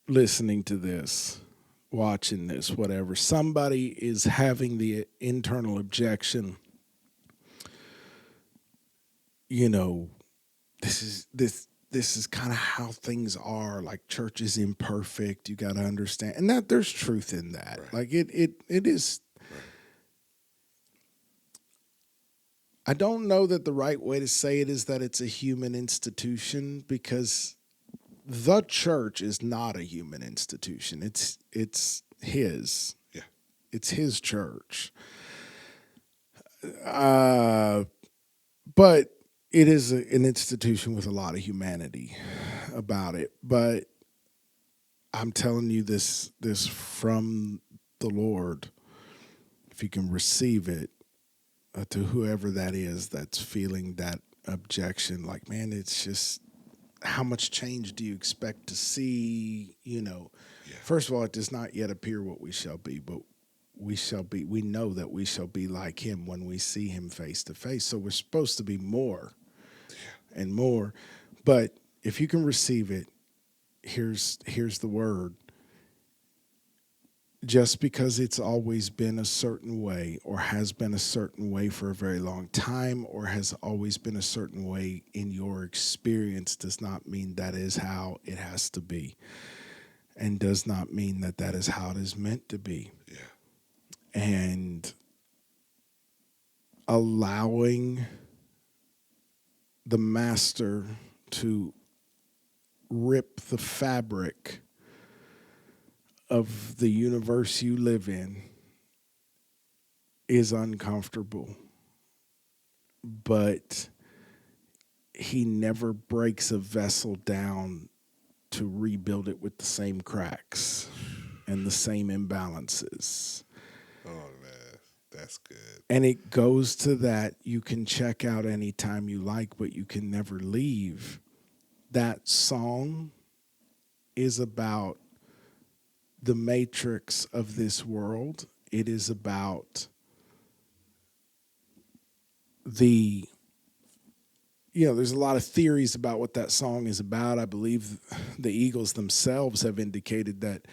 listening to this, watching this, whatever, somebody is having the internal objection, this is kind of how things are. Like, church is imperfect. You got to understand. And that there's truth in that. Right. Like it is. Right. I don't know that the right way to say it is that it's a human institution, because the church is not a human institution. It's his. Yeah. It's his church. But it is an institution with a lot of humanity about it. But I'm telling you this from the Lord, if you can receive it, to whoever that is that's feeling that objection, like, man, it's just, how much change do you expect to see? Yeah. First of all, it does not yet appear what we shall be, but we know that we shall be like him when we see him face to face. So we're supposed to be more and more. But if you can receive it, here's the word. Just because it's always been a certain way, or has been a certain way for a very long time, or has always been a certain way in your experience, does not mean that is how it has to be, and does not mean that is how it is meant to be. Yeah. And allowing the master to rip the fabric of the universe you live in is uncomfortable, but he never breaks a vessel down to rebuild it with the same cracks and the same imbalances. Oh, man, that's good. And it goes to that you can check out anytime you like, but you can never leave. That song is about the matrix of this world. It is about there's a lot of theories about what that song is about. I believe the Eagles themselves have indicated that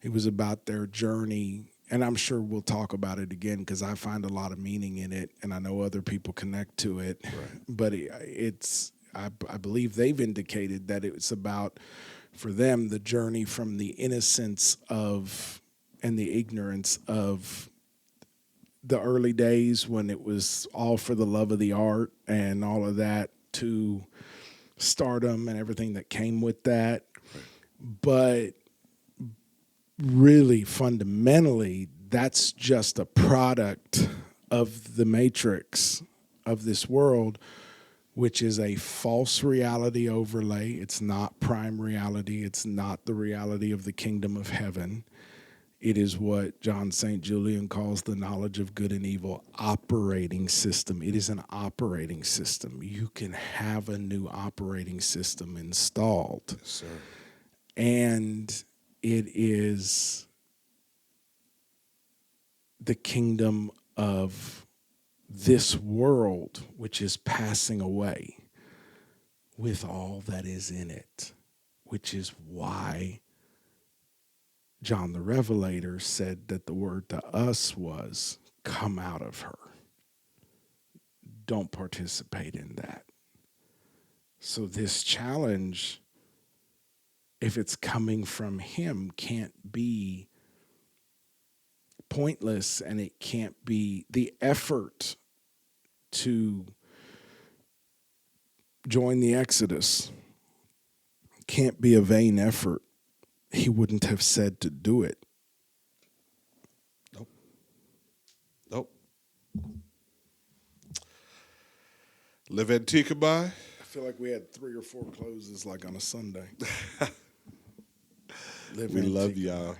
it was about their journey. And I'm sure we'll talk about it again because I find a lot of meaning in it, and I know other people connect to it. Right. But I believe they've indicated that it's about, for them, the journey from the innocence of and the ignorance of the early days when it was all for the love of the art and all of that, to stardom and everything that came with that. Right. But really, fundamentally, that's just a product of the matrix of this world, which is a false reality overlay. It's not prime reality. It's not the reality of the kingdom of heaven. It is what John St. Julian calls the knowledge of good and evil operating system. It is an operating system. You can have a new operating system installed. Yes, sir. And it is the kingdom of this world, which is passing away with all that is in it, which is why John the Revelator said that the word to us was, come out of her. Don't participate in that. So this challenge, if it's coming from him, can't be pointless, and it can't be the effort to join the Exodus can't be a vain effort. He wouldn't have said to do it. Nope. Live Antikemi. I feel like we had 3 or 4 closes like on a Sunday. We love y'all.